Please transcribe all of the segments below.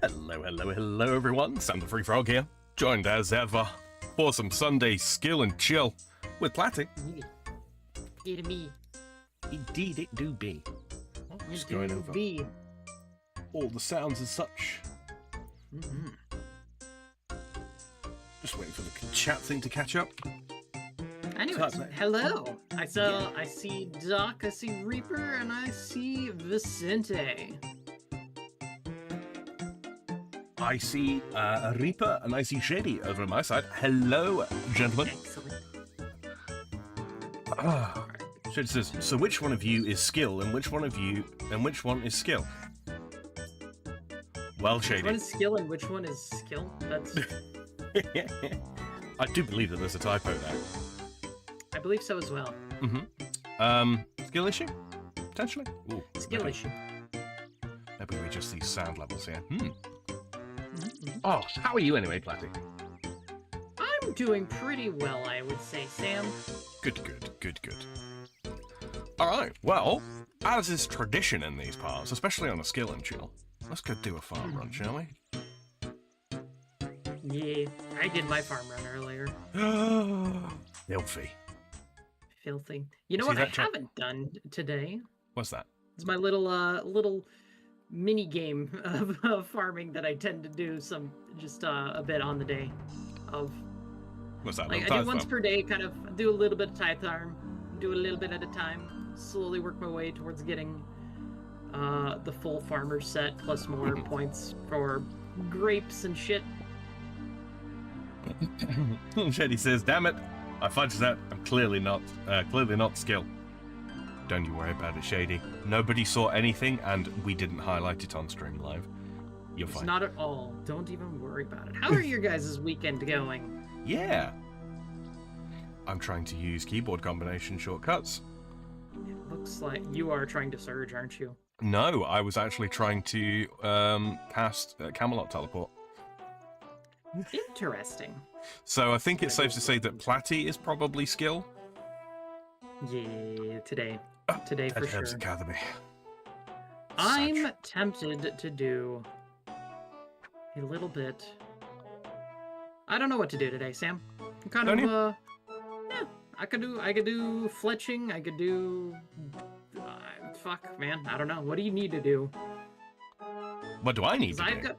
Hello, hello, hello everyone, Sam the Free Frog here, joined as ever for some Sunday skill and chill with Platty. It me. Indeed it do be. Just It going do over be. all the sounds as such. Just waiting for the chat thing to catch up. Anyways, Type. hello. I see Doc, I see Reaper, and I see Vicente. I see Reaper and I see Shady over on my side. Hello, gentlemen. Excellent. Shady says, so which one of you is skill and which one is skill? Well, Shady. Which one is skill and which one is skill? That's... I do believe that there's a typo there. I believe so as well. Skill issue? Potentially? Ooh, Skill maybe. issue. Maybe we adjust these sound levels here. Oh, how are you anyway, Platty? I'm doing pretty well, I would say, Sam. Good. Alright, well, as is tradition in these parts, especially on a skill and chill, let's go do a farm run, shall we? Yeah, I did my farm run earlier. Filthy. Filthy. You know See what I that chat? haven't done today? What's that? It's my little mini game of farming that I tend to do a bit on the day of. What's that? Like I do once per day, kind of do a little bit of tithe farm, do a little bit at a time, slowly work my way towards getting the full farmer set plus more points for grapes and shit. Shady says, damn it, I fudged that. I'm clearly not skill. Don't you worry about it, Shady. Nobody saw anything, and we didn't highlight it on stream live. You're fine. It's not at all. Don't even worry about it. How are your guys' weekend going? Yeah. I'm trying to use keyboard combination shortcuts. It looks like you are trying to surge, aren't you? No, I was actually trying to cast Camelot teleport. Interesting. So I think it's safe to say that Platty is probably skill. Yeah, today for sure. Academy. I'm tempted to do a little bit. I don't know what to do today, Sam. I'm kind of yeah. I could do fletching. I could do. Fuck, man. I don't know. What do you need to do? What do I need to do?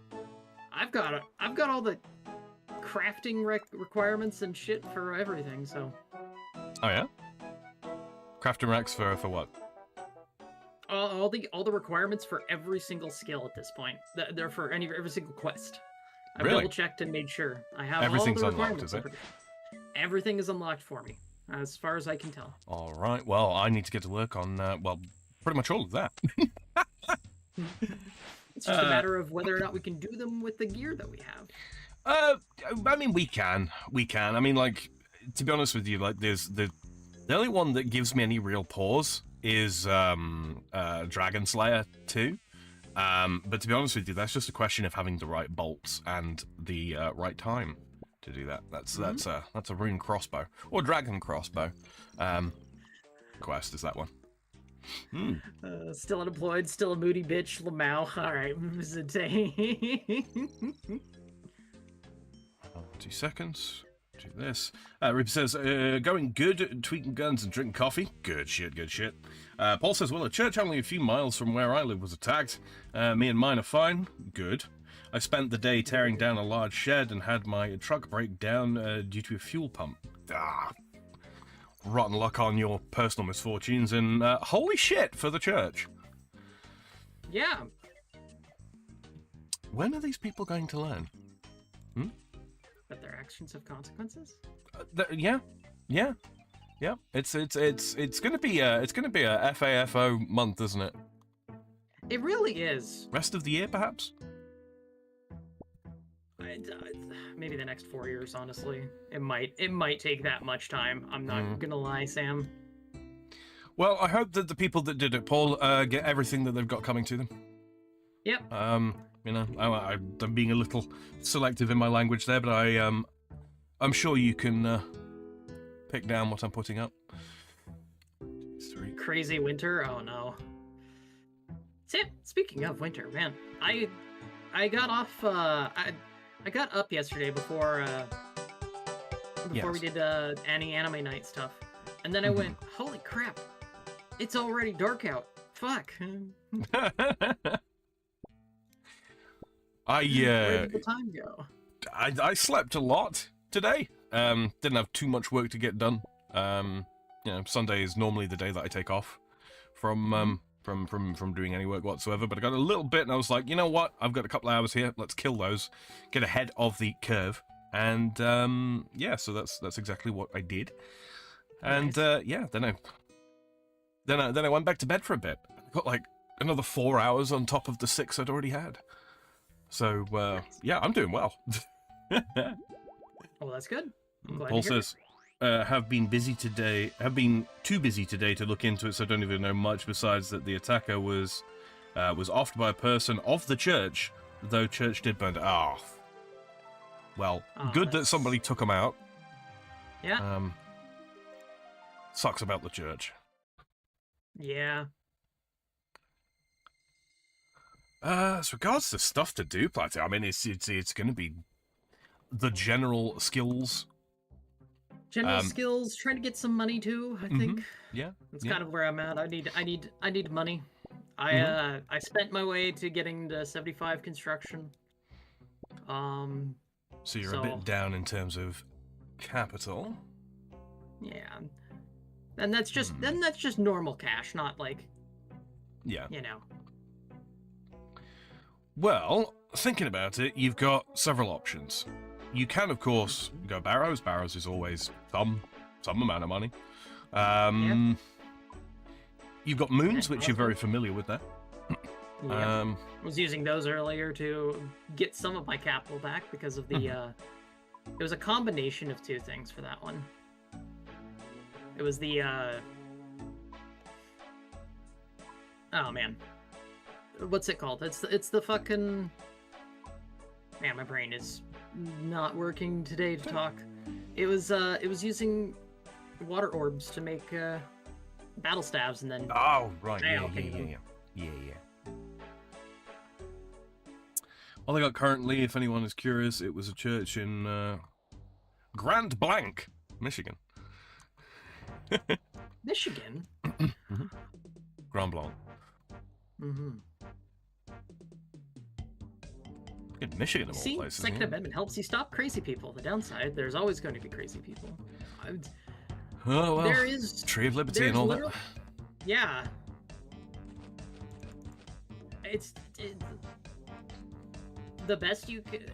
I've got all the crafting requirements and shit for everything. So. Oh yeah. Crafting racks for what? All the requirements for every single skill at this point. They're for every single quest. I Really? double checked and made sure I have Everything's all the unlocked, is it? Everything is unlocked for me, as far as I can tell. All right. Well, I need to get to work on pretty much all of that. It's just a matter of whether or not we can do them with the gear that we have. I mean, we can. I mean, like, to be honest with you, like, there's the only one that gives me any real pause is Dragon Slayer 2. But to be honest with you, that's just a question of having the right bolts and the right time to do that. That's a rune crossbow or dragon crossbow quest is that one. Still unemployed, still a moody bitch, Lamau. All right, Zate. 2 seconds. Do this. Rip says, going good, tweaking guns and drinking coffee. Good shit. Paul says, well, a church only a few miles from where I live was attacked. Me and mine are fine. Good. I spent the day tearing down a large shed and had my truck break down due to a fuel pump. Rotten luck on your personal misfortunes, and holy shit for the church. Yeah. When are these people going to learn? But their actions have consequences. Yeah. It's gonna be a FAFO month, isn't it? It really is. Rest of the year, perhaps. Maybe the next 4 years, honestly. It might take that much time. I'm not gonna lie, Sam. Well, I hope that the people that did it, Paul, get everything that they've got coming to them. Yep. You know, I'm being a little selective in my language there, but I'm sure you can pick down what I'm putting up. 3. Crazy winter. Oh no. Sam, speaking of winter, man, I got off. I got up yesterday before we did any anime night stuff, and then I went, holy crap, it's already dark out. Fuck. Where did the time go? I slept a lot today. Didn't have too much work to get done. Sunday is normally the day that I take off from doing any work whatsoever. But I got a little bit, and I was like, you know what? I've got a couple of hours here. Let's kill those, get ahead of the curve, and so that's exactly what I did. And Nice. then I went back to bed for a bit. Got like another 4 hours on top of the 6 I'd already had. So Nice. I'm doing well. Well, that's good. I'm glad Paul to hear says, have been too busy today to look into it, so I don't even know much besides that the attacker was offed by a person of the church, though church did burn. Well, good that somebody took him out. Yeah. Sucks about the church. Yeah. As regards to stuff to do, Platty, I mean, it's going to be the general skills. General skills. Trying to get some money too. I think. Yeah. That's kind of where I'm at. I need money. I spent my way to getting to 75 construction. So you're a bit down in terms of capital. Yeah. And that's just normal cash, not like. Yeah. You know. Well, thinking about it, you've got several options. You can, of course, go Barrows. Barrows is always some amount of money. You've got Moons, which you're very familiar with there. Yeah. I was using those earlier to get some of my capital back because of the... it was a combination of two things for that one. It was the... Oh, man. What's it called? It's the fucking... Man, my brain is not working today to talk. It was using water orbs to make battle stabs and then... Oh, right, yeah. All I got currently, if anyone is curious, it was a church in Grand Blanc, Michigan. Michigan? Grand Blanc. In Michigan, of all places. Second Amendment helps you stop crazy people. The downside, there's always going to be crazy people. Oh, well, there is Tree of Liberty and all that. Yeah. The best you could...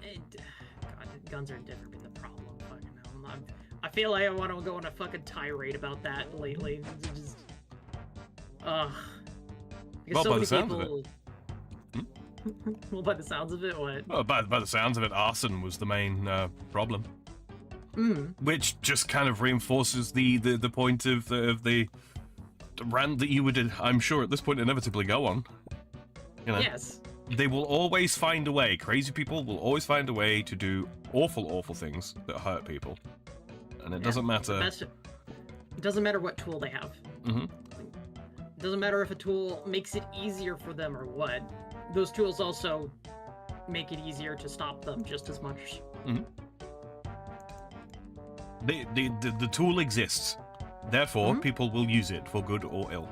God, guns are never been the problem. Fucking hell. I feel like I want to go on a fucking tirade about that lately. Just... Well, by the sounds of it. Well, by the sounds of it, what? Well, by the sounds of it, arson was the main problem. Which just kind of reinforces the point of the rant that you would, I'm sure, at this point inevitably go on. You know, yes. They will always find a way. Crazy people will always find a way to do awful, awful things that hurt people. And it doesn't matter... It doesn't matter what tool they have. It doesn't matter if a tool makes it easier for them or what. Those tools also make it easier to stop them just as much. The tool exists. Therefore, people will use it for good or ill.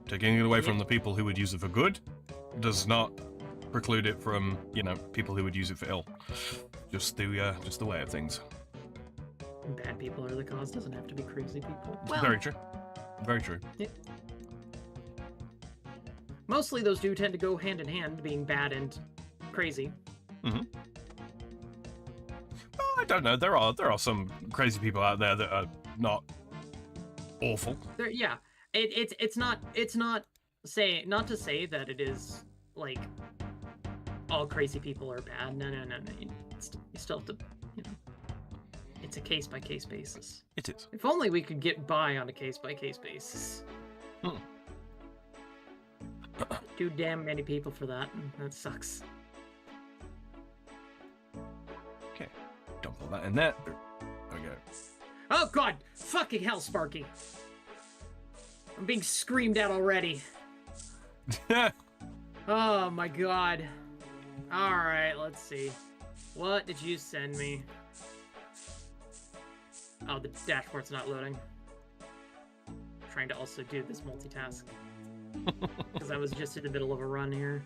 Taking it away from the people who would use it for good does not preclude it from, people who would use it for ill. Just the way of things. Bad people are the cause. Doesn't have to be crazy people. Well, very true. Very true. Yeah. Mostly those do tend to go hand in hand, being bad and crazy. Well, I don't know. There are some crazy people out there that are not awful. Yeah, it's not to say that it is like all crazy people are bad. No. You still have to, it's a case by case basis. It is. If only we could get by on a case by case basis. Too damn many people for that. That sucks. Okay, don't put that in there. Okay. Oh god! Fucking hell, Sparky! I'm being screamed at already. Oh my god. Alright, let's see. What did you send me? Oh, the dashboard's not loading. I'm trying to also do this multitask. Because I was just in the middle of a run here.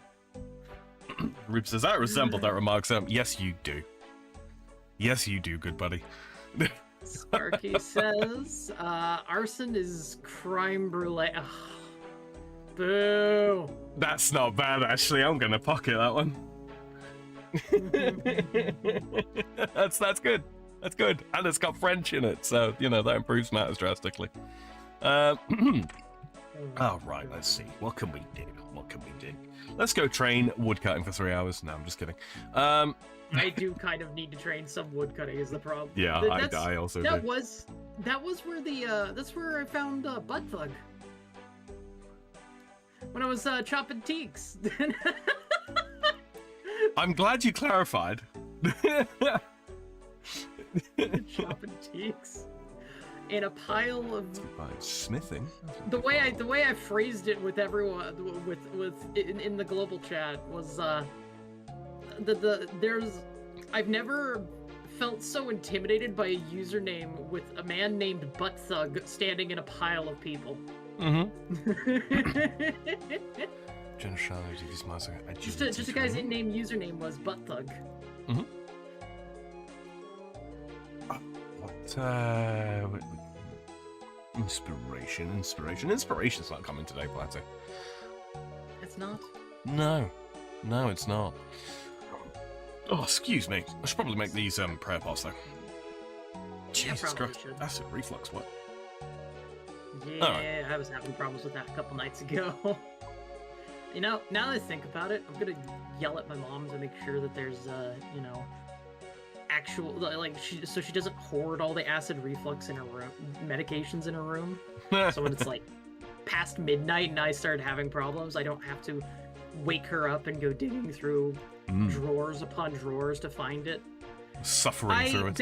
Rube says, I resemble that remark, Sam. Yes, you do. Yes, you do, good buddy. Sparky says, arson is crime brulee. Ugh. Boo! That's not bad, actually. I'm gonna pocket that one. That's good. That's good. And it's got French in it, so, you know, that improves matters drastically. Oh, right, let's see. What can we do? What can we do? Let's go train woodcutting for 3 hours. No, I'm just kidding. I do kind of need to train some woodcutting is the problem. Yeah, I also that do. That was where the, that's where I found, Butt Thug. When I was, chopping teaks. I'm glad you clarified. Chopping teaks. In a pile of smithing. The way I phrased it with everyone in the global chat was I've never felt so intimidated by a username with a man named Butt Thug standing in a pile of people. Just a guy's in-name username was Butt Thug. What? Inspiration's not coming today, Platty. It's not? No, it's not. Oh, excuse me. I should probably make these prayer pots though. Jesus Christ, acid reflux. What? Yeah, right. I was having problems with that a couple nights ago. You know, now that I think about it, I'm gonna yell at my mom to make sure that there's, you know, actual, like, so she doesn't hoard all the acid reflux in her room, medications in her room. So when it's like past midnight and I start having problems, I don't have to wake her up and go digging through drawers upon drawers to find it. Suffering through it.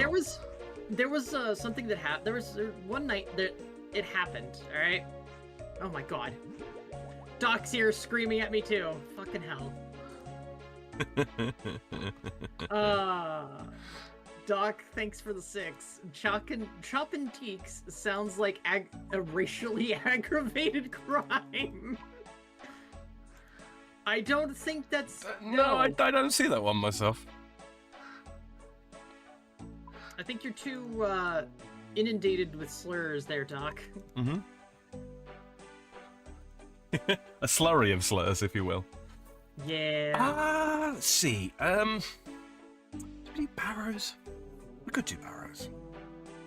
There was something that happened. There was one night that it happened. All right. Oh my god. Doc's here screaming at me too. Fucking hell. Doc, thanks for the 6. Choppin' teaks sounds like a racially aggravated crime. I don't think that's... No, I don't see that one myself. I think you're too, inundated with slurs there, Doc. A slurry of slurs, if you will. Yeah. Let's see. Do we do barrows? We could do barrows.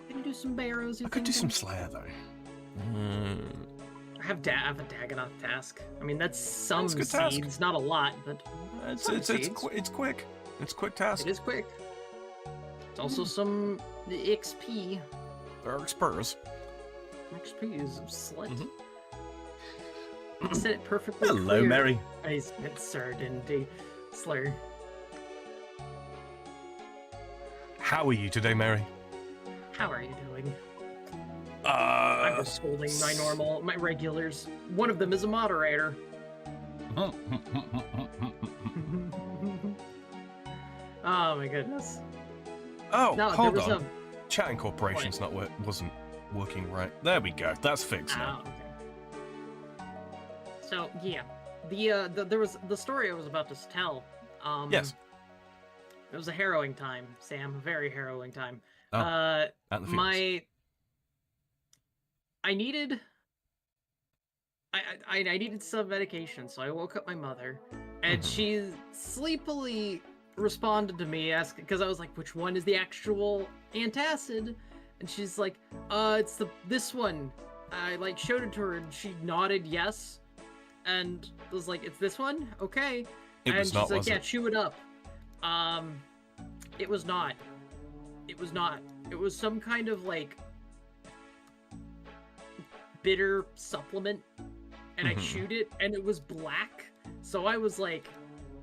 Can you do some barrows? I could do some Slayer though. I have a Dagonoth task. I mean, that's some good seeds, task. Not a lot, but it's quick. It's a quick task. It is quick. It's also some XP. There are spurs. XP is a slut. I said it perfectly. Hello, clear. Mary. I said sir, didn't he? Slur. How are you today, Mary? How are you doing? I'm just scolding my regulars. One of them is a moderator. Oh my goodness. Oh, no, hold on. Chat incorporation's wasn't working right. There we go. That's fixed now. Okay. So yeah, there was the story I was about to tell. Yes. It was a harrowing time, Sam. A very harrowing time. At the fields. I needed some medication, so I woke up my mother, and she sleepily responded to me, because I was like, which one is the actual antacid? And she's like, it's this one. I like showed it to her, and she nodded yes, and was like, it's this one? Okay. It was not, she's like, was yeah, it? chew it up. It was not. It was not. It was some kind of like bitter supplement, and I chewed it, and it was black. So I was like,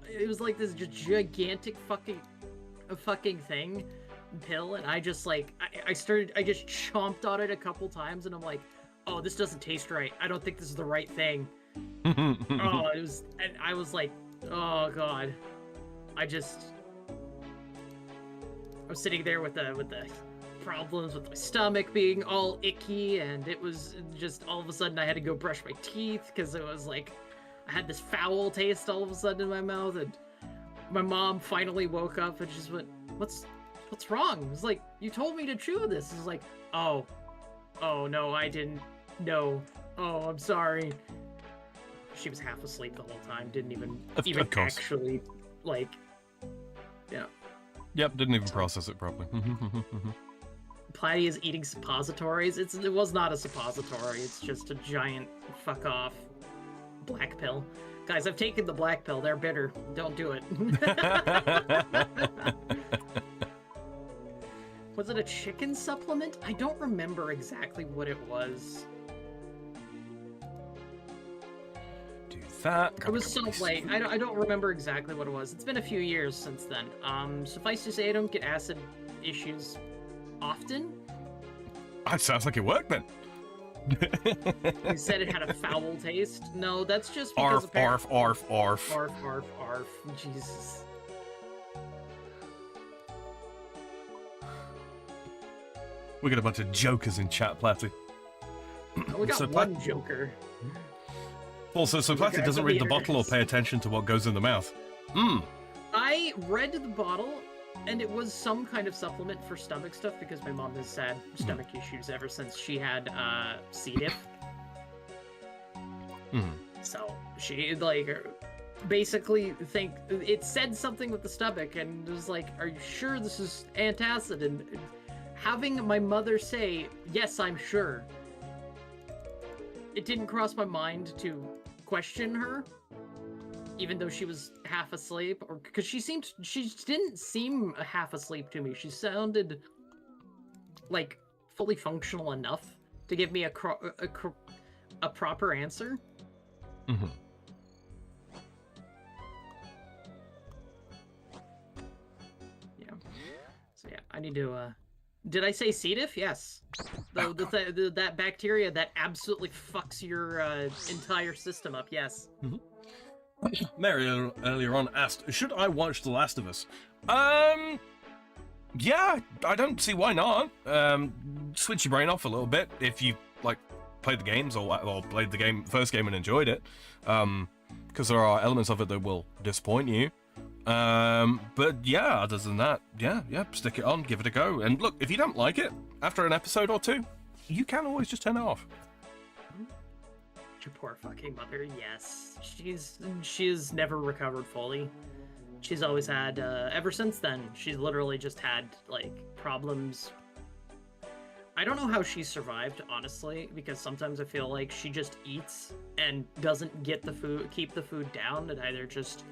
it was like this gigantic fucking thing, pill, and I just like, I just chomped on it a couple times, and I'm like, oh, this doesn't taste right. I don't think this is the right thing. Oh, it was, and I was like, oh god. I was sitting there with the problems with my stomach being all icky, and it was just all of a sudden I had to go brush my teeth because it was like I had this foul taste all of a sudden in my mouth, and my mom finally woke up and just went, what's wrong? It was like, you told me to chew this. It was like, oh no, I didn't know. Oh, I'm sorry. She was half asleep the whole time, didn't even actually, like, yeah. Yep, didn't even process it properly. Platty is eating suppositories. It was not a suppository. It's just a giant fuck off black pill. Guys, I've taken the black pill. They're bitter. Don't do it. Was it a chicken supplement? I don't remember exactly what it was. Do that. It was so late. I don't remember exactly what it was. It's been a few years since then. Suffice to say, I don't get acid issues often. That sounds like it worked then. You said it had a foul taste. No, that's just because arf. Arf. Jesus. We got a bunch of jokers in chat, Platty. We got one joker. Also, so Platty doesn't read the bottle or pay attention to what goes in the mouth. I read the bottle, and it was some kind of supplement for stomach stuff because my mom has had stomach issues ever since she had C. diff. So she basically it said something with the stomach, and it was like, "Are you sure this is antacid?" And having my mother say, "Yes, I'm sure," it didn't cross my mind to question her, even though she was half asleep, or because she didn't seem half asleep to me. She sounded like fully functional enough to give me a proper answer. Yeah. So yeah, I need to. Did I say C. diff? Yes. That bacteria that absolutely fucks your entire system up. Yes. Mary earlier on asked, should I watch The Last of Us? Yeah, I don't see why not. Switch your brain off a little bit if you played the games or played the first game and enjoyed it. Because there are elements of it that will disappoint you. But yeah, other than that, yeah, stick it on, give it a go. And look, if you don't like it after an episode or two, you can always just turn it off. Your poor fucking mother, yes. She's never recovered fully. She's always had, ever since then, she's literally just had, problems. I don't know how she survived, honestly, because sometimes I feel like she just eats and doesn't keep the food down, and either just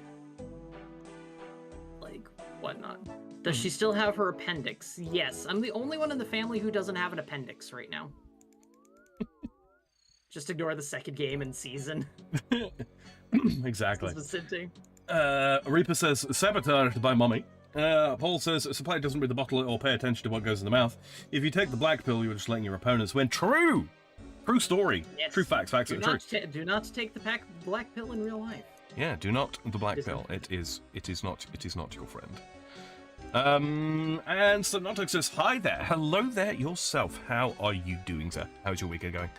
whatnot. Does she still have her appendix? Yes. I'm the only one in the family who doesn't have an appendix right now. Just ignore the second game and season. Exactly. Reaper Reaper says, sabotaged by mummy. Paul says, supply doesn't read the bottle or pay attention to what goes in the mouth. If you take the black pill, you're just letting your opponents win. True! True story. Yes. True facts are true. Do not take the black pill in real life. Yeah, do not the black pill. It is not your friend. And Subnautic says, hi there. Hello there yourself. How are you doing, sir? How's your weekend going?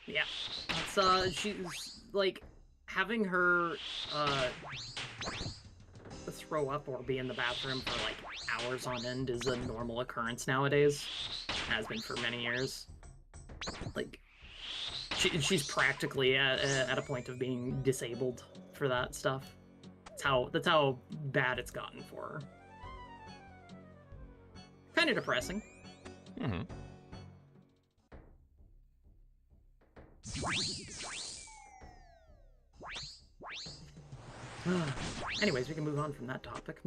Yeah. It's she's having her throw up or be in the bathroom for hours on end is a normal occurrence nowadays. Has been for many years. She's practically at a point of being disabled for that stuff. That's how bad it's gotten for her. Kind of depressing. Anyways, we can move on from that topic.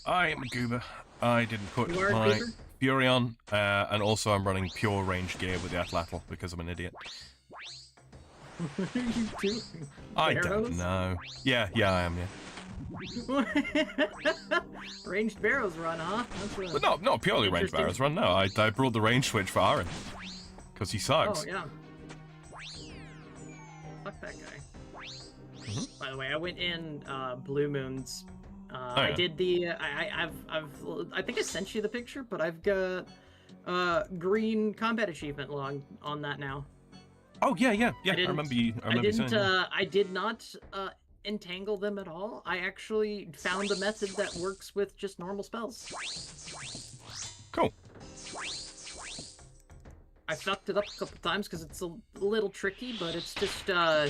I am a goober. I didn't put my Fury on, and also I'm running pure range gear with the Atlatl because I'm an idiot. What are you doing? I don't know. Yeah, I am, yeah. Ranged barrels run, huh? That's But not purely ranged interesting. barrels run, no. I brought the range switch for Aaron. Because he sucks. Oh, yeah. Fuck that guy. Mhm. By the way, I went in Blue Moons. Oh, I yeah. did the I think I sent you the picture, but I've got green combat achievement log on that now. Oh, yeah. I didn't- remember you saying that. I did not entangle them at all. I actually found a method that works with just normal spells. Cool. I fucked it up a couple times because it's a little tricky, but it's just yeah,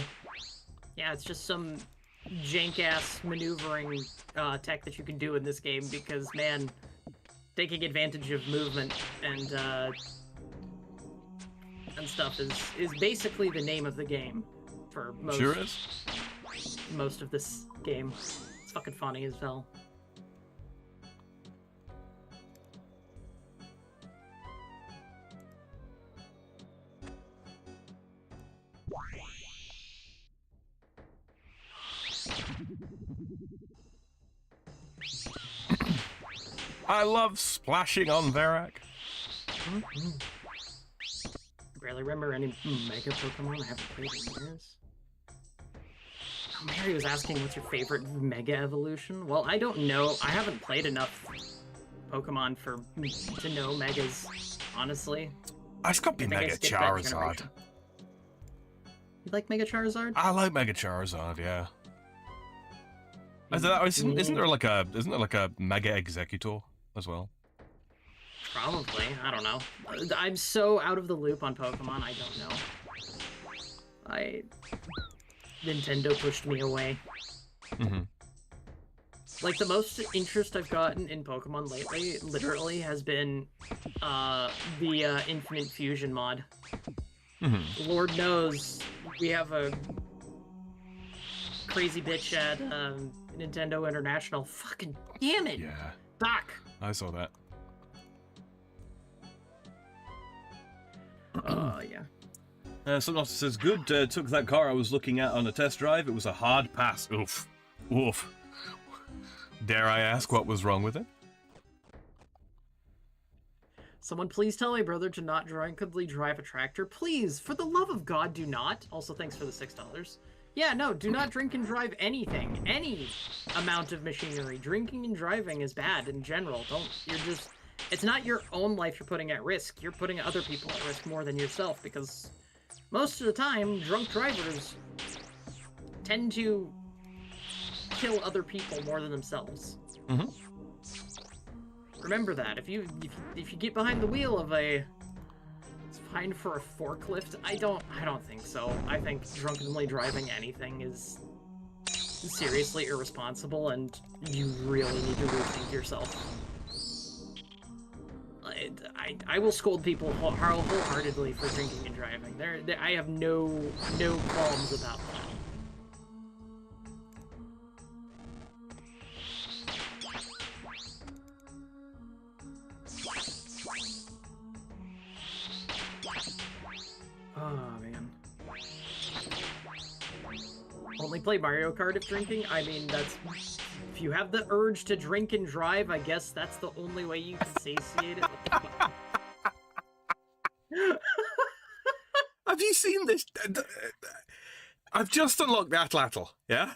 it's just some jank-ass maneuvering tech that you can do in this game because, man, taking advantage of movement and stuff is basically the name of the game for most, Sure is. most of this game. It's fucking funny as hell. I love splashing on Verak. Barely remember any Mega Pokemon. I haven't played in years. Oh, Mary was asking what's your favorite Mega Evolution? Well, I don't know. I haven't played enough Pokemon to know Megas, honestly. It's got to be I think I Mega skipped that Charizard. generation. You like Mega Charizard? I like Mega Charizard, yeah. Isn't there like a Mega Executor as well? Probably. I don't know. I'm so out of the loop on Pokemon, I don't know. Nintendo pushed me away. Mm-hmm. Like, the most interest I've gotten in Pokemon lately, literally, has been the Infinite Fusion mod. Mm-hmm. Lord knows we have a crazy bitch at Nintendo International. Fucking damn it! Yeah, Doc! I saw that. Yeah. Someone says, good, took that car I was looking at on a test drive. It was a hard pass. Oof. Oof. Dare I ask what was wrong with it? Someone please tell my brother to not drunkenly drive a tractor. Please, for the love of God, do not. Also, thanks for the $6. Yeah, no, do not drink and drive anything. Any amount of machinery. Drinking and driving is bad in general. It's not your own life you're putting at risk. You're putting other people at risk more than yourself because most of the time, drunk drivers tend to kill other people more than themselves. Mm-hmm. Remember that. If you get behind the wheel of it's fine for a forklift. I don't think so. I think drunkenly driving anything is seriously irresponsible, and you really need to rethink yourself. I will scold people wholeheartedly for drinking and driving. I have no qualms about that. Oh, man. Only play Mario Kart if drinking? I mean, if you have the urge to drink and drive, I guess that's the only way you can satiate it. What the fuck? Have you seen this? I've just unlocked the Atlatl, yeah?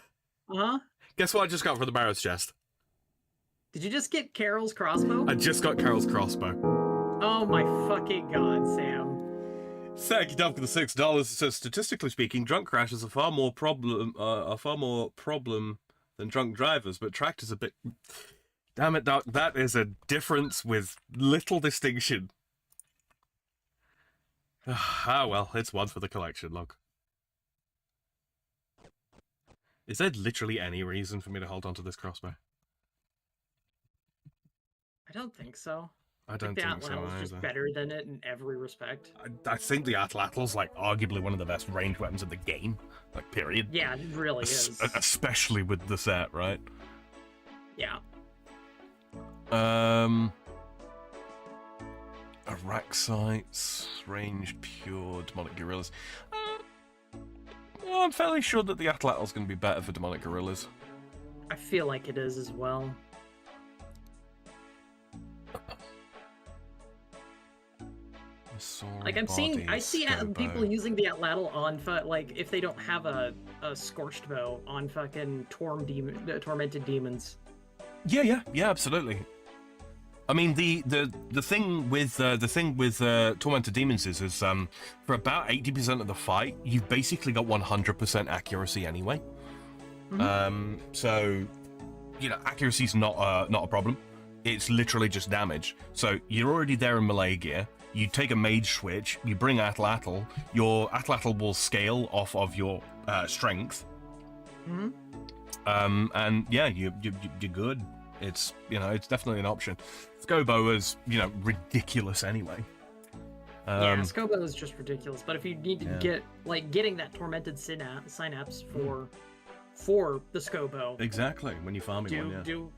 Uh-huh. Guess what I just got for the Barrow's chest? Did you just get Carol's crossbow? I just got Carol's crossbow. Oh my fucking god, Sam. Thank you, Dom, for the $6. It says, statistically speaking, drunk crashes are far more problem than drunk drivers, but tractors a bit. Damn it, Doc, that is a difference with little distinction. Ah, well, it's one for the collection, look. Is there literally any reason for me to hold on to this crossbow? I don't think so. I don't the think so Atlatl is just either. better than it in every respect. I think the Atlatl's like arguably one of the best ranged weapons in the game, like period. Yeah, it really is. Especially with the set, right? Yeah. Araxites, ranged pure, demonic gorillas. Well, I'm fairly sure that the Atlatl's going to be better for demonic gorillas. I feel like it is as well. Like I see people using the Atlatl on like if they don't have a scorched bow on fucking tormented demons. Yeah, absolutely. I mean, the thing with tormented demons is for about 80% of the fight, you've basically got 100% accuracy anyway. Mm-hmm. So, you know, accuracy's not a problem. It's literally just damage. So you're already there in melee gear. You take a mage switch, you bring Atlatl, your Atlatl will scale off of your strength. Mm-hmm. And yeah, you're good. It's, you know, it's definitely an option. Scobo is, you know, ridiculous anyway. Yeah, Scobo is just ridiculous. But if you need to get, like, getting that tormented synapse for the Scobo. Exactly, when you farm one,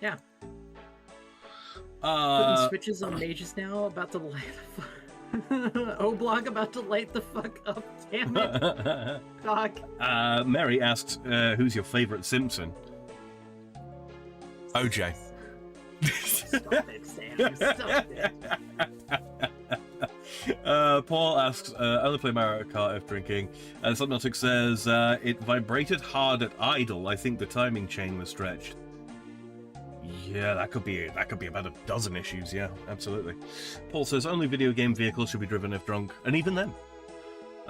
yeah. Putting switches on mages now, about to light O-Block about to light the fuck up, damn it. Doc. Mary asks, who's your favorite Simpson? OJ. Stop it, Sam. Stop it. Paul asks, only play Mario Kart if drinking. Subnautic says, it vibrated hard at idle. I think the timing chain was stretched. Yeah, that could be about a dozen issues, yeah, absolutely. Paul says, only video game vehicles should be driven if drunk. And even then.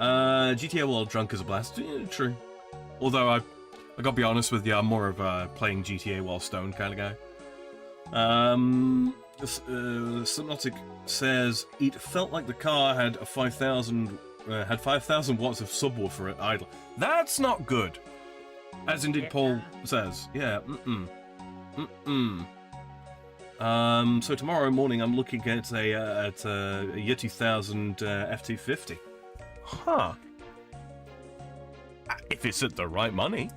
GTA while drunk is a blast. Yeah, true. Although I gotta be honest with you, I'm more of a playing GTA while stoned kind of guy. Subnautic says it felt like the car had a 5,000 watts of subwoofer at idle. That's not good, as indeed Paul says. Yeah. So tomorrow morning I'm looking at a year 2000 F250. Huh. If it's at the right money.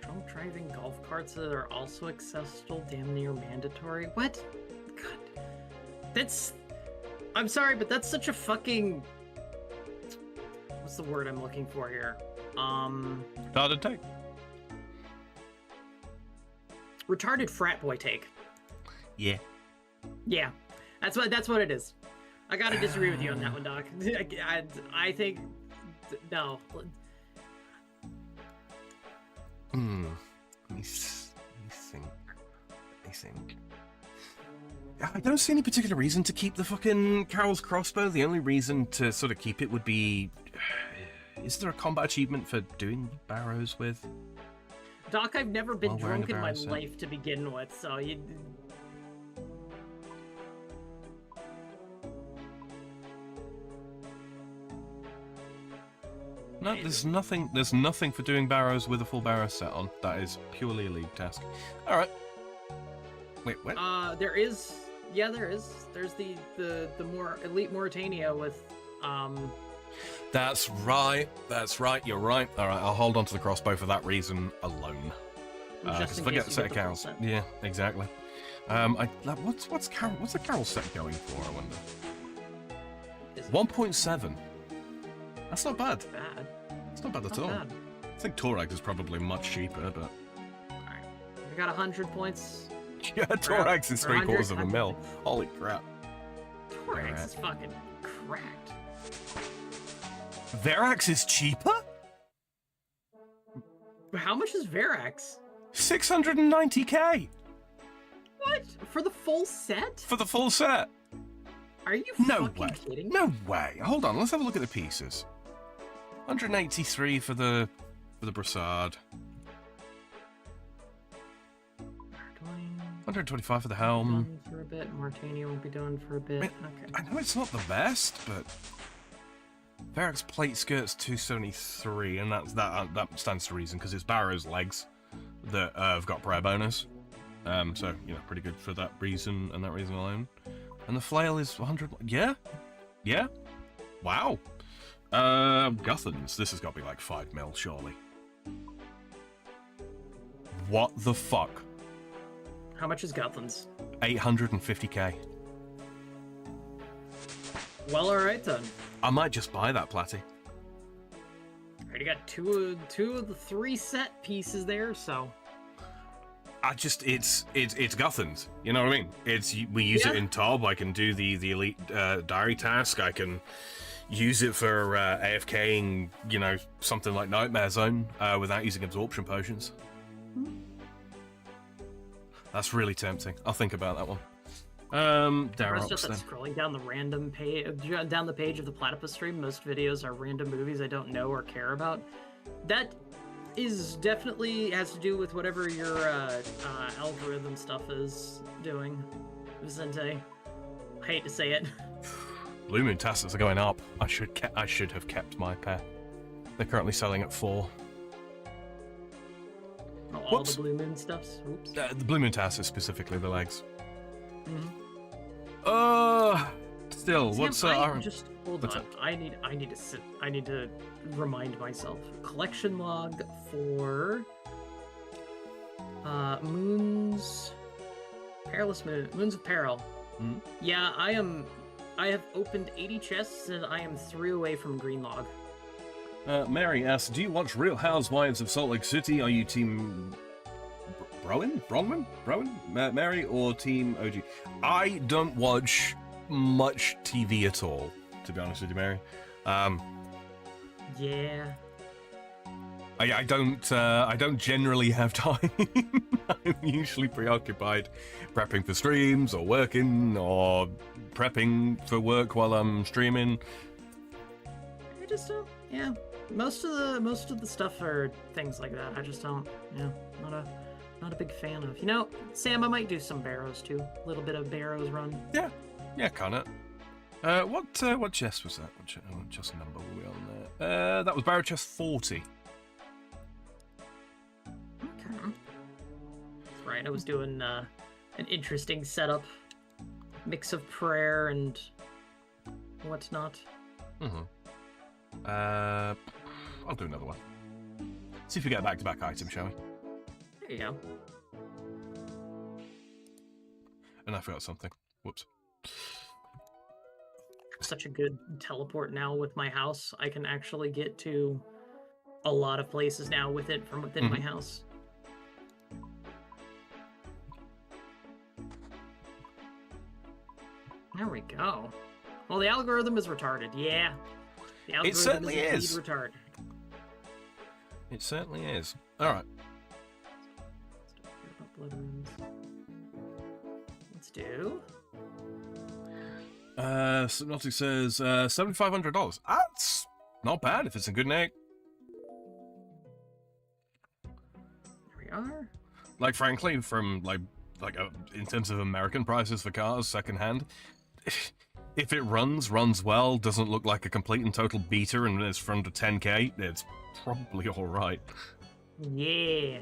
Drunk driving golf carts that are also accessible, damn near mandatory. What? God. That's... I'm sorry, but that's such a fucking... What's the word I'm looking for here? Retarded take. Retarded frat boy take. Yeah. Yeah. That's what it is. I gotta disagree with you on that one, Doc. I think... No. Let me think. I don't see any particular reason to keep the fucking Carol's crossbow. The only reason to sort of keep it would be... Is there a combat achievement for doing barrows with? Doc, I've never been drunk in my life to begin with, so you... No, there's nothing for doing barrows with a full barrow set on. That is purely a league task. Alright. Wait, what? There is. Yeah, there is. There's the more elite Mauritania with, That's right, you're right. Alright, I'll hold on to the crossbow for that reason alone. Because if I get a set of Carol's... Yeah, exactly. What's the Carol set going for, I wonder? 1.7. That's not bad. It's not bad at all. I think Torag is probably much cheaper, but... Alright. We got 100 points. Yeah, Torax is 3/4 of a mil. Holy crap. Torax is fucking cracked. Verax is cheaper? How much is Verax? 690k! What? For the full set? For the full set. Are you fucking kidding me? No way. Hold on, let's have a look at the pieces. 183 for the brassard. 125 for the helm. Done for a bit. Martini will be done for a bit. Okay. I know it's not the best, but Verax plate skirt's 273, and that stands to reason because it's Barrow's legs that have got prayer bonus. So you know, pretty good for that reason and that reason alone. And the flail is 100. Yeah. Wow. Guthans. This has got to be like 5 mil, surely. What the fuck? How much is Guthans? 850k. Well, alright then. I might just buy that, Platty. Alrighty. already got two of the 3 set pieces there, so. It's Guthans. You know what I mean? We use it in Tob. I can do the elite diary task. I can use it for AFKing, you know, something like Nightmare Zone without using absorption potions. That's really tempting. I'll think about that one. Just scrolling down the random page, down the page of the Platypus stream. Most videos are random movies I don't know or care about. That is definitely has to do with whatever your algorithm stuff is doing, Vicente. I hate to say it. Blue Moon tassels are going up. I should have kept my pair. They're currently selling at 4. Oh, all the Blue Moon stuffs? Oops. The Blue Moon tassels, specifically the legs. Still, Sam, what's just hold on. I need to sit. I need to remind myself. Collection log for moons, perilous moons of peril. Yeah, I have opened 80 chests and I am 3 away from green log. Mary asks, do you watch Real Housewives of Salt Lake City? Are you team Bronwyn, Mary, or team OG? I don't watch much TV at all, to be honest with you, Mary. Yeah. I don't generally have time. I'm usually preoccupied prepping for streams or working or prepping for work while I'm streaming. I just don't. Yeah, most of the stuff are things like that. I just don't. Yeah, not a big fan of. You know, Sam, I might do some Barrows too. A little bit of Barrows run. Yeah, kinda. What chest was that? What chest number were we on there? That was Barrow chest 40. Okay. That's right. I was doing an interesting setup, mix of prayer and whatnot. I'll do another one. See if we get a back-to-back item, shall we? There you go. And I forgot something. Whoops. Such a good teleport now with my house. I can actually get to a lot of places now with it from within my house. There we go. Well, the algorithm is retarded. Yeah. The algorithm It certainly is. Retarded. It certainly is. All right. Let's do. Subnautic says $7,500. That's not bad if it's a good nick. There we are. Like, frankly, from in terms of American prices for cars, secondhand, if it runs well, doesn't look like a complete and total beater, and is from to 10K, it's probably all right. Yeah.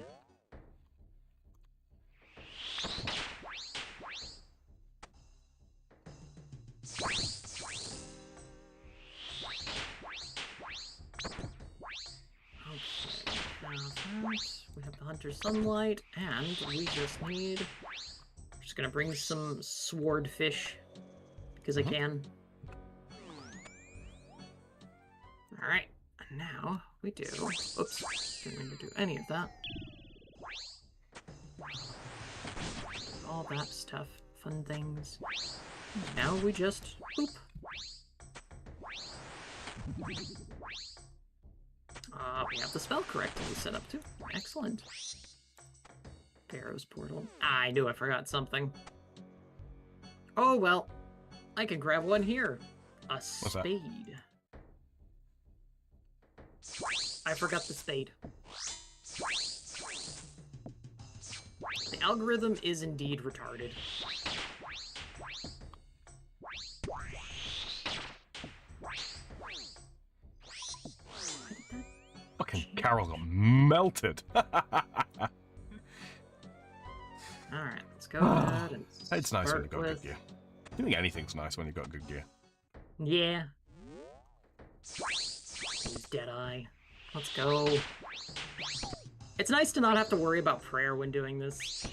We have the Hunter's Sunlight, and we just need... I'm just gonna bring some swordfish, because I can. Alright, and now we do... Oops, didn't mean to do any of that. All that stuff, fun things. Now we just... Boop. We have the spell correctly set up too. Excellent. Pharaoh's Portal. I knew I forgot something. Oh well, I can grab one here. A spade. I forgot the spade. The algorithm is indeed retarded. Fucking Carol got melted. Alright, let's go ahead and It's nice when you've got good gear. I think anything's nice when you've got good gear. Yeah. Deadeye. Let's go. It's nice to not have to worry about prayer when doing this.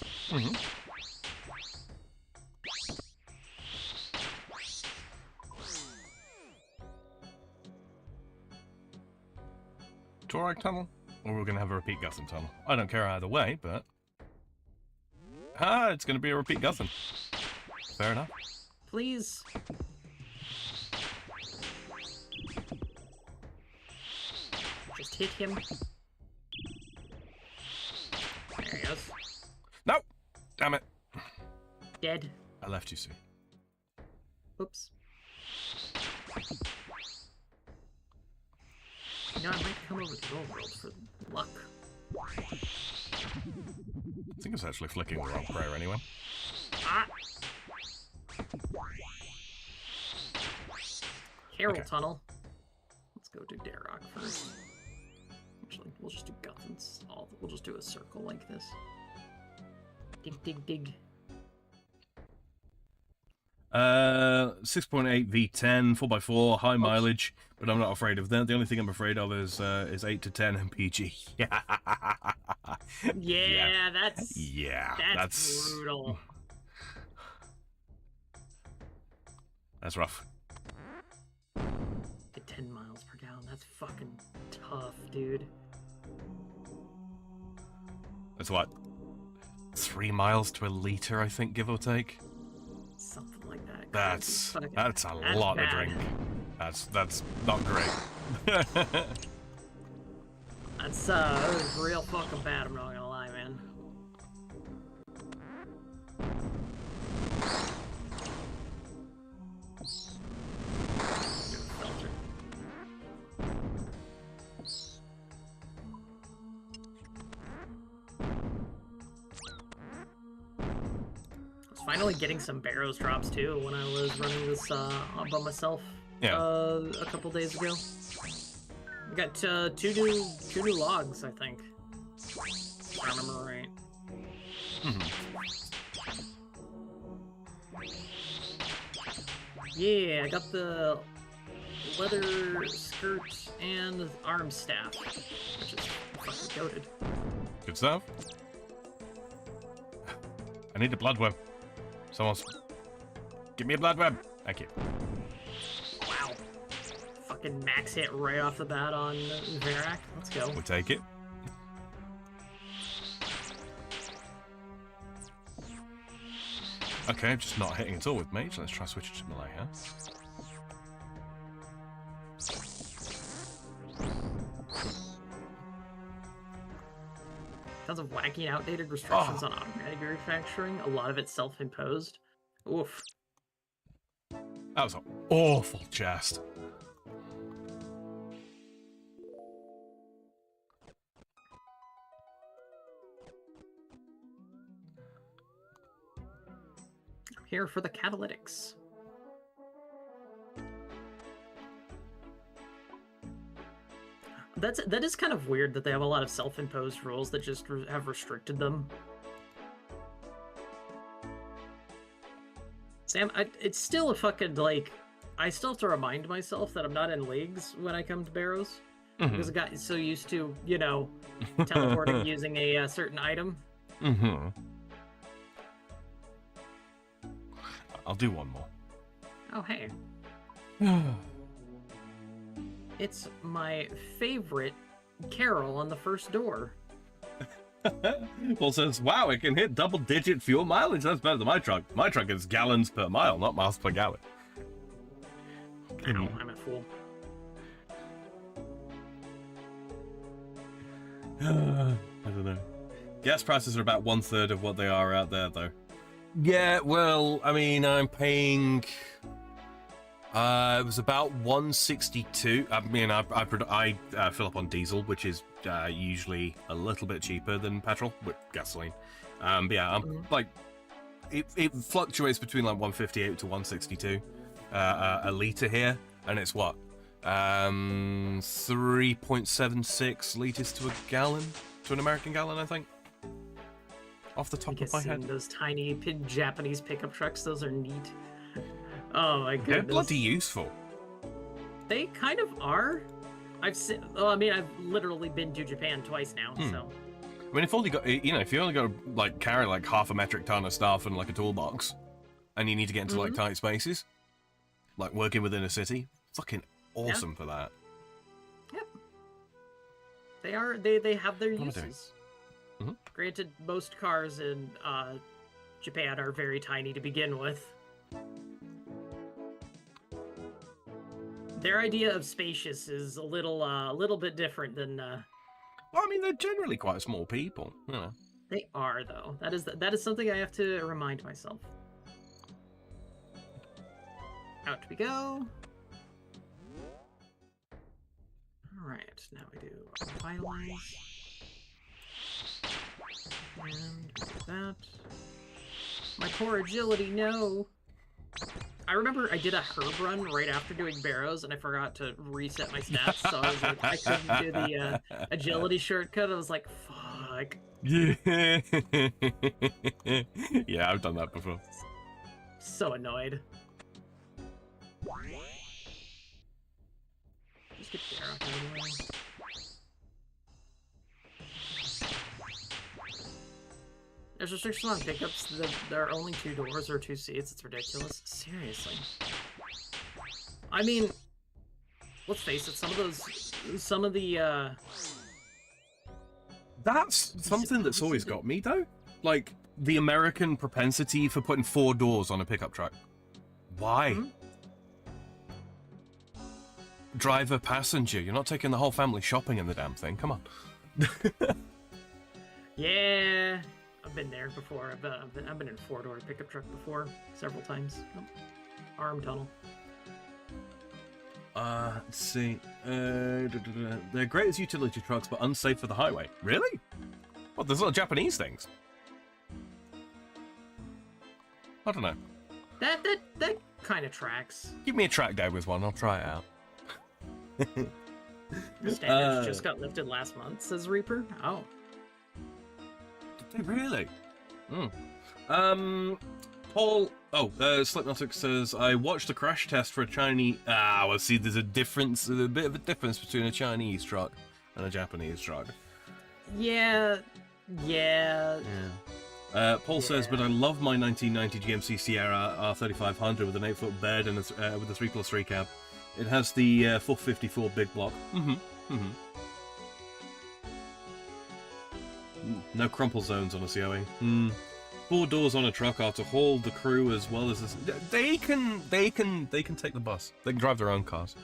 chloride tunnel, or we're going to have a repeat Gutham tunnel. I don't care either way, but... it's going to be a repeat Gutham. Fair enough. Please. Just hit him. There he goes. No! Damn it. Dead. I left you soon. Oops. You know, I might come over to your world for luck. I think it's actually flicking the wrong prayer anyway. Ah! Carol Okay. Tunnel. Let's go do Darrock first. Actually, we'll just do Guthans. We'll just do a circle like this. Dig, dig, dig. 6.8 V10, 4x4, high mileage, but I'm not afraid of that. The only thing I'm afraid of is 8 to 10 MPG. Yeah, that's brutal. That's rough. At 10 miles per gallon, that's fucking tough, dude. That's what? 3 miles to a liter, I think, give or take. Something like that. That's a That's lot bad. to drink. That's not great. That was real fucking bad, I'm not gonna lie, man. Filter. I was finally getting some Barrows drops too when I was running this all by myself a couple days ago. I got two new logs, I think. If I remember right. Yeah, I got the leather skirt and arm staff, which is fucking goated. Good stuff. I need a blood web. Someone's... Give me a blood web. Thank you. Wow. Fucking max hit right off the bat on Verac. Let's go. We'll take it. Okay, I'm just not hitting at all with mage. Let's try switch to melee, huh? Tons of wacky and outdated restrictions on automatic manufacturing. A lot of it self-imposed. Oof. That was an awful chest. I'm here for the catalytics. That is kind of weird that they have a lot of self-imposed rules that just have restricted them. Sam, it's still a fucking, like, I still have to remind myself that I'm not in leagues when I come to Barrows. Because I got so used to, you know, teleporting using a certain item. I'll do one more. Oh, hey. It's my favorite Carol on the first door. Well, says, wow, it can hit double-digit fuel mileage. That's better than my truck. My truck is gallons per mile, not miles per gallon. Ow, I'm a fool. I don't know. Gas prices are about 1/3 of what they are out there, though. Yeah, well, I mean, I'm paying... it was about 162. I mean, I fill up on diesel, which is usually a little bit cheaper than petrol with gasoline. But yeah, I'm like, it fluctuates between like 158 to 162 a liter here, and it's what 3.76 liters to a gallon, to an American gallon, I think. Off the top of my head. Those tiny Japanese pickup trucks, those are neat. Oh my goodness. They're bloody useful. They kind of are. I've literally been to Japan twice now, so. I mean, if only got, you know, if you only got to like carry like half a metric ton of stuff and like a toolbox, and you need to get into like tight spaces, like working within a city, fucking awesome for that. Yep. They are. They have their What am I doing? uses. Mhm. Granted, most cars in Japan are very tiny to begin with. Their idea of spacious is a little bit different than Well, I mean, they're generally quite small people, you know. they are, though. That is something I have to remind myself. Out we go. All right, now we do vitalize. And that. My poor agility, no. I remember I did a herb run right after doing barrows, and I forgot to reset my stats, so I was like, I couldn't do the agility shortcut. I was like, fuck. Yeah. Yeah, I've done that before. So annoyed. Just get Barrow out of the way. There's restrictions on pickups. There are only 2 doors or 2 seats. It's ridiculous. Seriously. I mean, let's face it. Some of the. That's something that's always got me, though. Like, the American propensity for putting 4 doors on a pickup truck. Why? Hmm? Driver, passenger. You're not taking the whole family shopping in the damn thing. Come on. Yeah, I've been there before. I've been in a 4-door pickup truck before several times. Oh, arm tunnel. Let's see. They're great as utility trucks, but unsafe for the highway. Really? Well, there's a lot of Japanese things. I don't know. That kind of tracks. Give me a track day with one. I'll try it out. The standards just got lifted last month, says Reaper. Oh. Did they really? Paul. Oh, Slipnotic says, I watched a crash test for a Chinese. Well, see, there's a difference, a bit of a difference between a Chinese truck and a Japanese truck. Yeah. Paul says, but I love my 1990 GMC Sierra R3500 with an 8-foot bed and with a 3+3 cab. It has the 454 big block. No crumple zones on a COE. 4 doors on a truck are to haul the crew as well as this. They can take the bus. They can drive their own cars.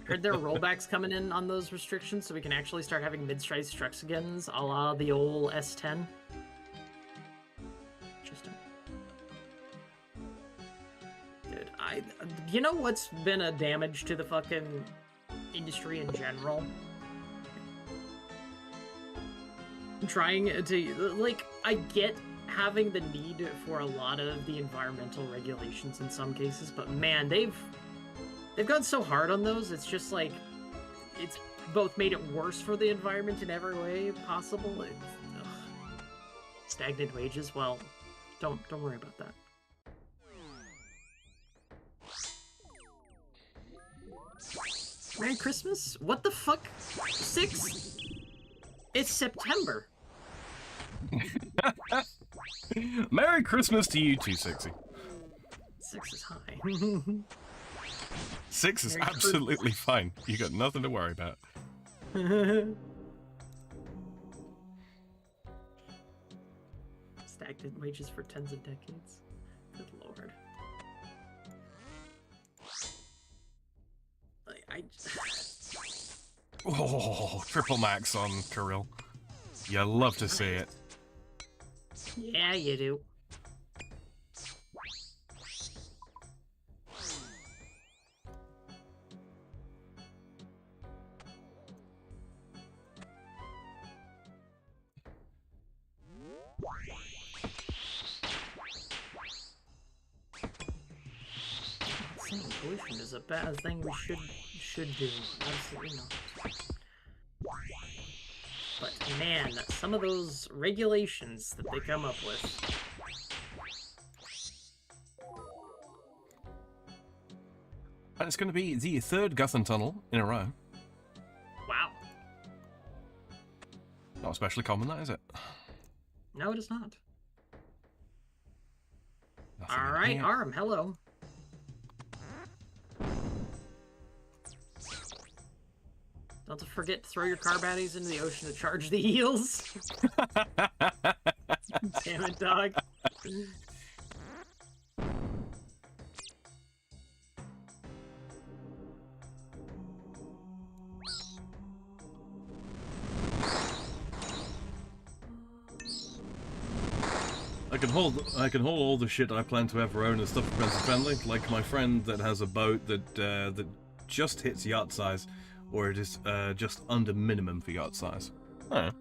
Heard there are rollbacks coming in on those restrictions, so we can actually start having mid-size trucks again, a la the old S10. Interesting. Dude, you know what's been a damage to the fucking industry in general? Trying to, like, I get having the need for a lot of the environmental regulations in some cases, but man, they've gone so hard on those. It's just like, it's both made it worse for the environment in every way possible. Stagnant wages. Well, don't worry about that. Merry Christmas? What the fuck? 6? It's September. Merry Christmas to you too, Sixy. 6 is high. 6 is Merry absolutely fine. You got nothing to worry about. Stagnant wages for tens of decades. Good lord. Oh, triple max on Kirill. You love to see it. Yeah, you do. Saying pollution is a bad thing we should do. Absolutely not. But man, some of those regulations that they come up with. And it's going to be the 3rd Guthan tunnel in a row. Wow. Not especially common, that is it? No, it is not. Nothing All in right, here. Arm, hello. Don't forget to throw your car batteries into the ocean to charge the heels. Damn it, dog. I can hold all the shit I plan to ever own and stuff friendly, like my friend that has a boat that just hits yacht size, or it is just under minimum for yacht size. Oh.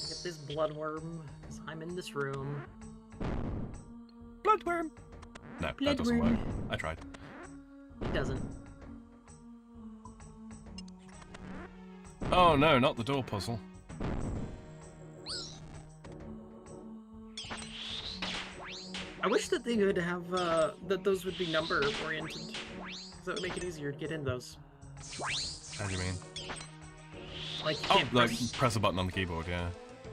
Get this bloodworm, 'cause I'm in this room. Bloodworm! No, that doesn't work. I tried. It doesn't. Oh no, not the door puzzle. I wish that they could have, that those would be number oriented. So that would make it easier to get in those. How do you mean? Like, you Oh, can't like press... press a button on the keyboard, yeah.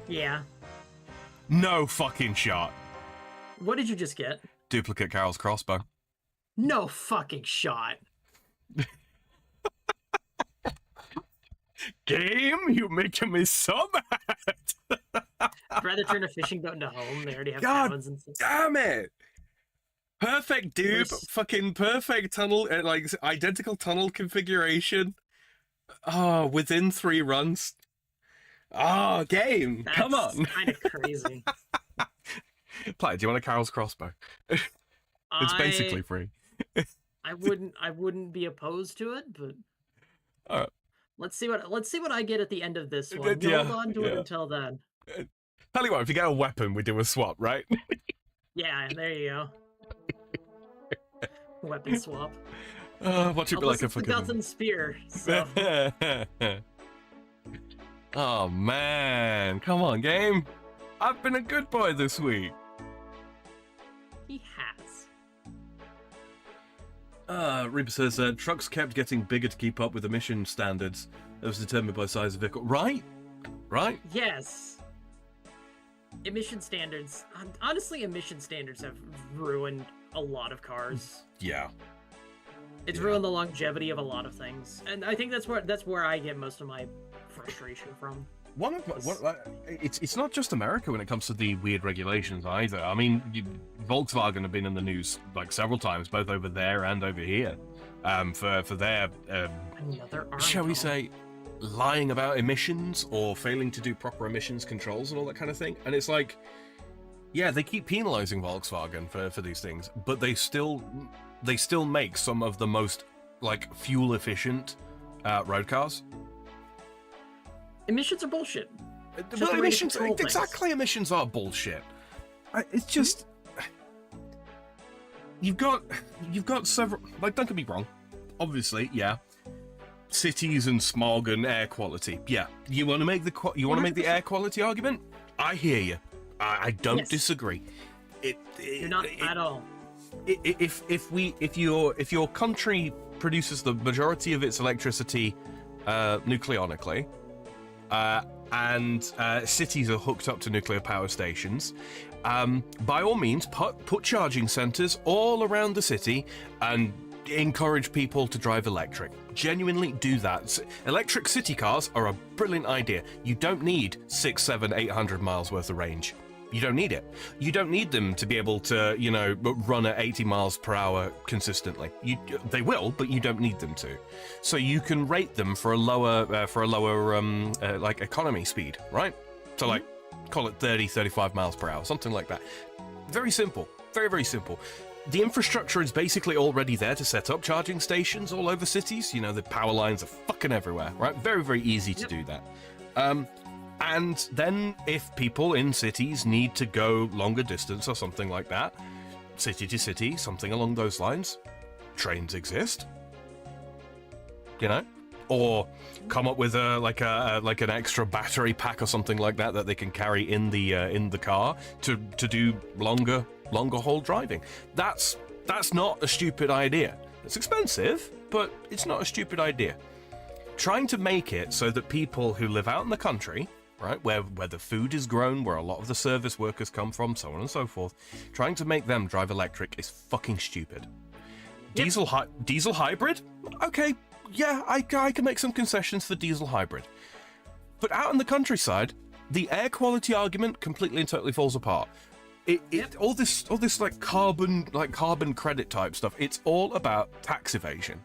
Yeah. No fucking shot. What did you just get? Duplicate Carol's crossbow. No fucking shot. Game, you're making me so mad. I'd rather turn a fishing boat into home. They already have God cabins and stuff. damn it! Perfect dupe, There's- fucking perfect tunnel, like identical tunnel configuration. Oh, within 3 runs. Oh, game, come on. Kind of crazy. Play, do you want a Carol's crossbow? It's basically free. I wouldn't be opposed to it, but Alright. let's see what I get at the end of this one. Yeah, Hold on to it yeah. until then. Tell you what, if you get a weapon, we do a swap, right? Yeah, there you go. Weapon swap. Watch it be like a fucking... Dozen spear. So. Oh man, come on, game. I've been a good boy this week. He has. Reaper says, trucks kept getting bigger to keep up with emission standards. That was determined by size of vehicle. Right? Right? Yes. Emission standards. Honestly, emission standards have ruined a lot of cars. Yeah. It's Yeah. ruined the longevity of a lot of things, and I think that's where I get most of my frustration from. It's not just America when it comes to the weird regulations either. I mean, Volkswagen have been in the news like several times, both over there and over here, for their Another arm shall we call. say, lying about emissions or failing to do proper emissions controls and all that kind of thing. And it's like, yeah, they keep penalizing Volkswagen for these things, but they still make some of the most like fuel efficient road cars. Emissions are bullshit. Just Well, the way to emissions, control things. exactly, emissions are bullshit. It's just you've got several. Like, don't get me wrong. Obviously, yeah, cities and smog and air quality. Yeah, you want to make the air quality argument. I hear you. I don't Yes. disagree. You're not at all. If your country produces the majority of its electricity nucleonically, and cities are hooked up to nuclear power stations, by all means, put charging centers all around the city and encourage people to drive electric. Genuinely do that. Electric city cars are a brilliant idea. You don't need 600, 700, 800 miles worth of range. You don't need it. You don't need them to be able to, run at 80 miles per hour consistently. They will, but you don't need them to. So you can rate them for a lower like economy speed, right? So like, call it 30, 35 miles per hour, something like that. Very simple. Very, very simple. The infrastructure is basically already there to set up charging stations all over cities. The power lines are fucking everywhere, right? Very, very easy to do that. And then if people in cities need to go longer distance or something like that, city to city, something along those lines, trains exist. Or come up with an extra battery pack or something like that they can carry in the car to do longer haul driving. That's not a stupid idea. It's expensive, but it's not a stupid idea. Trying to make it so that people who live out in the country right, where the food is grown, where a lot of the service workers come from, so on and so forth, trying to make them drive electric is fucking stupid. Yep. Diesel hybrid? Okay, yeah, I can make some concessions for diesel hybrid. But out in the countryside, the air quality argument completely and totally falls apart. All this like carbon credit type stuff, it's all about tax evasion.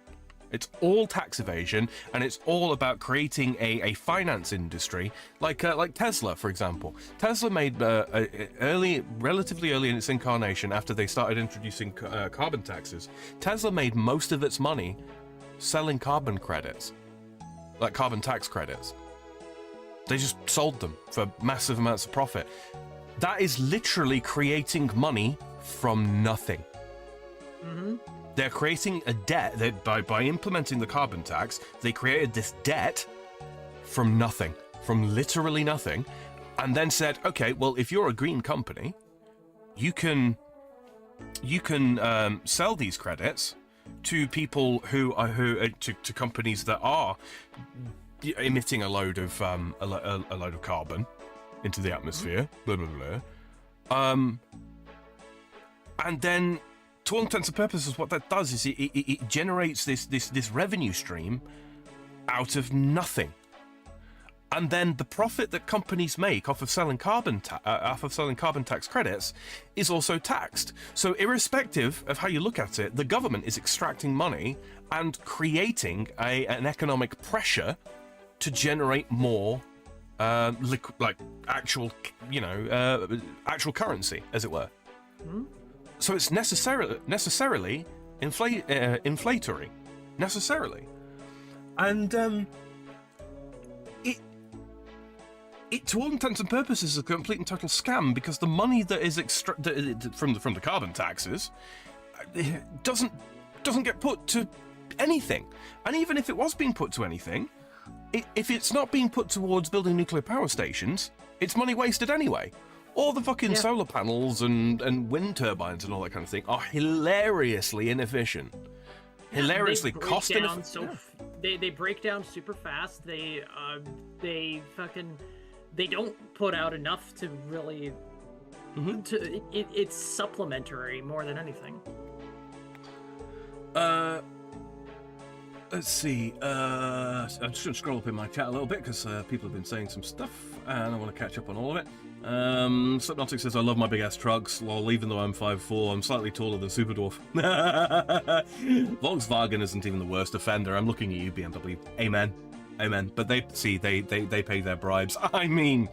It's all tax evasion, and it's all about creating a finance industry like Tesla, for example. Tesla made relatively early in its incarnation, after they started introducing carbon taxes, Tesla made most of its money selling carbon credits, like carbon tax credits. They just sold them for massive amounts of profit. That is literally creating money from nothing. Mm-hmm. They're creating a debt that by implementing the carbon tax, they created this debt from nothing, from literally nothing, and then said, okay, well, if you're a green company, you can sell these credits to people who to companies that are emitting a load of carbon into the atmosphere, blah blah blah, and then, to all intents and purposes, what that does is it generates this revenue stream out of nothing, and then the profit that companies make off of selling carbon tax credits is also taxed. So, irrespective of how you look at it, the government is extracting money and creating an economic pressure to generate more actual currency, as it were. Mm-hmm. So it's necessarily inflatory, necessarily, and it to all intents and purposes is a complete and total scam, because the money that is from the carbon taxes doesn't get put to anything, and even if it was being put to anything, if it's not being put towards building nuclear power stations, it's money wasted anyway. All the fucking solar panels and wind turbines and all that kind of thing are hilariously inefficient. Hilariously cost inefficient. They break down super fast. They don't put out enough to really. Mm-hmm. It's supplementary more than anything. Let's see. I'm just going to scroll up in my chat a little bit, because people have been saying some stuff, and I want to catch up on all of it. Subnautic says, I love my big ass trucks. Lol, even though I'm 5'4", I'm slightly taller than Super Dwarf. Volkswagen isn't even the worst offender. I'm looking at you, BMW. Amen. Amen. But they pay their bribes. I mean,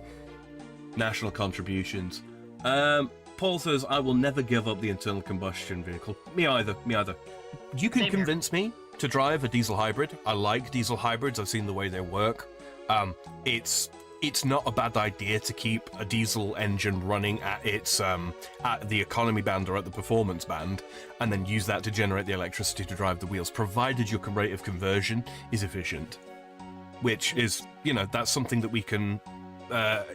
national contributions. Paul says, I will never give up the internal combustion vehicle. Me either. You can convince me to drive a diesel hybrid. I like diesel hybrids. I've seen the way they work. It's not a bad idea to keep a diesel engine running at its at the economy band or at the performance band, and then use that to generate the electricity to drive the wheels, provided your rate of conversion is efficient, which is, that's something that we can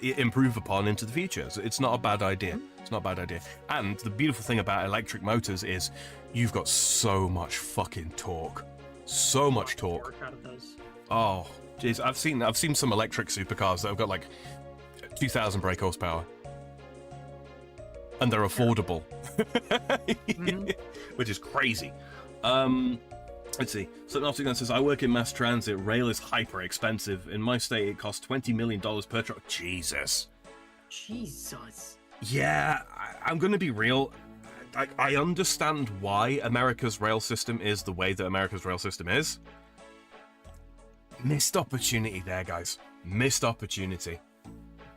improve upon into the future. So it's not a bad idea. It's not a bad idea. And the beautiful thing about electric motors is you've got so much fucking torque. So much torque. Out of those. Oh, jeez, I've seen some electric supercars that have got like 2,000 brake horsepower, and they're affordable, which is crazy. Let's see. Subnautic says, I work in mass transit. Rail is hyper expensive. In my state, it costs $20 million per truck. Jesus. Yeah, I'm going to be real. I understand why America's rail system is the way that America's rail system is. Missed opportunity there, guys. Missed opportunity.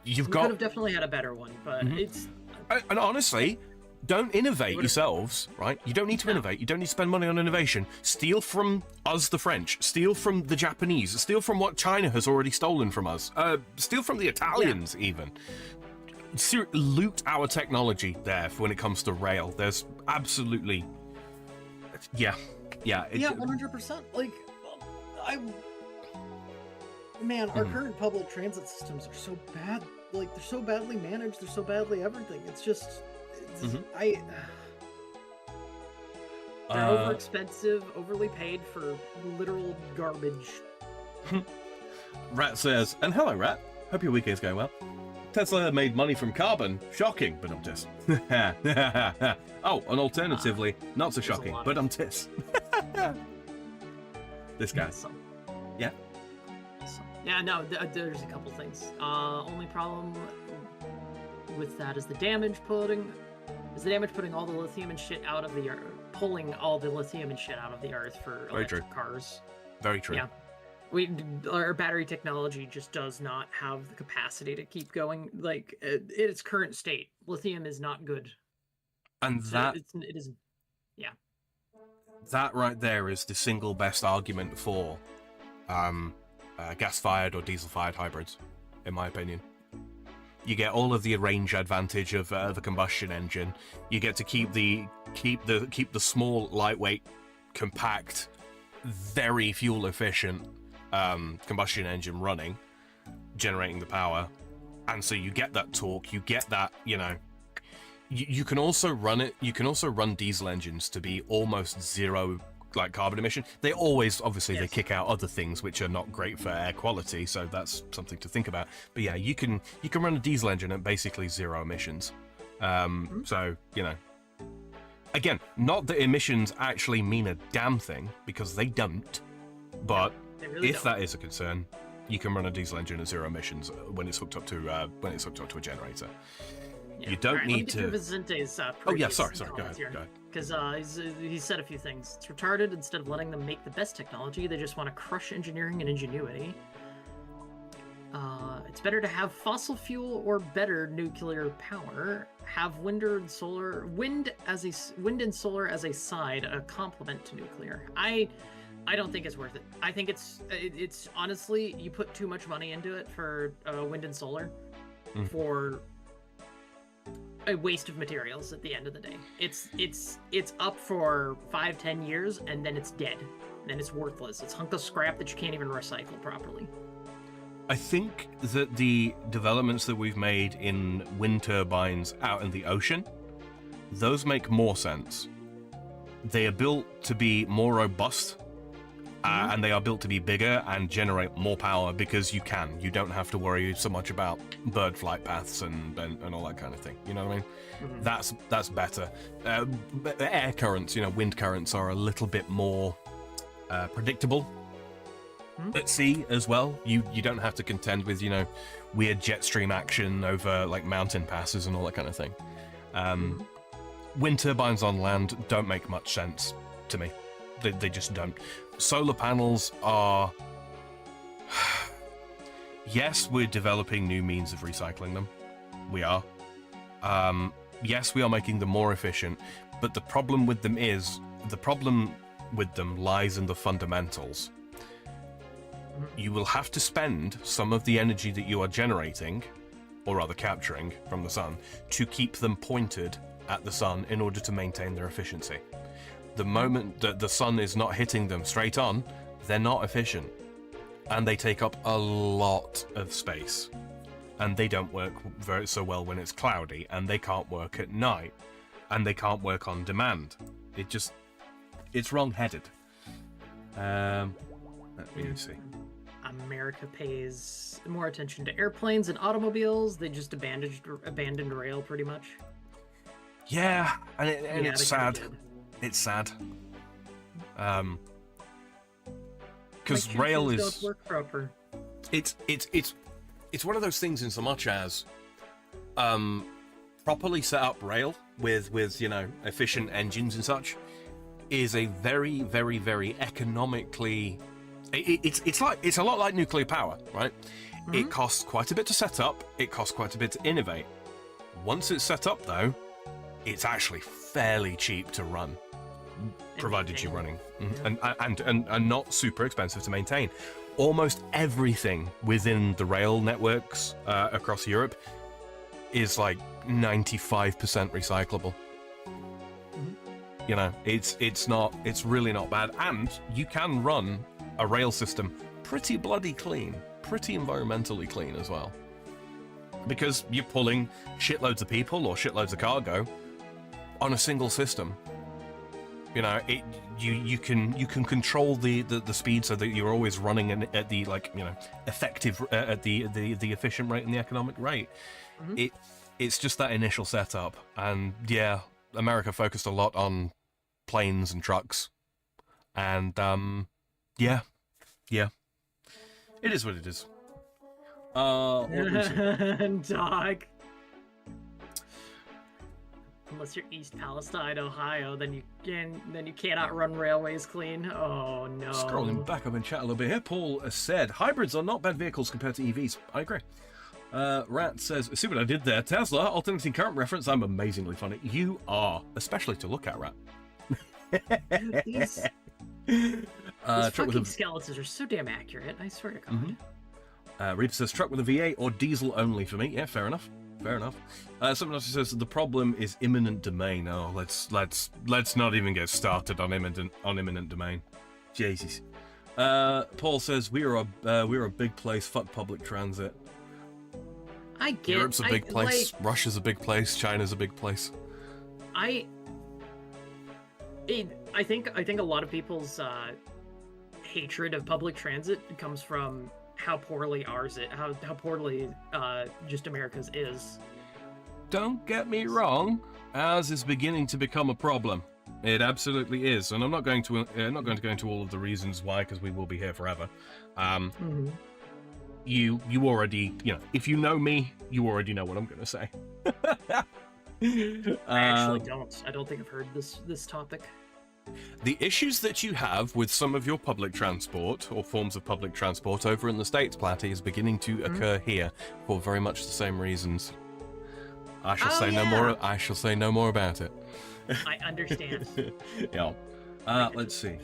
We could have definitely had a better one, but it's... And honestly, don't innovate yourselves, right? You don't need to innovate. You don't need to spend money on innovation. Steal from us, the French. Steal from the Japanese. Steal from what China has already stolen from us. Steal from the Italians, even. Loot our technology there for when it comes to rail. There's absolutely... Yeah, 100%. Like, our current public transit systems are so bad. Like, they're so badly managed. They're so badly everything. It's just... they're over expensive, overly paid for literal garbage. Rat says, and hello, Rat. Hope your weekend's going well. Tesla made money from carbon. Shocking, but I'm tis. Oh, and alternatively, not so shocking, but I'm tis. This guy. So, Yeah. so, yeah, no, there's a couple things. Only problem with that is the damage putting all the lithium and shit out of the earth, pulling all the lithium and shit out of the earth for electric cars. Very true. Yeah. Our battery technology just does not have the capacity to keep going like in its current state. Lithium is not good. And So it is, that right there is the single best argument for gas-fired or diesel-fired hybrids, in my opinion. You get all of the range advantage of the combustion engine. You get to keep the small, lightweight, compact, very fuel efficient combustion engine running, generating the power, and so you get that torque. You get that, you know. You can also run it. You can also run diesel engines to be almost zero, like carbon emission. They always, obviously, they kick out other things which are not great for air quality. So that's something to think about. But yeah, you can run a diesel engine at basically zero emissions. So you know, again, not that emissions actually mean a damn thing, because they don't. But if that is a concern, you can run a diesel engine at zero emissions when it's hooked up to a generator. yeah. You don't need to. Vicente's, Oh yeah, sorry. Go ahead. Because he said a few things. It's retarded. Instead of letting them make the best technology, they just want to crush engineering and ingenuity. It's better to have fossil fuel or better nuclear power. Have wind and solar as a side, a complement to nuclear. I don't think it's worth it. I think it's honestly, you put too much money into it for wind and solar for a waste of materials at the end of the day. It's up for 5-10 years and then it's dead. And then it's worthless. It's a hunk of scrap that you can't even recycle properly. I think that the developments that we've made in wind turbines out in the ocean, those make more sense. They are built to be more robust, and they are built to be bigger and generate more power because you can. You don't have to worry so much about bird flight paths and all that kind of thing. You know what I mean? That's better. Air currents, you know, wind currents are a little bit more predictable. At sea as well, you don't have to contend with, you know, weird jet stream action over like mountain passes and all that kind of thing. Wind turbines on land don't make much sense to me. They just don't. Solar panels are... Yes, we're developing new means of recycling them. We are. Yes, we are making them more efficient, but the problem with them lies in the fundamentals. You will have to spend some of the energy that you are generating, or rather capturing, from the sun, to keep them pointed at the sun in order to maintain their efficiency. The moment that the sun is not hitting them straight on, they're not efficient. And they take up a lot of space. And they don't work so well when it's cloudy, and they can't work at night, and they can't work on demand. It's wrong-headed. Let me see. America pays more attention to airplanes and automobiles. They just abandoned rail pretty much. Yeah, and it's sad. It's sad. Because rail is work proper. It's one of those things in so much as properly set up rail with you know, efficient engines and such is a very, very, very economically. It's a lot like nuclear power, right? It costs quite a bit to set up. It costs quite a bit to innovate. Once it's set up, though, it's actually fairly cheap to run, provided you're running, and not super expensive to maintain. Almost everything within the rail networks across Europe is like 95% recyclable. You know, it's really not bad, and you can run a rail system pretty bloody clean, pretty environmentally clean as well, because you're pulling shitloads of people or shitloads of cargo on a single system. You know, you can control the speed so that you're always running at the effective at the efficient rate and the economic rate. Mhm. It's just that initial setup, and yeah, America focused a lot on planes and trucks, and yeah, it is what it is. What was it? Dog. Unless you're East Palestine, Ohio, then you cannot run railways clean. Oh no. Scrolling back up in chat a little bit here, Paul has said hybrids are not bad vehicles compared to EVs. I agree. Rat says, see what I did there? Tesla, alternating current reference. I'm amazingly funny. You are, especially to look at, Rat. These fucking skeletons are so damn accurate. I swear to God. Reaper says truck with a V8 or diesel only for me. Yeah, fair enough. Fair enough. Someone else says the problem is imminent domain. Oh, let's not even get started on imminent domain. Jesus. Paul says we're a big place. Fuck public transit. I get. Europe's a big place. Russia's a big place. China's a big place. I think a lot of people's hatred of public transit comes from how poorly how poorly just America's is. Don't get me wrong, ours is beginning to become a problem. It absolutely is, and I'm not going to go into all of the reasons why, because we will be here forever. You already, if you know me, you already know what I'm going to say. I actually don't. I don't think I've heard this topic. The issues that you have with some of your public transport or forms of public transport over in the States, Platty, is beginning to occur here for very much the same reasons. I shall say no more. I shall say no more about it. I understand. Yeah. Let's see.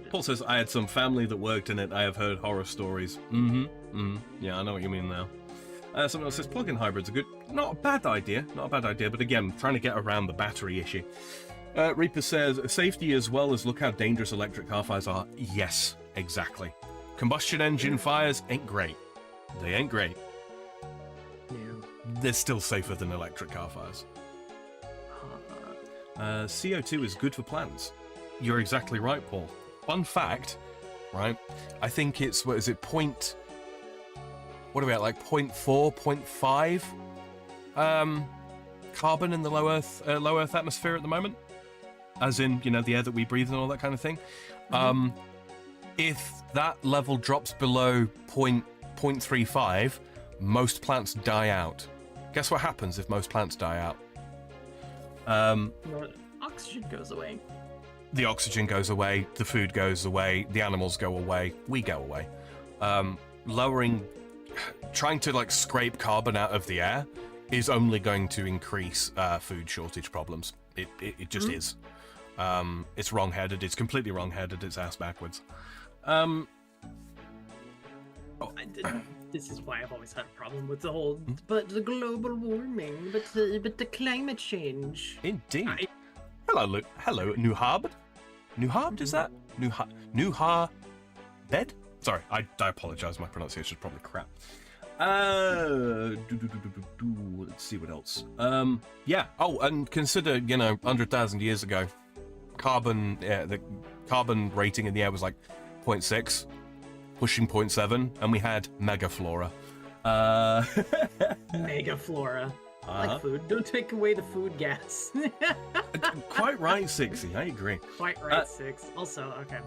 Paul says I had some family that worked in it. I have heard horror stories. Yeah, I know what you mean now. Someone else says plug-in hybrids are good. Not a bad idea. Not a bad idea. But again, trying to get around the battery issue. Reaper says safety as well as look how dangerous electric car fires are. Yes, exactly. Combustion engine fires ain't great. They ain't great. No. They're still safer than electric car fires. CO2 is good for plants. You're exactly right, Paul. Fun fact, right? I think it's, what is it, what are we at, like 0.4, 0.5 carbon in the low Earth atmosphere at the moment? As in, the air that we breathe and all that kind of thing. If that level drops below 0.35, most plants die out. Guess what happens if most plants die out? Oxygen goes away. The oxygen goes away, the food goes away, the animals go away, we go away. Trying to scrape carbon out of the air is only going to increase food shortage problems. It just is. It's wrong-headed. It's completely wrong-headed. It's ass backwards. This is why I've always had a problem with the whole, but the global warming, but the climate change. Indeed. Hello, Nuhab. Nuhab, is that? Nuha bed? Sorry, I apologize. My pronunciation is probably crap. Let's see what else. Yeah. Oh, and consider, 100,000 years ago, the carbon rating in the air was like 0.6, pushing 0.7, and we had megaflora. Megaflora. Like food. Don't take away the food gas. Quite right, Sixy. I agree. Quite right, Six. Also, okay.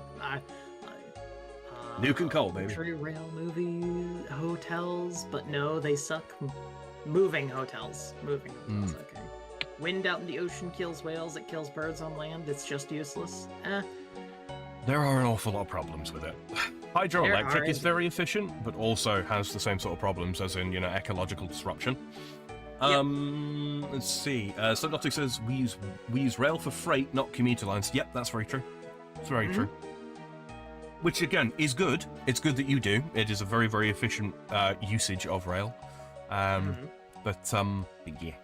Nuke and coal, baby. Country rail movies, hotels, but no, they suck. Moving hotels. Okay. Wind out in the ocean kills whales, it kills birds on land, it's just useless. There are an awful lot of problems with it. Hydroelectric is very efficient, but also has the same sort of problems as in, ecological disruption. Let's see. Subnautic says we use rail for freight, not commuter lines. Yep, that's very true. It's very true. Which again is good. It's good that you do. It is a very, very efficient usage of rail. But yeah.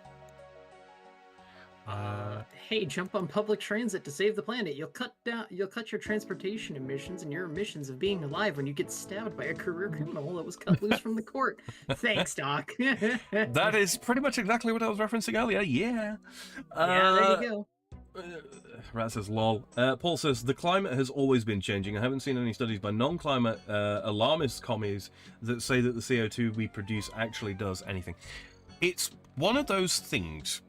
Hey, jump on public transit to save the planet. You'll cut your transportation emissions and your emissions of being alive when you get stabbed by a career criminal that was cut loose from the court. Thanks, Doc. That is pretty much exactly what I was referencing earlier. Yeah. Yeah, there you go. Rat says, lol. Paul says, the climate has always been changing. I haven't seen any studies by non-climate alarmist commies that say that the CO2 we produce actually does anything. It's one of those things.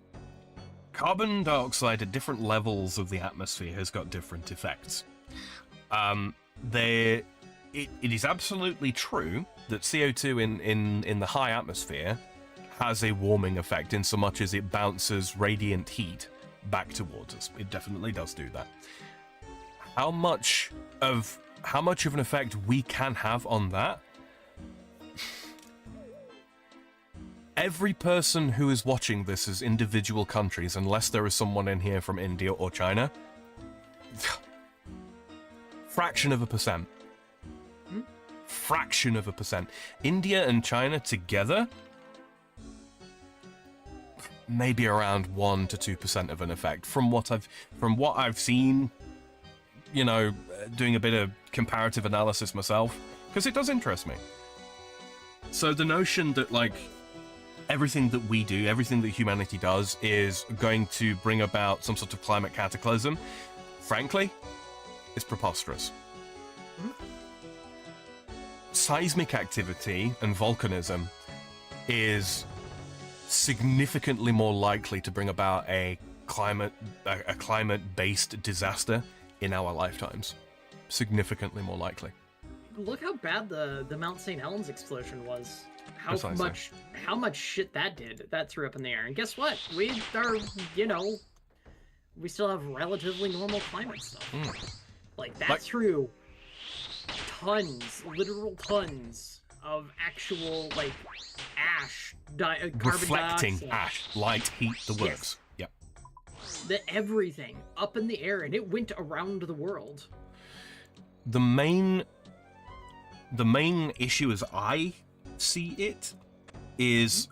Carbon dioxide at different levels of the atmosphere has got different effects. It is absolutely true that CO2 in the high atmosphere has a warming effect in so much as it bounces radiant heat back towards us. It definitely does do that. How much of an effect we can have on that? Every person who is watching this as individual countries, unless there is someone in here from India or China, fraction of a percent. Fraction of a percent. India and China together, maybe around 1 to 2% of an effect. From what I've seen, you know, doing a bit of comparative analysis myself, because it does interest me. So the notion that, like, everything that we do, everything that humanity does is going to bring about some sort of climate cataclysm, frankly, is preposterous. Seismic activity and volcanism is significantly more likely to bring about a climate-based disaster in our lifetimes. Significantly more likely. Look how bad the Mount St. Helens explosion was. Precisely. How much shit that threw up in the air. And guess what? We are, you know, we still have relatively normal climate stuff. Like, that threw tons, literal tons of actual, like, ash, carbon reflecting dioxide. ash, light, heat, the works. Yep. Everything up in the air, and it went around the world. The main issue as I see it is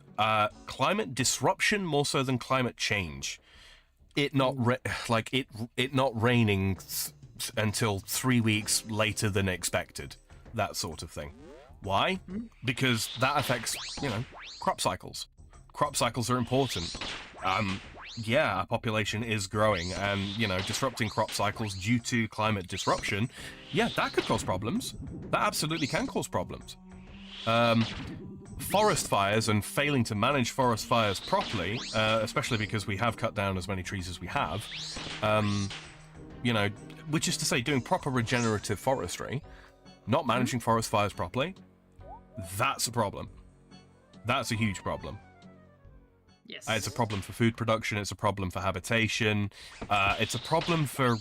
climate disruption more so than climate change. It not raining until 3 weeks later than expected, that sort of thing. Why? Because that affects, you know, crop cycles. Crop cycles are important. Yeah, our population is growing, and, you know, disrupting crop cycles due to climate disruption, yeah, that could cause problems. That absolutely can cause problems. Forest fires and failing to manage forest fires properly, especially because we have cut down as many trees as we have, you know, which is to say doing proper regenerative forestry, not managing forest fires properly, that's a problem. That's a huge problem. Yes. It's a problem for food production. It's a problem for habitation. It's a problem for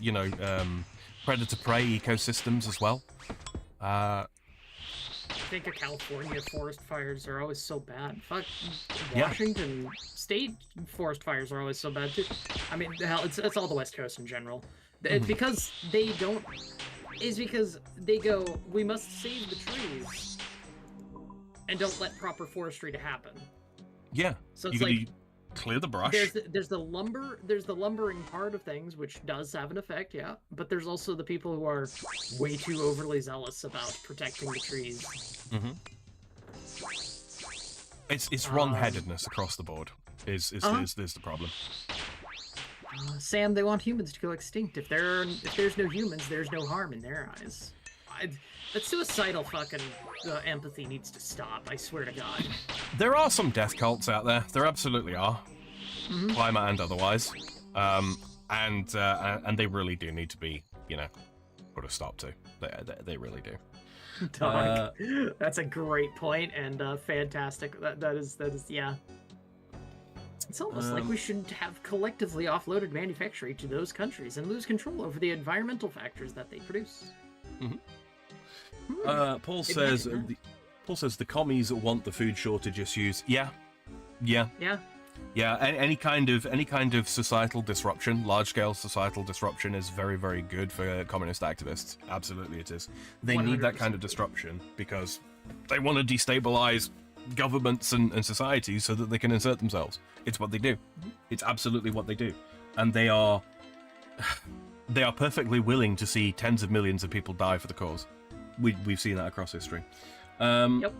you know, predator-prey ecosystems as well. I think of California forest fires are always so bad. Fuck, Yeah. Washington State forest fires are always so bad too. I mean, hell, it's all the West Coast in general. It's because they don't. Is because they go, we must save the trees, and don't let proper forestry to happen. Yeah. So it's you like clear the brush. there's the lumbering part of things, which does have an effect, yeah. But there's also the people who are way too overly zealous about protecting the trees. It's wrong-headedness across the board. Is the problem? Sam, they want humans to go extinct. If there's no humans, there's no harm in their eyes. That suicidal fucking empathy needs to stop. I swear to God. There are some death cults out there. There absolutely are, climate and otherwise, and they really do need to be, you know, put a stop to. They really do. Dog. That's a great point and fantastic. That is yeah. It's almost like we should have collectively offloaded manufacturing to those countries and lose control over the environmental factors that they produce. Paul says the commies want the food shortage issues. Yeah. Any kind of societal disruption, large-scale societal disruption, is very, very good for communist activists. Absolutely, it is. They 100%. Need that kind of disruption because they want to destabilize governments and societies so that they can insert themselves. It's what they do. It's absolutely what they do, and they are perfectly willing to see tens of millions of people die for the cause. We've seen that across history. Yep.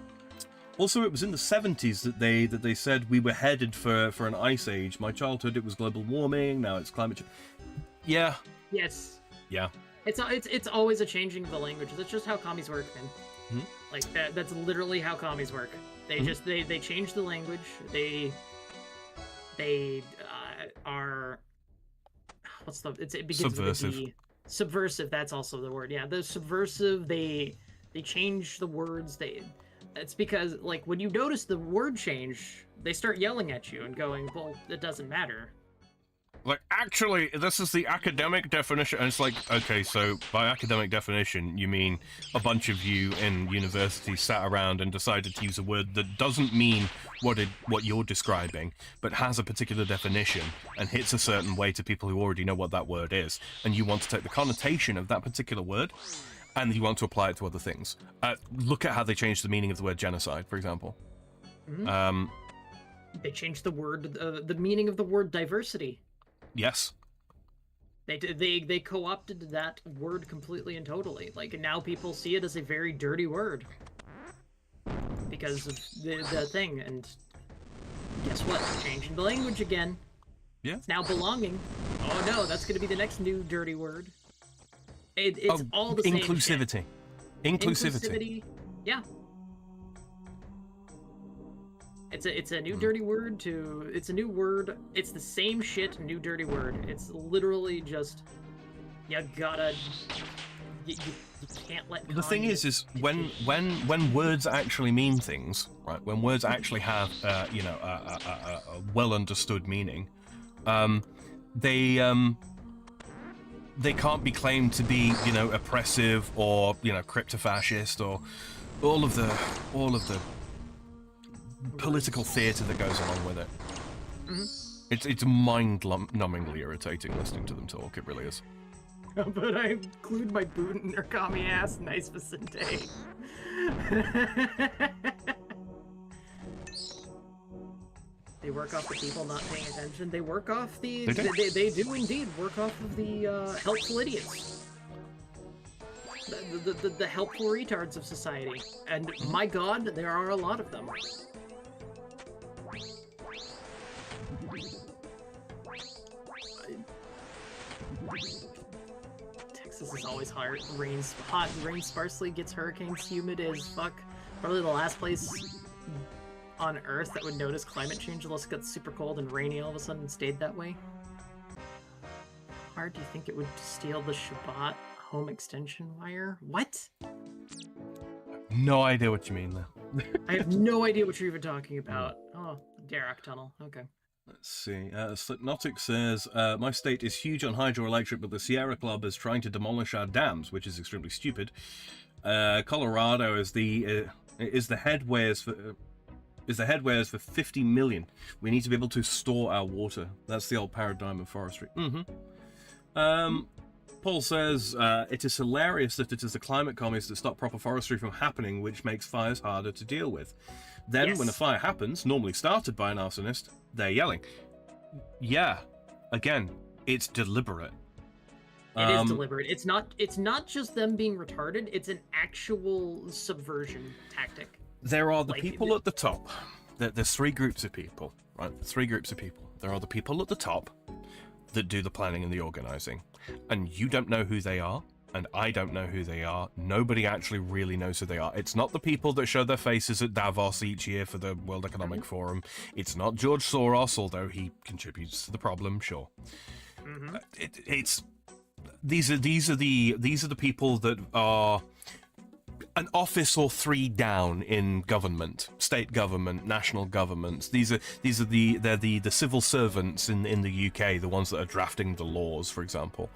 Also, it was in the 70s that they said we were headed for an ice age. My childhood, it was global warming. Now it's climate change. Yeah. Yes. Yeah. It's always a changing of the language. That's just how commies work, man. Like that's literally how commies work. They just they change the language. They are it begins subversive. with a D. Subversive. That's also the word. Yeah, the subversive. They change the words. It's because like when you notice the word change, they start yelling at you and going, "Well, it doesn't matter." Like, actually, this is the academic definition. And it's like, okay, so by academic definition, you mean a bunch of you in university sat around and decided to use a word that doesn't mean what you're describing, but has a particular definition and hits a certain way to people who already know what that word is. And you want to take the connotation of that particular word, and you want to apply it to other things. Look at how they changed the meaning of the word genocide, for example. They changed the word, the meaning of the word diversity. Yes. They co-opted that word completely and totally. Like, now people see it as a very dirty word because of the thing. And guess what? Changing the language again. Yeah. It's now belonging. Oh no, that's going to be the next new dirty word. It's all the same inclusivity. shit. Inclusivity. Yeah. It's a new dirty word it's a new word. It's the same shit, new dirty word. It's literally just you can't let. The thing is when words actually mean things, right? When words actually have a well understood meaning, they can't be claimed to be oppressive or crypto-fascist or all of the political theatre that goes along with it. It's mind-numbingly irritating listening to them talk. It really is. But I glued my boot in their commie ass. Nice Vicente. They work off the people not paying attention. They work off the. They do indeed work off of the helpful idiots. The helpful retards of society. And my god, there are a lot of them. Texas is always hot. Rains sparsely, gets hurricanes, humid as fuck. Probably the last place on Earth that would notice climate change unless it got super cold and rainy all of a sudden and stayed that way. How hard do you think it would steal the Shabbat home extension wire? What? No idea what you mean there. I have no idea what you're even talking about. Oh, Derek Tunnel. Okay. Let's see. Slipnotic says, my state is huge on hydroelectric, but the Sierra Club is trying to demolish our dams, which is extremely stupid. Colorado is the headwaters for 50 million. We need to be able to store our water. That's the old paradigm of forestry. Paul says, it is hilarious that it is the climate commies that stop proper forestry from happening, which makes fires harder to deal with. Then, Yes. when a fire happens, normally started by an arsonist, they're yelling. Yeah, again, it's deliberate. It is deliberate. It's not just them being retarded, it's an actual subversion tactic. There are the people at the top. There's three groups of people, right? Three groups of people. There are the people at the top that do the planning and the organizing. And you don't know who they are, and I don't know who they are. Nobody actually really knows who they are. It's not the people that show their faces at Davos each year for the World Economic Forum. It's not George Soros, although he contributes to the problem, sure. These are the people that are an office or three down in government, state government, national governments. They're the civil servants in the UK, the ones that are drafting the laws, for example.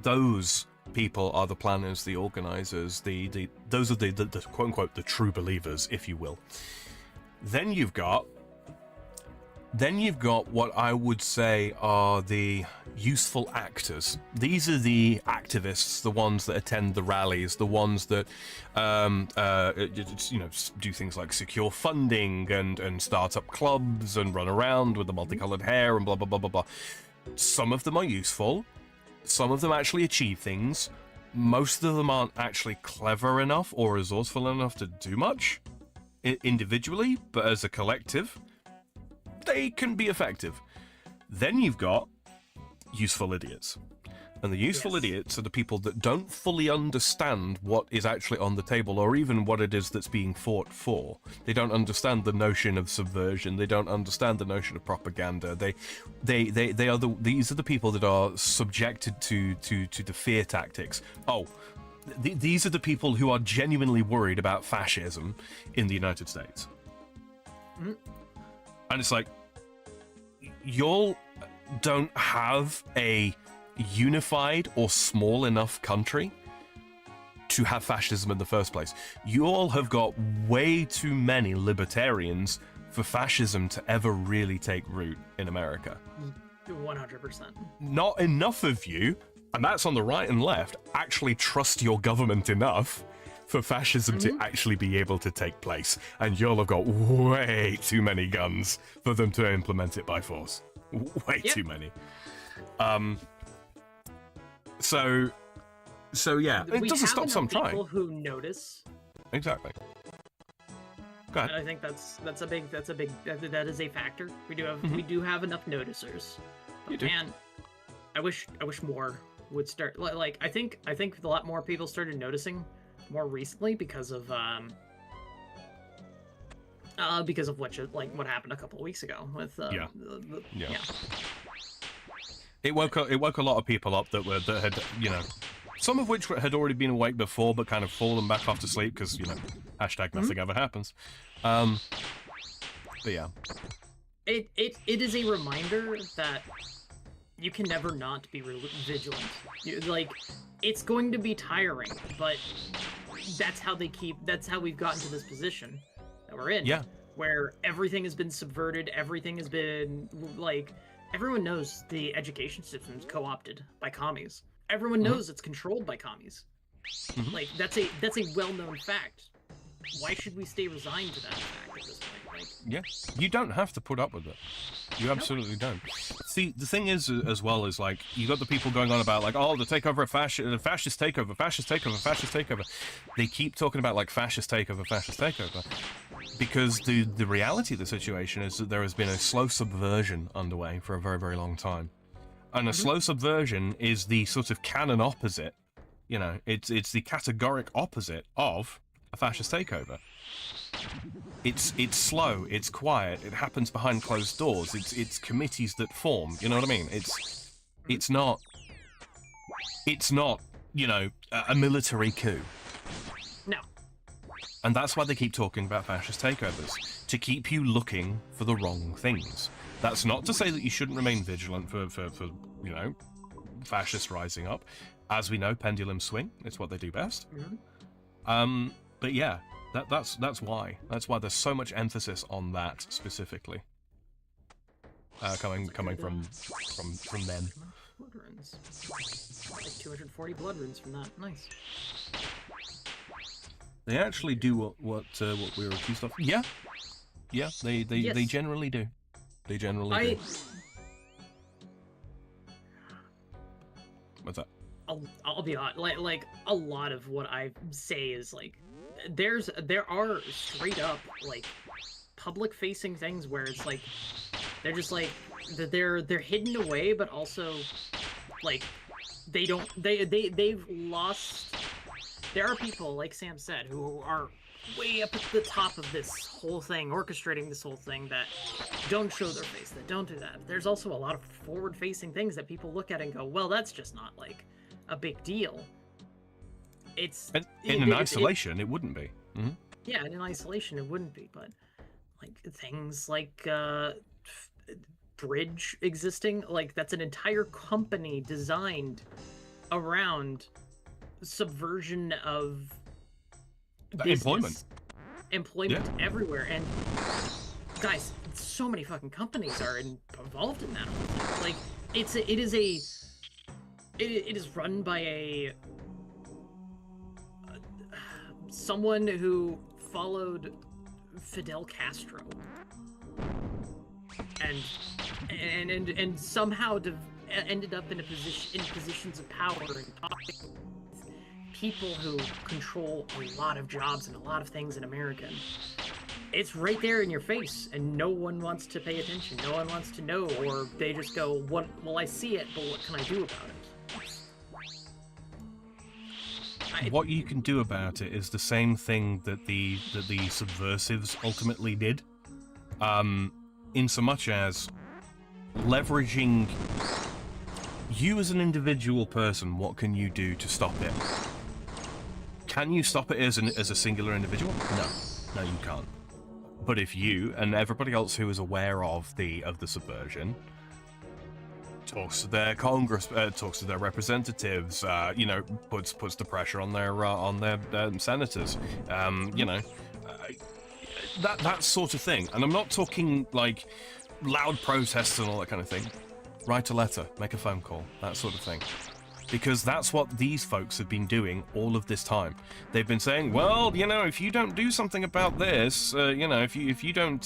Those people are the planners, the organizers, those are the quote unquote the true believers, if you will. Then you've got Then you've got what I would say are the useful actors. These are the activists, the ones that attend the rallies, the ones that, do things like secure funding and start up clubs and run around with the multicolored hair and blah, blah, blah, blah, blah. Some of them are useful. Some of them actually achieve things. Most of them aren't actually clever enough or resourceful enough to do much individually, but as a collective, they can be effective. Then you've got useful idiots. And the useful idiots are the people that don't fully understand what is actually on the table or even what it is that's being fought for. They don't understand the notion of subversion. They don't understand the notion of propaganda. These are the people that are subjected to the fear tactics. These are the people who are genuinely worried about fascism in the United States. Mm. And it's like, y'all don't have a unified or small enough country to have fascism in the first place. You all have got way too many libertarians for fascism to ever really take root in America. 100%. Not enough of you, and that's on the right and left, actually trust your government enough for fascism to actually be able to take place. And y'all have got way too many guns for them to implement it by force. Way too many. So yeah, it doesn't stop some trying. People who notice. Exactly. Go ahead. I think that is a factor. We do have enough noticers. But man, I wish more would start. Like I think a lot more people started noticing more recently because of what happened a couple of weeks ago with It woke a lot of people up that had, some of which had already been awake before but kind of fallen back off to sleep because, hashtag nothing ever happens. But yeah. It is a reminder that you can never not be vigilant. It's going to be tiring, but that's how we've gotten to this position that we're in. Yeah. Where everything has been subverted, everything has been, everyone knows the education system's co-opted by commies. Everyone knows it's controlled by commies. That's a well-known fact. Why should we stay resigned to that fact at this point? You don't have to put up with it. You absolutely don't. See, the thing is, as well, is you got the people going on about the takeover of fascist takeover. They keep talking about fascist takeover, because the reality of the situation is that there has been a slow subversion underway for a very, very long time, and a slow subversion is the sort of canon opposite. It's the categoric opposite of a fascist takeover. It's slow, it's quiet, it happens behind closed doors, it's committees that form, you know what I mean? It's not a military coup. No. And that's why they keep talking about fascist takeovers, to keep you looking for the wrong things. That's not to say that you shouldn't remain vigilant for fascists rising up. As we know, pendulum swing, it's what they do best. But yeah, that's why there's so much emphasis on that specifically. Coming from them. Blood runes. 240 blood runes from that. Nice. They actually do what we were accused of. Yeah, they generally do. They generally do. What's that? I'll be honest. Like a lot of what I say is there are straight up public facing things where it's they're just they're hidden away, but also they've lost. There are people, like Sam said, who are way up at the top of this whole thing, orchestrating this whole thing, that don't show their face, that don't do that. There's also a lot of forward-facing things that people look at and go, well, that's just not a big deal. It's in isolation, it wouldn't be. Yeah, in isolation, it wouldn't be, but things like Bridge existing, that's an entire company designed around subversion of business, employment everywhere. And guys, so many fucking companies are involved in that whole thing. Like, it is run by someone who followed Fidel Castro, and somehow ended up in positions of power and talking with people who control a lot of jobs and a lot of things in America. It's right there in your face, and no one wants to pay attention. No one wants to know, or they just go, "What? Well, I see it, but what can I do about it?" What you can do about it is the same thing that the subversives ultimately did, in so much as leveraging you as an individual person. What can you do to stop it? Can you stop it as a singular individual? No, you can't. But if you and everybody else who is aware of the subversion talks to their Congress, talks to their representatives, puts the pressure on their senators, that sort of thing. And I'm not talking like loud protests and all that kind of thing. Write a letter, make a phone call, that sort of thing. Because that's what these folks have been doing all of this time. They've been saying, well, if you don't do something about this, if you don't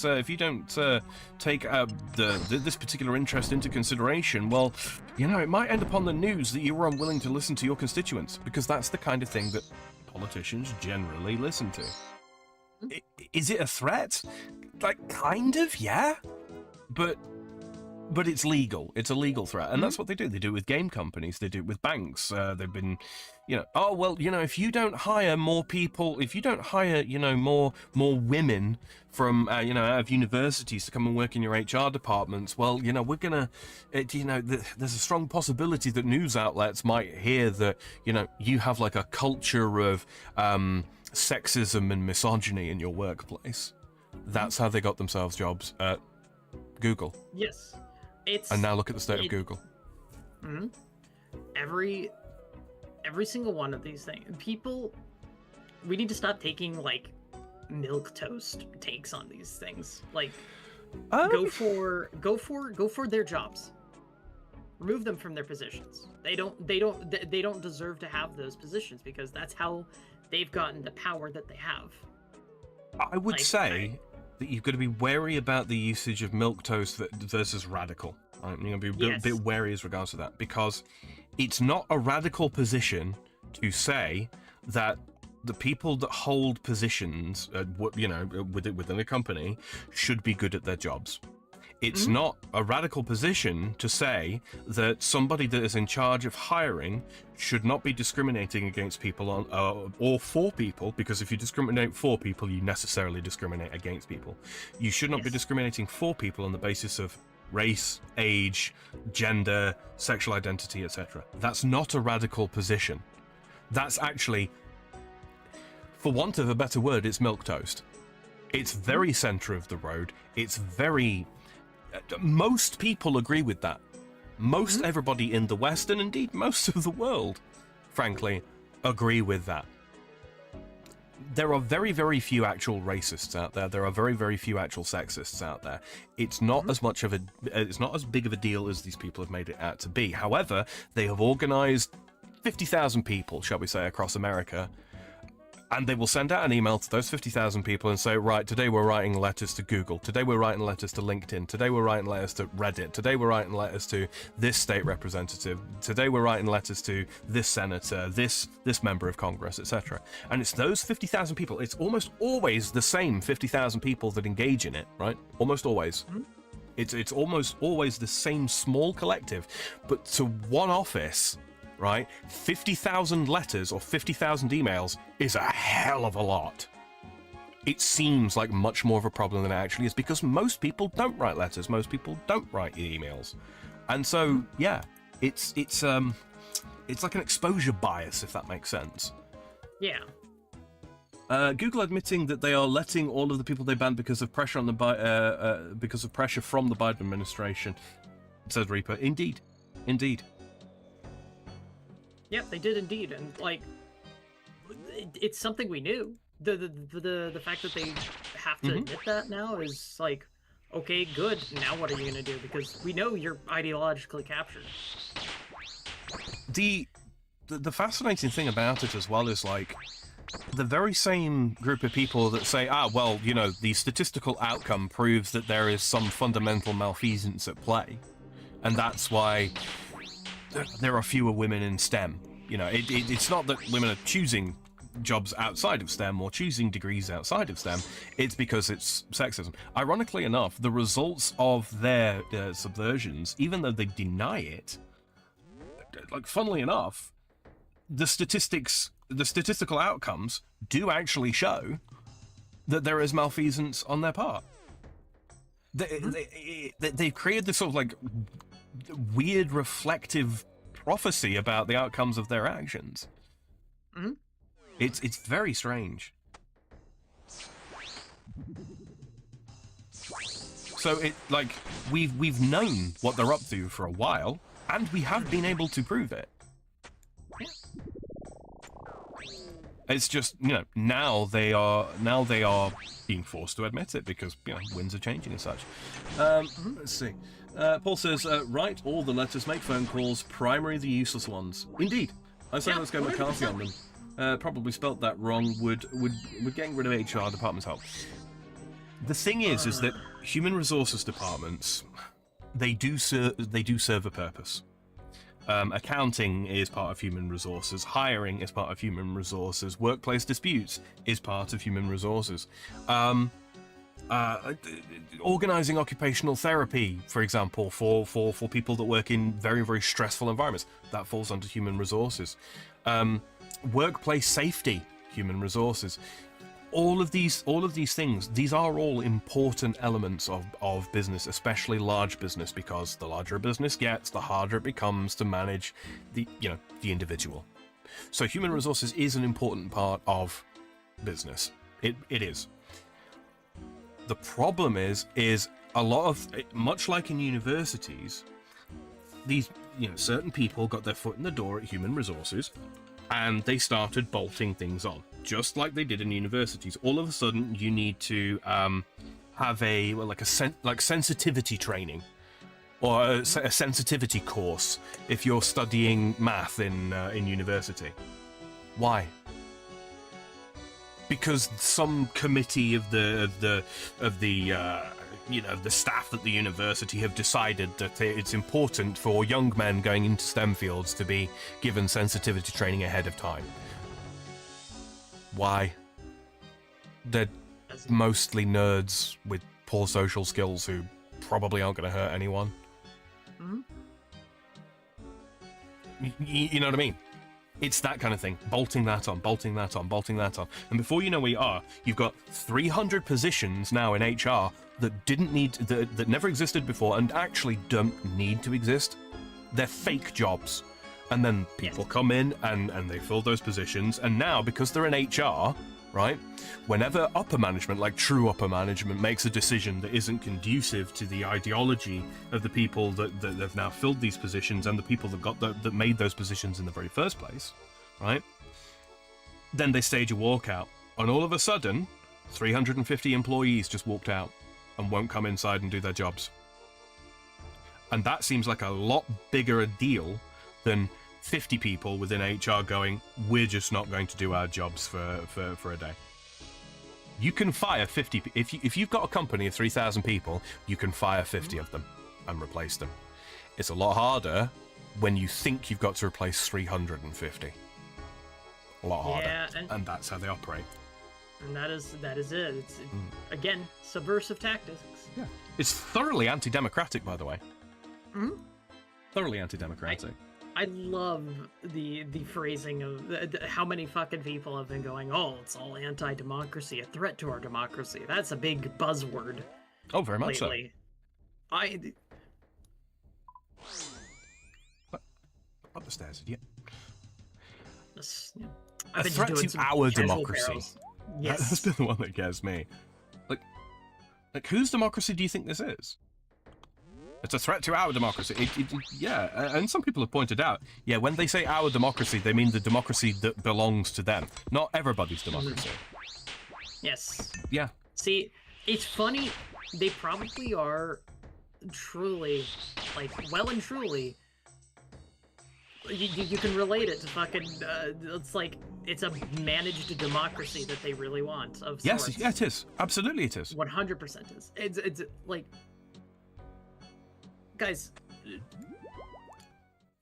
take this particular interest into consideration, well, it might end up on the news that you were unwilling to listen to your constituents, because that's the kind of thing that politicians generally listen to. Is it a threat? Like, kind of, yeah, but it's legal. It's a legal threat, and that's what they do. They do it with game companies. They do it with banks. They've been, if you don't hire more people, if you don't hire, more women from, out of universities to come and work in your HR departments, well, we're gonna, there's a strong possibility that news outlets might hear that, you have like a culture of sexism and misogyny in your workplace. That's how they got themselves jobs at Google. Yes. And now look at the state of Google. Mm-hmm. Every single one of these things, we need to stop taking like milquetoast takes on these things. Like, go for their jobs. Remove them from their positions. They don't deserve to have those positions, because that's how they've gotten the power that they have. I would say that you've got to be wary about the usage of milquetoast versus radical. I'm going to be a bit wary as regards to that, because it's not a radical position to say that the people that hold positions, within a company, should be good at their jobs. It's not a radical position to say that somebody that is in charge of hiring should not be discriminating against people or for people, because if you discriminate for people, you necessarily discriminate against people. You should not be discriminating for people on the basis of race, age, gender, sexual identity, etc. That's not a radical position. That's actually, for want of a better word, it's milquetoast. It's very center of the road. It's very... most people agree with that. Most everybody in the West, and indeed most of the world, frankly, agree with that. There are very, very few actual racists out there. There are very, very few actual sexists out there. It's not as much of a, it's not as big of a deal as these people have made it out to be. However, they have organized 50,000 people, shall we say, across America, and they will send out an email to those 50,000 people and say, right, today we're writing letters to Google. Today we're writing letters to LinkedIn. Today we're writing letters to Reddit. Today we're writing letters to this state representative. Today we're writing letters to this senator, this member of Congress, etc. And it's those 50,000 people. It's almost always the same 50,000 people that engage in it, right? Almost always. It's almost always the same small collective, but to one office, right? 50,000 letters or 50,000 emails is a hell of a lot. It seems like much more of a problem than it actually is, because most people don't write letters, most people don't write emails. And so, yeah, it's like an exposure bias, if that makes sense. Yeah. Google admitting that they are letting all of the people they banned because of pressure on the because of pressure from the Biden administration, says Reaper. Indeed. Yep, they did indeed, and like, it's something we knew. The fact that they have to admit that now is like, Okay, good. Now what are you gonna do? Because we know you're ideologically captured. The fascinating thing about it as well is, like, the very same group of people that say, well, you know, the statistical outcome proves that there is some fundamental malfeasance at play, and that's why there are fewer women in STEM. You know, it's not that women are choosing jobs outside of STEM or choosing degrees outside of STEM, it's because it's sexism. Ironically enough, the results of their subversions, even though they deny it, like, funnily enough, the statistical outcomes do actually show that there is malfeasance on their part. They've created this sort of, like, weird reflective prophecy about the outcomes of their actions. Mm-hmm. It's very strange. So we've known what they're up to for a while, and we have been able to prove it. It's just, you know, now they are being forced to admit it because, you know, winds are changing and such. Let's see. Paul says, write all the letters, make phone calls, primary the useless ones. Indeed. I say let's go McCarthy on them. Probably spelt that wrong. Would getting rid of HR departments help? The thing is that human resources departments, they do serve a purpose. Accounting is part of human resources. Hiring is part of human resources. Workplace disputes is part of human resources. Organizing occupational therapy, for example, for people that work in very, very stressful environments, that falls under human resources. Workplace safety, human resources. All of these things, these are all important elements of business, especially large business, because the larger a business gets, the harder it becomes to manage the individual. So human resources is an important part of business. It is. The problem is a lot of, much like in universities, these, you know, certain people got their foot in the door at human resources, and they started bolting things on, just like they did in universities. All of a sudden, you need to have sensitivity training, or a sensitivity course if you're studying math in university. Why? Because some committee of the staff at the university have decided that it's important for young men going into STEM fields to be given sensitivity training ahead of time. Why? They're mostly nerds with poor social skills who probably aren't going to hurt anyone. Mm-hmm. You know what I mean? It's that kind of thing. Bolting that on, bolting that on, bolting that on. And before you know where you are, you've got 300 positions now in HR that never existed before and actually don't need to exist. They're fake jobs. And then people come in and they fill those positions. And now, because they're in HR, right, whenever upper management, like true upper management, makes a decision that isn't conducive to the ideology of the people that have now filled these positions and the people that made those positions in the very first place, right, then they stage a walkout. And all of a sudden, 350 employees just walked out and won't come inside and do their jobs. And that seems like a lot bigger a deal than 50 people within HR going, we're just not going to do our jobs for a day. You can fire 50. If you've got a company of 3,000 people, you can fire 50 of them and replace them. It's a lot harder when you think you've got to replace 350. A lot harder. Yeah, and that's how they operate. And that is it. It's again, subversive tactics. Yeah. It's thoroughly anti-democratic, by the way. Mm-hmm. Thoroughly anti-democratic. I love the phrasing of how many fucking people have been going, oh, it's all anti-democracy, a threat to our democracy. That's a big buzzword. Oh, very much lately. Up the stairs, idiot. I've been a threat doing to some our casual democracy. barrels. Yes. That's been the one that gets me. Like whose democracy do you think this is? It's a threat to our democracy. Yeah, and some people have pointed out, when they say our democracy, they mean the democracy that belongs to them, not everybody's democracy. Yes. Yeah. See, it's funny. they probably are truly, like, well and truly. You can relate it to fucking. It's like it's a managed democracy that they really want of Yes, sorts. yeah, it is. Absolutely, it is. 100% is. It's like, guys,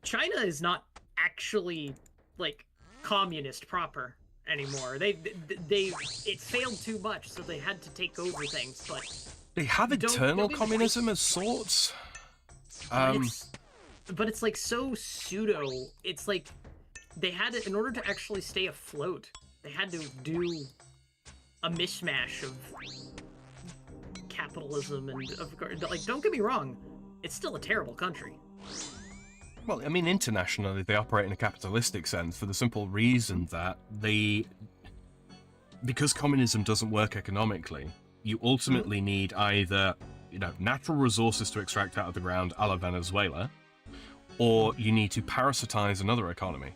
China is not actually like communist proper anymore. It failed too much, so they had to take over things. But they have internal communism as sorts. But it's like so pseudo. It's like they had to, in order to actually stay afloat, they had to do a mishmash of capitalism and of like. Don't get me wrong, it's still a terrible country. Well, I mean, internationally, they operate in a capitalistic sense for the simple reason that because communism doesn't work economically, you ultimately need either, natural resources to extract out of the ground, a la Venezuela, or you need to parasitize another economy,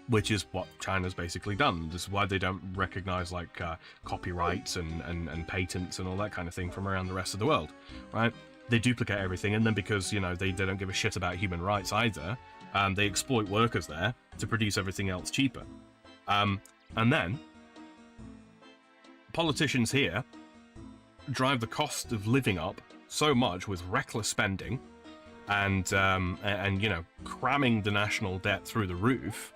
which is what China's basically done. This is why they don't recognize like copyrights and patents and all that kind of thing from around the rest of the world, right? They duplicate everything, and then because they don't give a shit about human rights either, they exploit workers there to produce everything else cheaper. And then politicians here drive the cost of living up so much with reckless spending and cramming the national debt through the roof.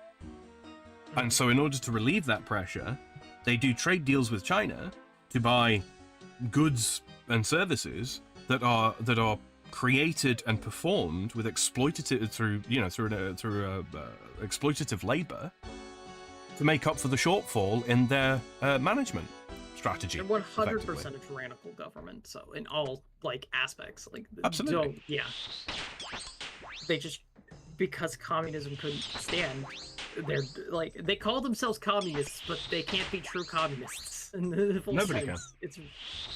And so in order to relieve that pressure, they do trade deals with China to buy goods and services that are created and performed with exploitative through exploitative labor to make up for the shortfall in their management strategy. And 100% a tyrannical government, so in all like aspects, like absolutely, yeah. They just, because communism couldn't stand, they're like, they call themselves communists, but they can't be true communists in the full Nobody sense. It's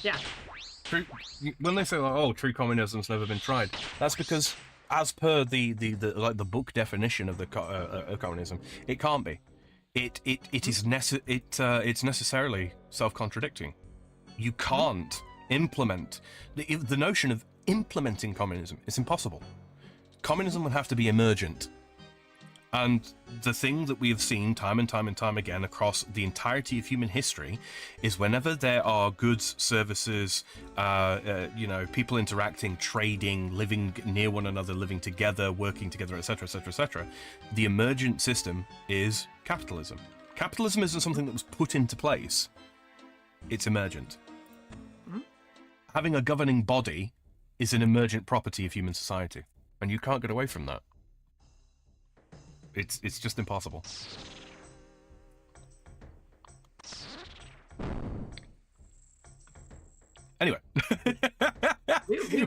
yeah. When they say like, "Oh, true communism's never been tried," that's because, as per the book definition of the communism, it can't be. It's necessarily self-contradicting. You can't implement the notion of implementing communism. It's impossible. Communism would have to be emergent. And the thing that we have seen time and time and time again across the entirety of human history is whenever there are goods, services, people interacting, trading, living near one another, living together, working together, etc., etc., etc., the emergent system is capitalism. Capitalism isn't something that was put into place. It's emergent. Mm-hmm. Having a governing body is an emergent property of human society, and you can't get away from that. It's just impossible. Anyway.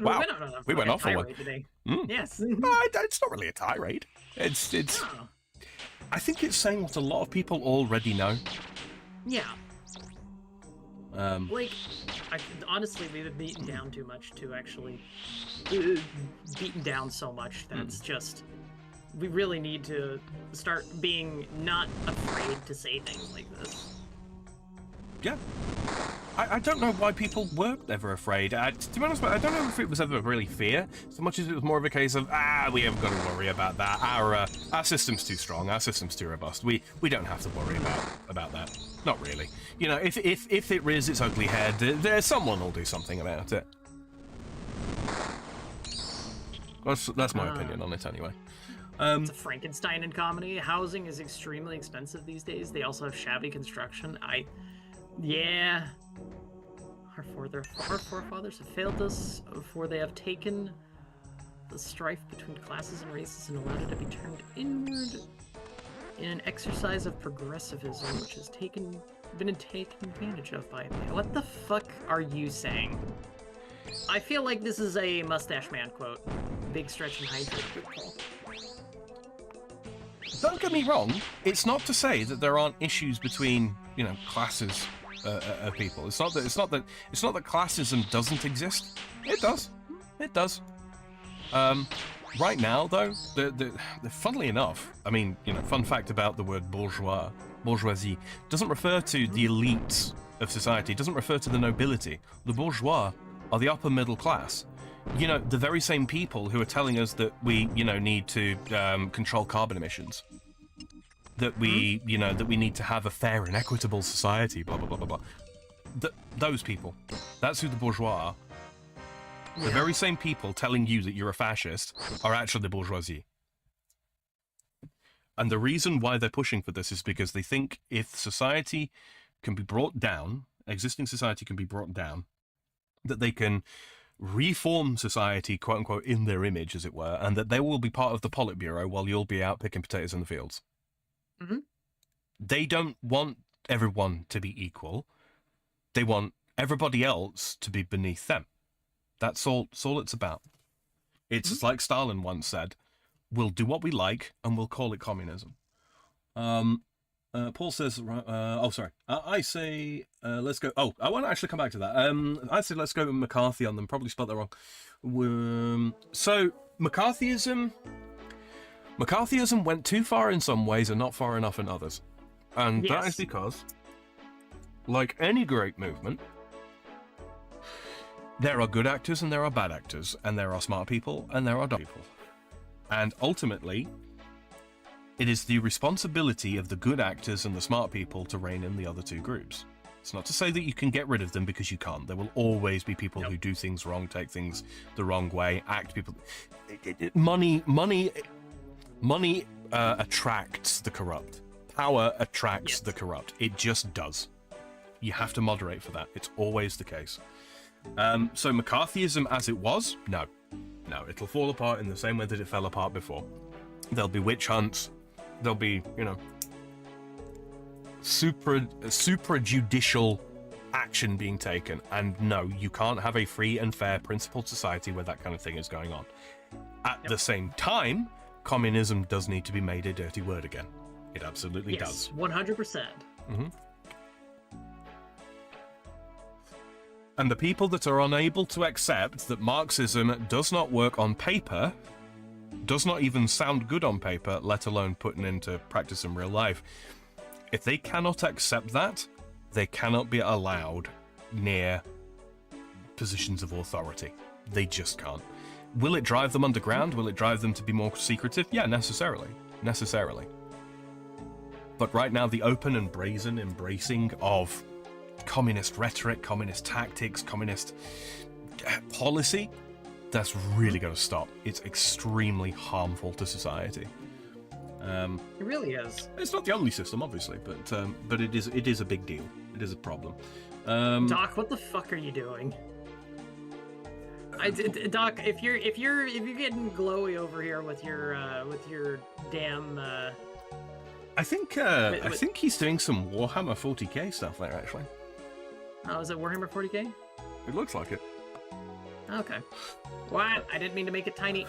Wow. We went off for one. Today. Mm. Yes. It's not really a tirade. It's. Oh. I think it's saying what a lot of people already know. Yeah. Honestly, we've been beaten down too much to actually beaten down so much that's just. We really need to start being not afraid to say things like this. Yeah. I don't know why people were ever afraid. To be honest, I don't know if it was ever really fear, so much as it was more of a case of, we haven't got to worry about that. Our system's too strong, our system's too robust. We don't have to worry about that. Not really. If it rears its ugly head, someone will do something about it. That's my opinion on it anyway. It's a Frankenstein in comedy. Housing is extremely expensive these days. They also have shabby construction. Yeah. Our forefathers have failed us, for they have taken the strife between classes and races and allowed it to be turned inward in an exercise of progressivism, which has been taken advantage of by me. What the fuck are you saying? I feel like this is a Mustache Man quote. Big stretch and hydrate. Good call. Don't get me wrong. It's not to say that there aren't issues between classes of people. It's not that classism doesn't exist. It does. It does. Right now, though, funnily enough, I mean, fun fact about the word bourgeoisie doesn't refer to the elites of society. It doesn't refer to the nobility. The bourgeois are the upper middle class. You know, the very same people who are telling us that we, you know, need to control carbon emissions. That we, you know, that we need to have a fair and equitable society, blah, blah, blah, blah, blah. Those people. That's who the bourgeois are. The very same people telling you that you're a fascist are actually the bourgeoisie. And the reason why they're pushing for this is because they think if society can be brought down, existing society can be brought down, that they can reform society, quote unquote, in their image, as it were, and that they will be part of the Politburo while you'll be out picking potatoes in the fields. Mm-hmm. They don't want everyone to be equal. They want everybody else to be beneath them. That's all it's about. It's like Stalin once said, we'll do what we like and we'll call it communism. Paul says, I say, let's go. Oh, I want to actually come back to that. I say, let's go with McCarthy on them. Probably spelled that wrong. So, McCarthyism went too far in some ways and not far enough in others. And that is because, like any great movement, there are good actors and there are bad actors, and there are smart people and there are dumb people. And ultimately, it is the responsibility of the good actors and the smart people to rein in the other two groups. It's not to say that you can get rid of them, because you can't. There will always be people who do things wrong, take things the wrong way, act people. Money attracts the corrupt. Power attracts the corrupt. It just does. You have to moderate for that. It's always the case. So McCarthyism as it was, no, it'll fall apart in the same way that it fell apart before. There'll be witch hunts. There'll be, you know, super judicial action being taken. And no, you can't have a free and fair principled society where that kind of thing is going on. At the same time, communism does need to be made a dirty word again. It absolutely does. 100%. Mm-hmm. And the people that are unable to accept that Marxism does not work on paper, does not even sound good on paper, let alone putting into practice in real life, if they cannot accept that, they cannot be allowed near positions of authority. They just can't. Will it drive them underground? Will it drive them to be more secretive? Yeah, necessarily. But right now, the open and brazen embracing of communist rhetoric, communist tactics, communist policy, that's really going to stop. It's extremely harmful to society. It really is. It's not the only system, obviously, but it is a big deal. It is a problem. Doc, what the fuck are you doing? Doc, if you're getting glowy over here with your damn. I think he's doing some Warhammer 40k stuff there, actually. Oh, is it Warhammer 40k? It looks like it. Okay. What? I didn't mean to make it tiny.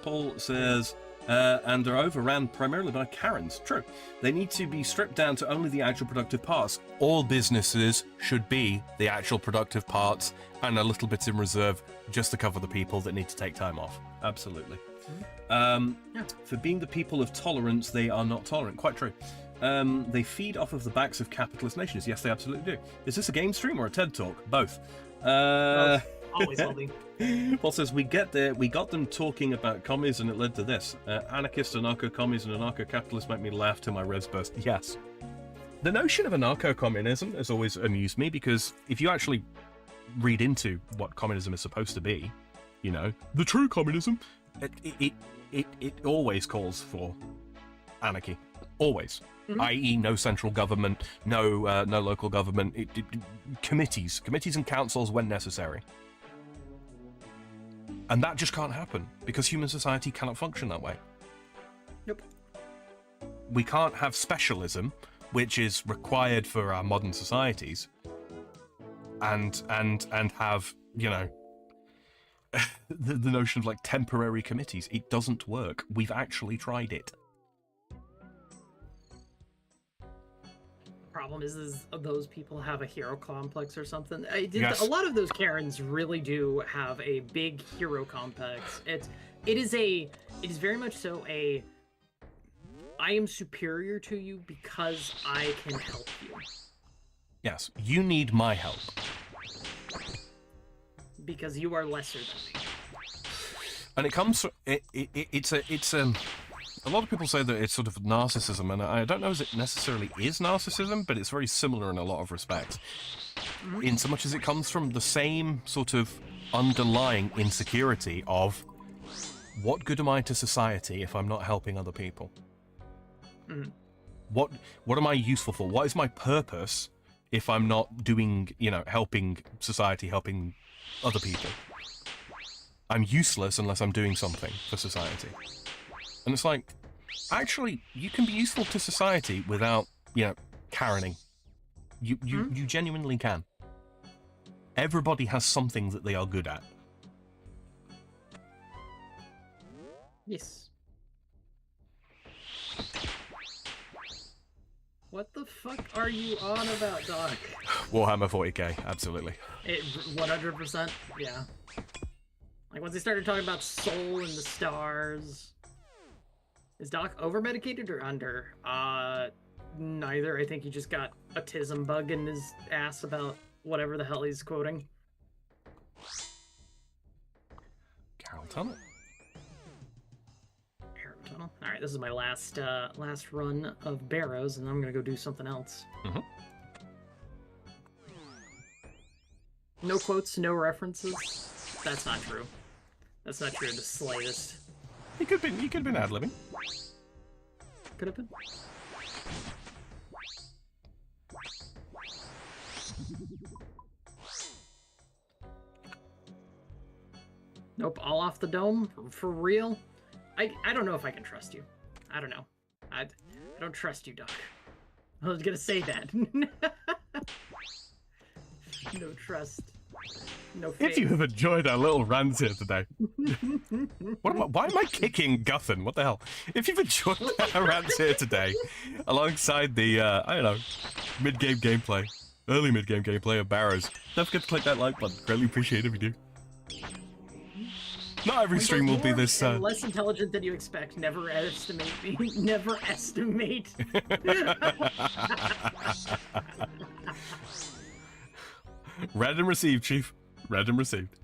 Paul says, and they're overran primarily by Karens. True. They need to be stripped down to only the actual productive parts. All businesses should be the actual productive parts, and a little bit in reserve just to cover the people that need to take time off. Absolutely. For being the people of tolerance, they are not tolerant. Quite true. They feed off of the backs of capitalist nations. Yes, they absolutely do. Is this a game stream or a TED talk? Both. Both. Always holding. Paul says, we got them talking about commies and it led to this. Anarchists, anarcho-commies, and anarcho-capitalists make me laugh till my ribs burst. Yes. The notion of anarcho-communism has always amused me, because if you actually read into what communism is supposed to be, you know, the true communism, it always calls for anarchy. Always. Mm-hmm. I.e. no central government, no local government, committees and councils when necessary. And that just can't happen, because human society cannot function that way. Yep. We can't have specialism, which is required for our modern societies, and have, you know, the notion of like temporary committees. It doesn't work. We've actually tried it. Problem is those people have a hero complex or something. Yes. A lot of those Karens really do have a big hero complex. It is very much so a I am superior to you because I can help you. Yes, you need my help. because you are lesser than me. And it comes from it's a lot of people say that it's sort of narcissism, and I don't know if it necessarily is narcissism, but it's very similar in a lot of respects. In so much as it comes from the same sort of underlying insecurity of, what good am I to society if I'm not helping other people? What am I useful for? What is my purpose if I'm not doing, helping society, helping other people? I'm useless unless I'm doing something for society. And it's like, actually, you can be useful to society without, Karening. You genuinely can. Everybody has something that they are good at. Yes. What the fuck are you on about, Doc? Warhammer 40k, absolutely. 100%, yeah. Like, once they started talking about soul and the stars... Is Doc over-medicated or under? Neither. I think he just got a tism bug in his ass about whatever the hell he's quoting. Carol Tunnel. Arrow Tunnel. Alright, this is my last run of Barrows, and I'm gonna go do something else. No quotes, no references. That's not true. That's not true in the slightest. You could have been ad-libbing. Could have been. Nope, all off the dome? For real? I don't know if I can trust you. I don't know. I don't trust you, Doc. I was gonna say that. No trust. No faith. If you have enjoyed our little rant here today, why am I kicking Guffin? What the hell? If you've enjoyed our rant here today, alongside the mid-game gameplay, early mid-game gameplay of Barrows, don't forget to click that like button. Greatly appreciate it if you do. Not every stream will be this. Less intelligent than you expect. Never estimate me. Never estimate. Read and received, Chief. Read and received.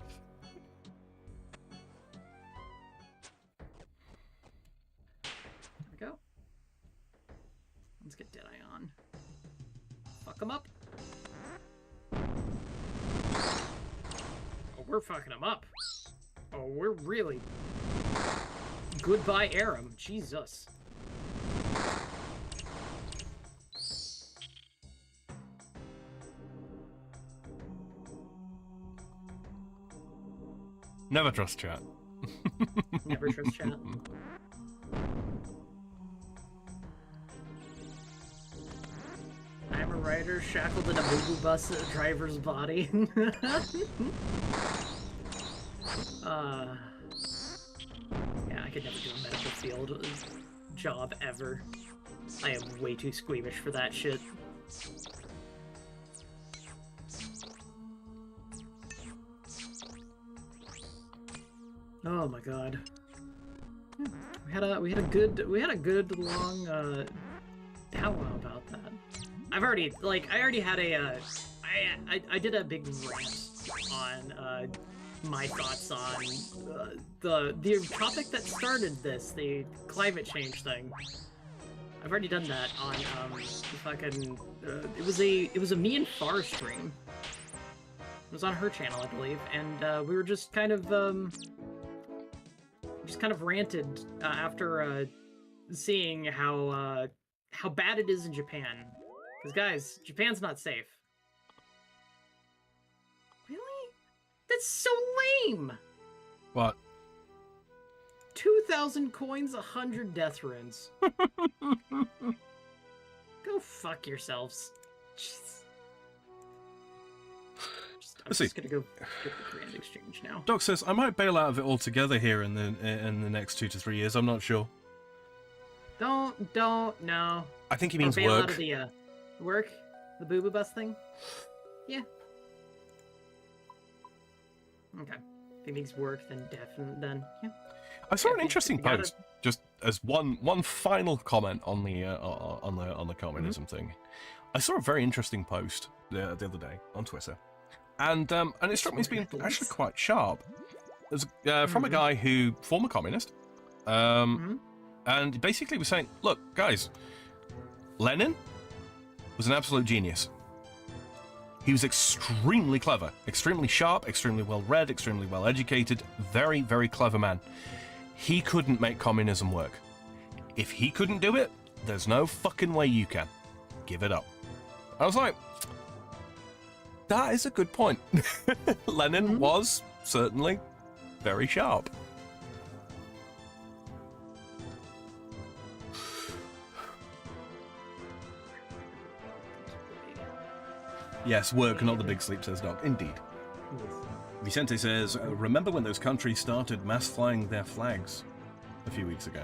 There we go. Let's get Deadeye on. Fuck him up. Oh, we're fucking him up. Oh, we're really... Goodbye, Aram. Jesus. Never trust chat. Never trust chat. I'm a rider shackled in a boo-boo bus driver's body. Yeah, I could never do a medical field job ever. I am way too squeamish for that shit. Oh my god. We had a good long powwow about that. I already had a I did a big rant on my thoughts on the topic that started this, the climate change thing. I've already done that on fucking it was a me and Far stream. It was on her channel, I believe, and we were just kind of ranted after seeing how bad it is in Japan. Because guys, Japan's not safe. Really? That's so lame. What? 2,000 coins, 100 death runes. Go fuck yourselves. I'm just gonna go get the Grand Exchange now. Doc says, I might bail out of it altogether here in the next 2 to 3 years. I'm not sure. Don't, no. I think he means bail work. Out of the, work? The boo-boo bus thing? Yeah. Okay. If he means work, then definitely, then, yeah. I saw an interesting post, just as one final comment on the communism thing. I saw a very interesting post the other day on Twitter and it struck me as being actually quite sharp. It was from a guy former communist, and basically was saying, look, guys, Lenin was an absolute genius. He was extremely clever, extremely sharp, extremely well-read, extremely well-educated, very, very clever man. He couldn't make communism work. If he couldn't do it, there's no fucking way you can. Give it up. I was like, that is a good point. Lenin was certainly very sharp. Yes, work, not the big sleep, says Doc. Indeed. Vicente says, remember when those countries started mass flying their flags a few weeks ago?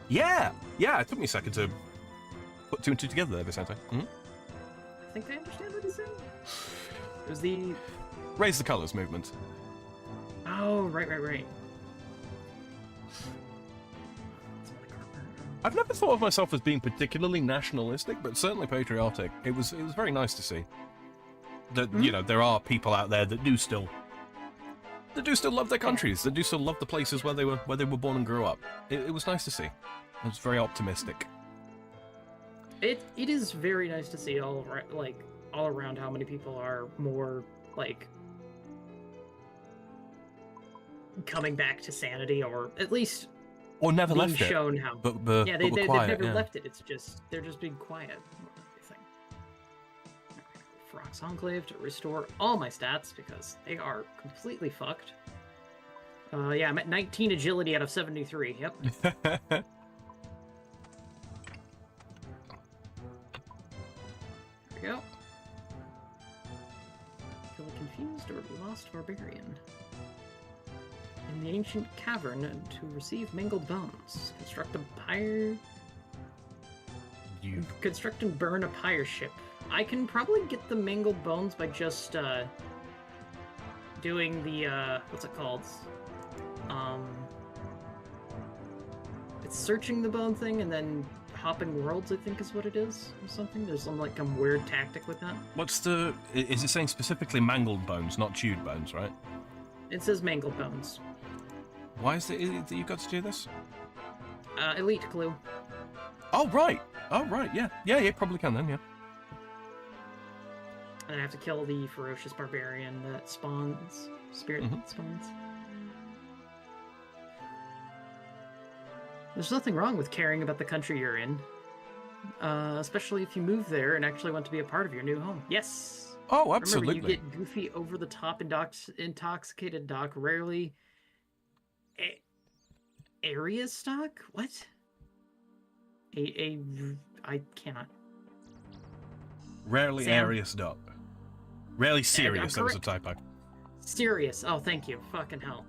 Yeah! Yeah, it took me a second to put two and two together there, Vicente. I think I understand what he's saying. It was the... Raise the colours movement. Oh, right. I've never thought of myself as being particularly nationalistic, but certainly patriotic. It was very nice to see that you know there are people out there that do still love their countries, that do still love the places where they were born and grew up. It was nice to see. It was very optimistic. It is very nice to see all around how many people are more like coming back to sanity, or at least. Or never being left it. shown how. But they've quiet, never left it. It's just they're just being quiet. Frox Enclave to restore all my stats because they are completely fucked. Yeah, I'm at 19 agility out of 73. Yep. There we go. Kill a confused or lost barbarian. In the ancient cavern to receive mangled bones. Construct a pyre. Construct and burn a pyre ship. I can probably get the mangled bones by just doing the what's it called? It's searching the bone thing and then hopping worlds, I think is what it is, or something. There's some weird tactic with that. What's the? Is it saying specifically mangled bones, not chewed bones, right? It says mangled bones. Why is it that you've got to do this? Elite clue. Oh right, yeah, you probably can then, yeah. And I have to kill the ferocious barbarian that spawns, spirit that spawns. There's nothing wrong with caring about the country you're in, especially if you move there and actually want to be a part of your new home. Yes. Oh, absolutely. Remember, you get goofy, over-the-top, intoxicated Doc. Rarely, area stock. What? I cannot. Rarely Sam? area stock. Rarely serious. That was a typo. Serious. Oh, thank you. Fucking hell.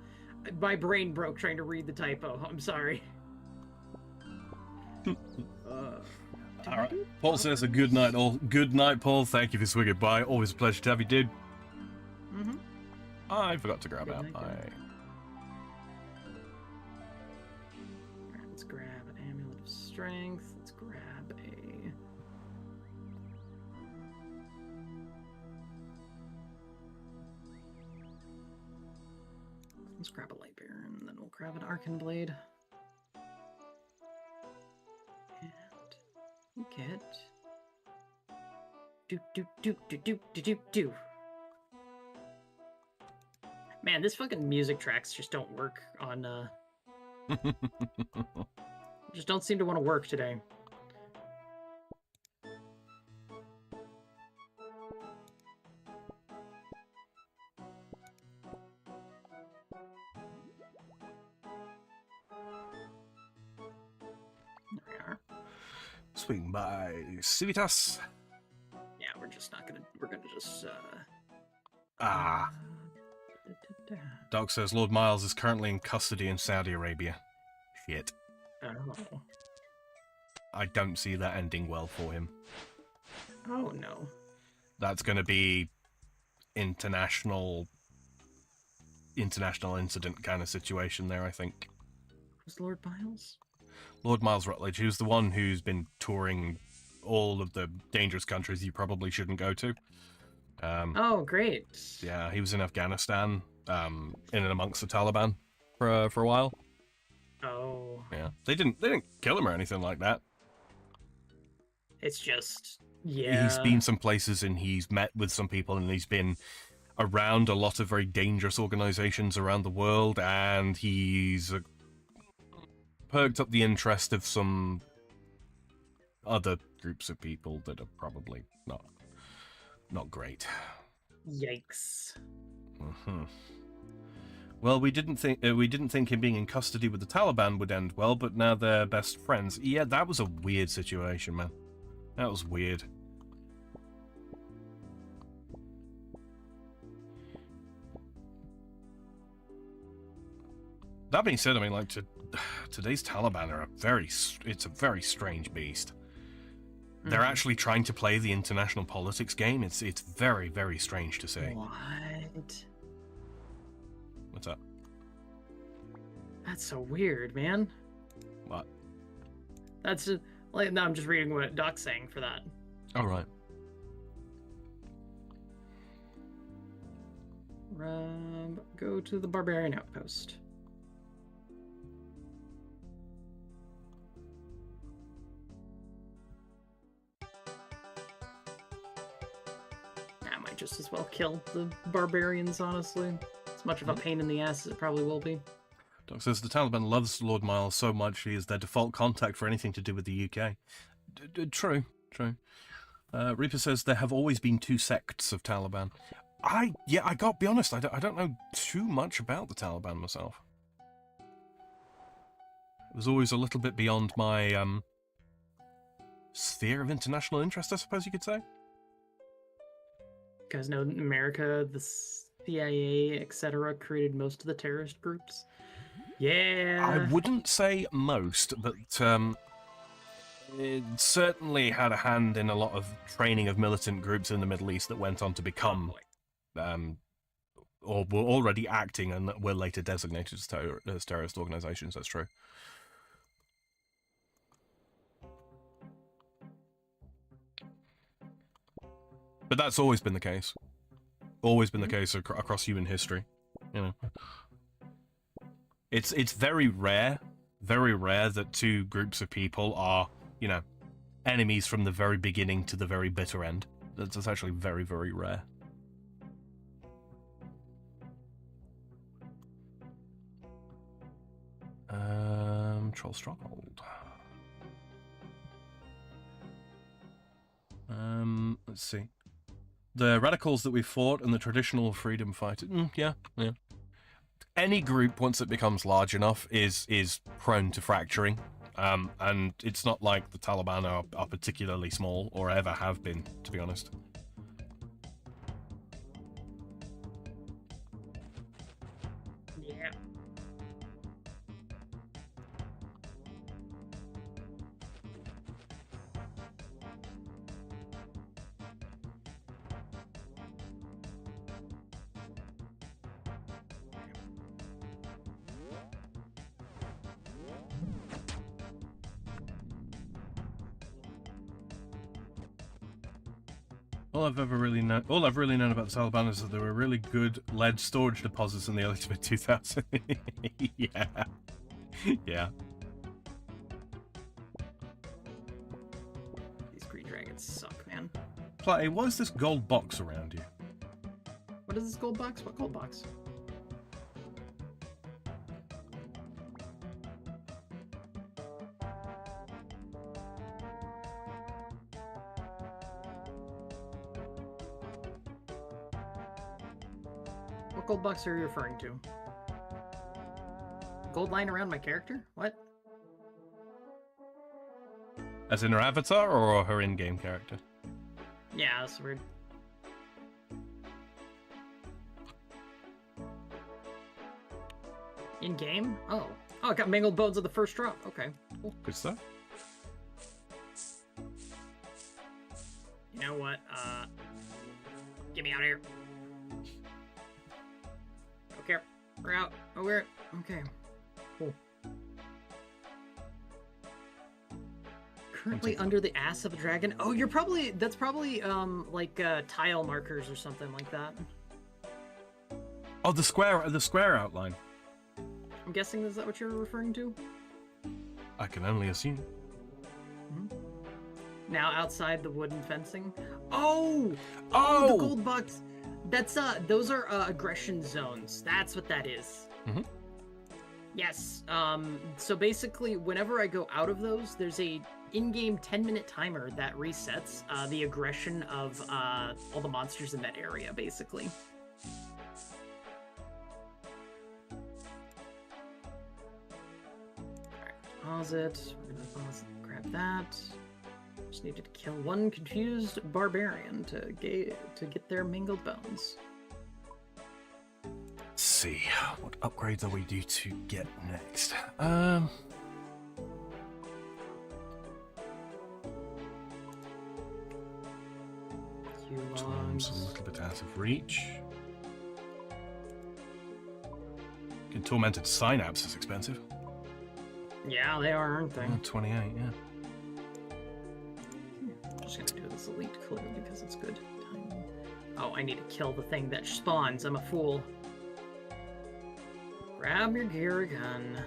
My brain broke trying to read the typo. I'm sorry. All right. Paul says a good night, all. Good night, Paul. Thank you for swinging by. Always a pleasure to have you, dude. I forgot to grab Good out night, my. Alright, let's grab an amulet of strength. Let's grab a. Let's grab a light bear, and then we'll grab an arcane blade. And get do. Man, this fucking music tracks just don't work on just don't seem to want to work today. There we are. Swing by Civitas. Yeah, we're just not gonna. We're gonna just. Doc says Lord Miles is currently in custody in Saudi Arabia. Shit. Oh. I don't see that ending well for him. Oh no. That's going to be international incident kind of situation there, I think. Was Lord Miles? Lord Miles Rutledge, who's the one who's been touring all of the dangerous countries you probably shouldn't go to. Oh, great. Yeah, he was in Afghanistan, in and amongst the Taliban for a while. Oh, Yeah, they didn't kill him or anything like that. it's just, He's yeah. been some places and he's met with some people and he's been around a lot of very dangerous organizations around the world, and he's perked up the interest of some other groups of people that are probably not great. Yikes. Mm-hmm. Well, we didn't think him being in custody with the Taliban would end well, but now they're best friends. Yeah, that was a weird situation, man. That was weird. That being said, I mean, like, today's Taliban are it's a very strange beast. They're actually trying to play the international politics game. It's very, very strange to see. What? What's up? That's so weird, man. What? That's just, like, no, I'm just reading what Doc's saying for that. All right. Go to the Barbarian Outpost. I might just as well kill the barbarians, honestly. As much of a pain in the ass as it probably will be. Doc says the Taliban loves Lord Miles so much he is their default contact for anything to do with the UK. True. Reaper says there have always been two sects of Taliban. I gotta be honest, I don't know too much about the Taliban myself. It was always a little bit beyond my sphere of international interest, I suppose you could say. You guys know America, the CIA, etc., created most of the terrorist groups. Yeah. I wouldn't say most, but it certainly had a hand in a lot of training of militant groups in the Middle East that went on to become, or were already acting and were later designated as terrorist organizations. That's true. But that's always been the case. Always been the case across human history. You know, it's very rare that two groups of people are, you know, enemies from the very beginning to the very bitter end. That's actually very, very rare. Troll Stronghold. Let's see. The radicals that we fought and the traditional freedom fighters. Yeah. Any group, once it becomes large enough, is prone to fracturing. And it's not like the Taliban are particularly small, or ever have been, to be honest. Yeah. All I've really known about the Taliban is that there were really good lead storage deposits in the early to mid 2000s. Yeah. These green dragons suck, man. Platty, what is this gold box around you? What is this gold box? What gold box? What gold box are you referring to? Gold line around my character? What? As in her avatar or her in-game character? Yeah, that's weird. In game? Oh. Oh, I got mangled bones of the first drop. Okay. Cool. Good stuff. You know what? Get me out of here. Okay. We're out. Oh, we're... Okay. Cool. Currently under the ass of a dragon. Oh, that's probably like tile markers or something like that. Oh, the square outline. I'm guessing is that what you're referring to? I can only assume. Mm-hmm. Now outside the wooden fencing. Oh, the gold box. That's those are aggression zones. That's what that is. Mm-hmm. Yes. So basically, whenever I go out of those, there's a in-game 10-minute timer that resets the aggression of all the monsters in that area, basically. Alright, pause it. We're gonna pause it, grab that. Just needed to kill one confused barbarian to get their mingled bones. Let's see, what upgrades are we due to get next? Time's a little bit out of reach. Getting tormented synapse is expensive. Yeah, they are, aren't they? 28, yeah. I'm just gonna do this elite clue because it's good timing. Oh, I need to kill the thing that spawns. I'm a fool. Grab your gear gun.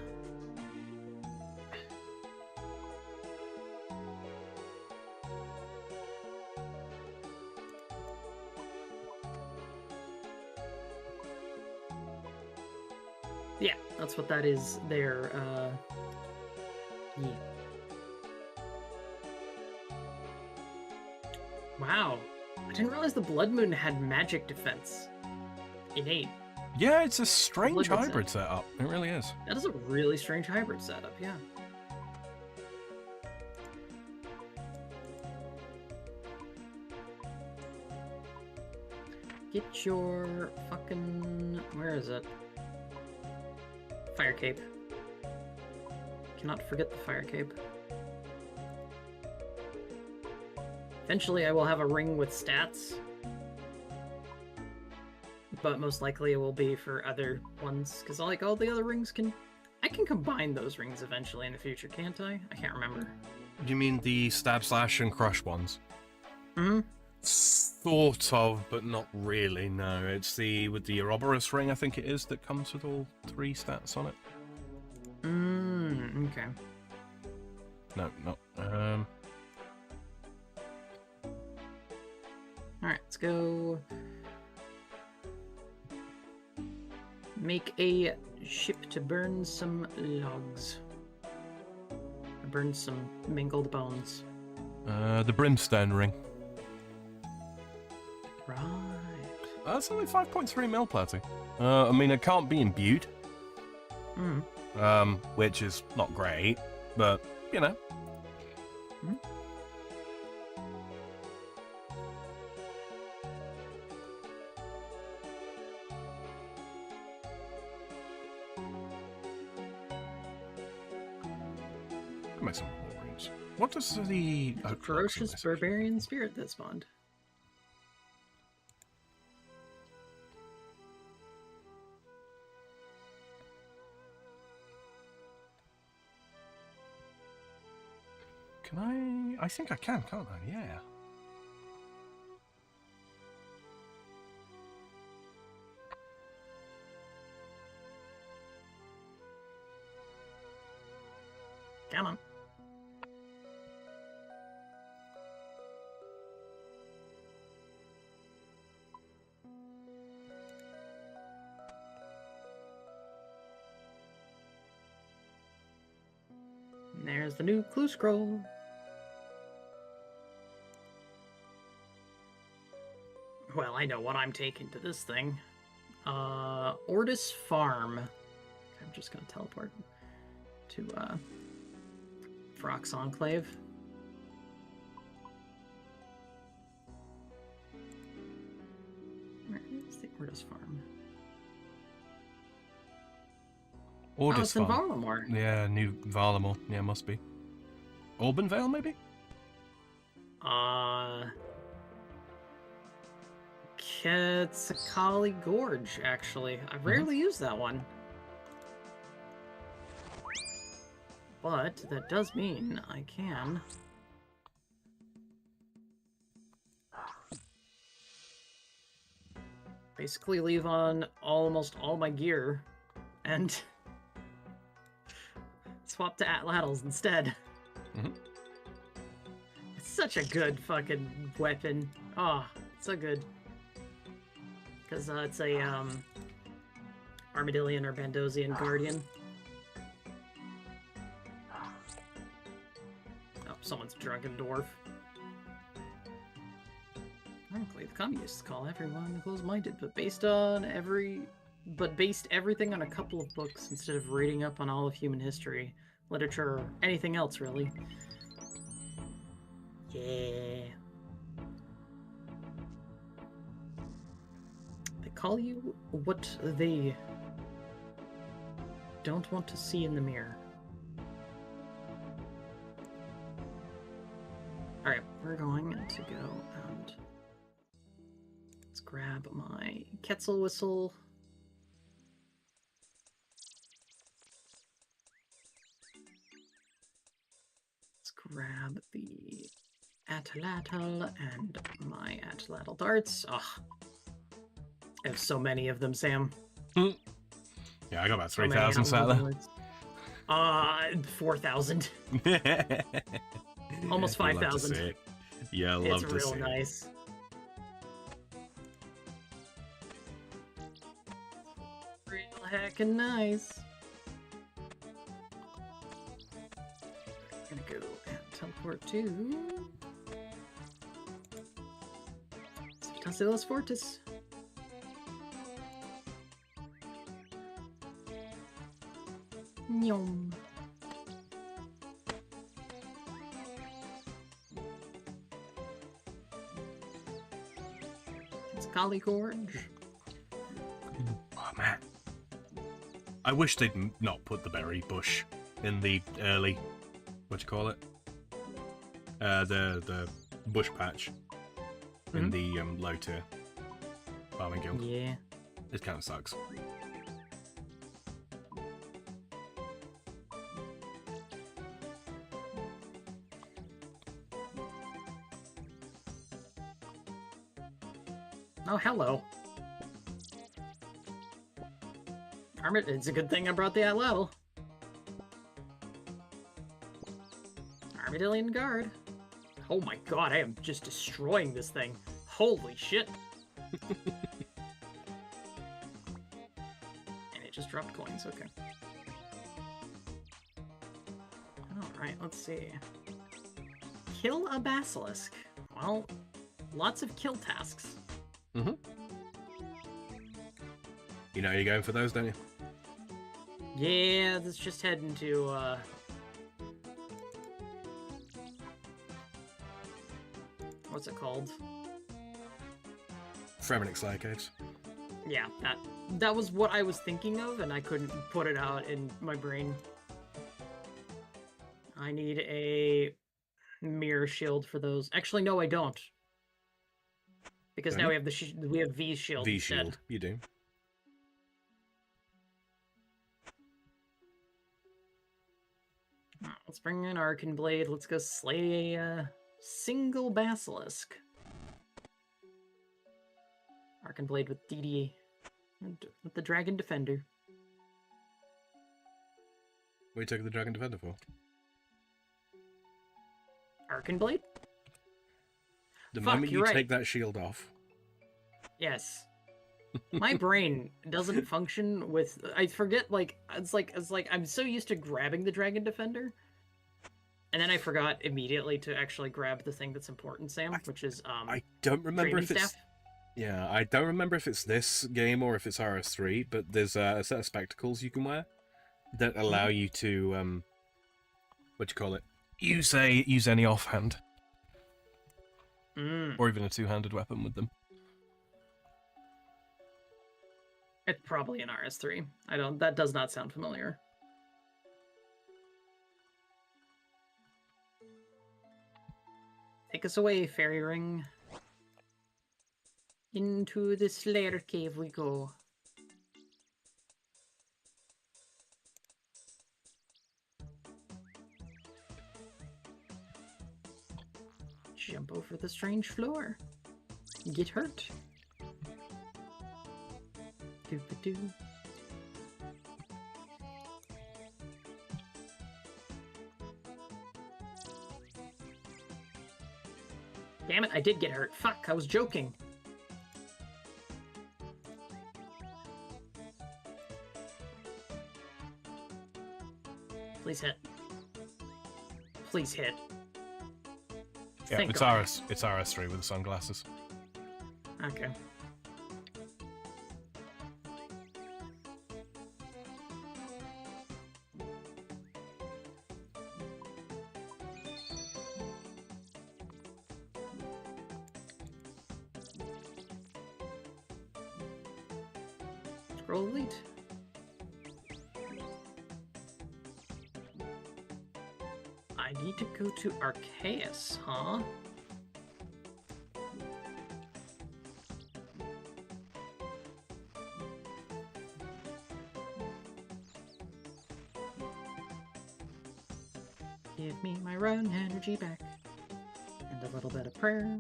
Yeah, that's what that is there. Yeah. Wow. I didn't realize the Blood Moon had magic defense. Innate. Yeah, it's a strange hybrid setup. It really is. That is a really strange hybrid setup, yeah. Get your fucking... Where is it? Fire cape. Cannot forget the fire cape. Eventually I will have a ring with stats. But most likely it will be for other ones, because like all the other rings I can combine those rings eventually in the future, can't I? I can't remember. You mean the stab, slash, and crush ones? Mm-hmm. Sort of, but not really, no. It's with the OSRS ring, I think it is, that comes with all 3 stats on it. Okay. No, not. Alright, let's go... Make a ship to burn some logs. Or burn some mingled bones. The brimstone ring. Right. That's only 5.3 mil, Platty. I mean, it can't be imbued. Which is not great, but, you know. Make some more rings. What does the... ferocious barbarian spirit that spawned. Can I think I can, can't I? Yeah. Come on. And there's the new clue scroll. Well, I know what I'm taking to this thing. Ordis Farm. I'm just gonna teleport to Frox Enclave. Where is the Ordis Farm? Ordis it's in Farm. Varlamore. Yeah, New Varlamore. Yeah, must be. Auburn maybe? Quetzalcoatl Gorge, actually. I rarely use that one. But that does mean I can basically leave on almost all my gear and swap to atlatls instead. Mm-hmm. It's such a good fucking weapon. Oh, so good. Because it's a Armadillian or Bandosian Guardian. Oh, someone's drunken dwarf. Ironically, the communists call everyone close-minded, but based everything on a couple of books instead of reading up on all of human history, literature, or anything else, really. Yeah. They call you what they don't want to see in the mirror. Alright, we're going to go and let's grab my Quetzal whistle. Let's grab the atlatl and my atlatl darts. Ugh. I have so many of them, Sam. Yeah, I got about 3,000 sat there. 4,000. Almost 5,000. Yeah, I love to see it. It's real nice. Real heckin' nice. I'm gonna go and teleport to Tassilos Fortis. Nyom. It's Kali Gorge. Oh man, I wish they'd not put the berry bush in the early, what do you call it? The bush patch in the low tier farming guild. Yeah. It kind of sucks. Oh, hello. It's a good thing I brought the atlatl. Armadillian Guard. Oh my god, I am just destroying this thing. Holy shit. And it just dropped coins, okay. Alright, let's see. Kill a basilisk. Well, lots of kill tasks. Mm-hmm. You know you're going for those, don't you? Yeah, let's just head into, what's it called? Fremennik Slayer Caves. Yeah, that was what I was thinking of, and I couldn't put it out in my brain. I need a mirror shield for those. Actually, no, I don't. Because now we have we have V shield. V shield, you do. Let's bring in Arcane Blade. Let's go slay a single basilisk. Arcane Blade with DD, with the Dragon Defender. What are you taking the Dragon Defender for? Arcane Blade? The moment you take that shield off. Yes. My brain doesn't function with. I forget, like it's like I'm so used to grabbing the Dragon Defender, and then I forgot immediately to actually grab the thing that's important, Sam, which is I don't remember if staff. Yeah, I don't remember if it's this game or if it's RS3, but there's a set of spectacles you can wear that allow you to what do you call it? Use any offhand. Or even a two-handed weapon with them. It's probably an RS3. That does not sound familiar. Take us away, fairy ring. Into the Slayer Cave we go. Jump over the strange floor. Get hurt. Doo-ba-doo. Damn it, I did get hurt. Fuck, I was joking. Please hit. Please hit. Yeah, Thank it's God. It's RS3 with the sunglasses. Okay. Scroll Elite. I need to go to Arceus, huh? Give me my run energy back. And a little bit of prayer.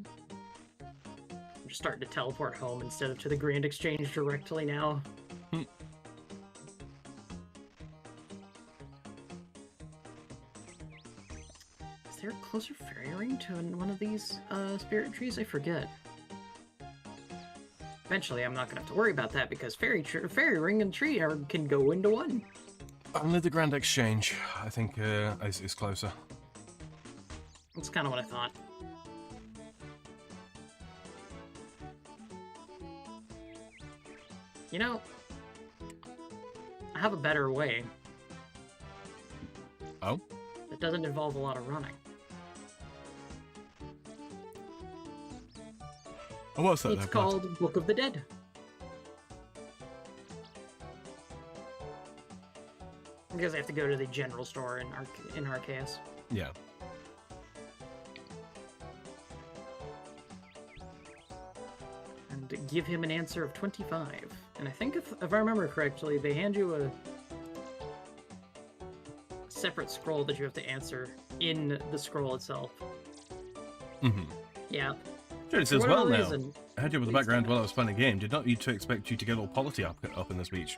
I'm just starting to teleport home instead of to the Grand Exchange directly now. Is there a closer fairy ring to one of these spirit trees? I forget. Eventually, I'm not going to have to worry about that because fairy ring and tree can go into one. Only the Grand Exchange, I think, is closer. That's kind of what I thought. You know, I have a better way. Oh? That doesn't involve a lot of running. Oh, what's that? It's called Book of the Dead. Because I have to go to the general store in Arceus. Yeah. And give him an answer of 25. And I think if I remember correctly, they hand you a separate scroll that you have to answer in the scroll itself. Mm-hmm. Yeah. Sure, it says, well now, reason, I had you with the background while I was playing a game. Did not need to expect you to get all Platty up in this beach.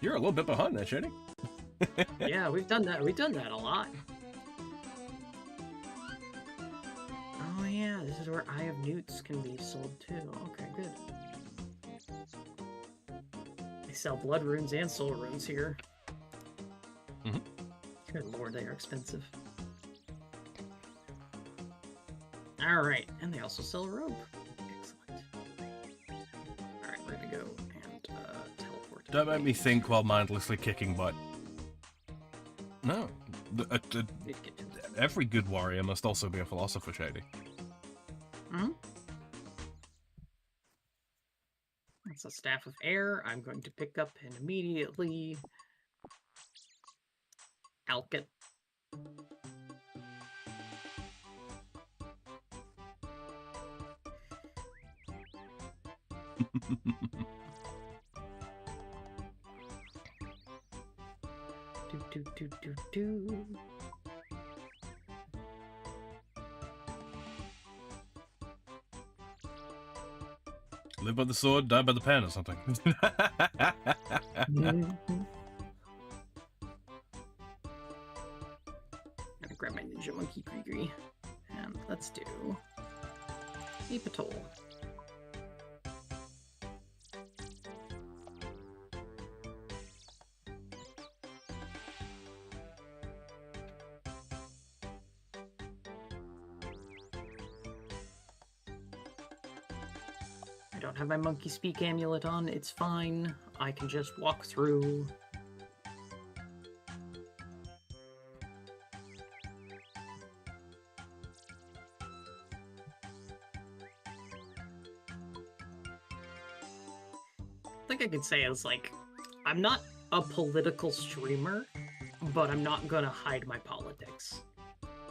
You're a little bit behind there, Shady. Yeah, we've done that. We've done that a lot. Oh yeah, this is where Eye of Newts can be sold too. Okay, good. They sell blood runes and soul runes here. Mm-hmm. Good lord, they are expensive. Alright, and they also sell a robe. Excellent. Alright, we're gonna go and teleport. Don't make me think while mindlessly kicking butt. No. Every good warrior must also be a philosopher, Shady. Hmm? That's a Staff of Air. I'm going to pick up and immediately alk it. Do. Live by the sword, die by the pen or something. Mm-hmm. Gonna grab my ninja monkey Grigri. And let's do a patrol. I don't have my monkey speak amulet on, it's fine. I can just walk through. I think I could say it's like, I'm not a political streamer, but I'm not gonna hide my politics.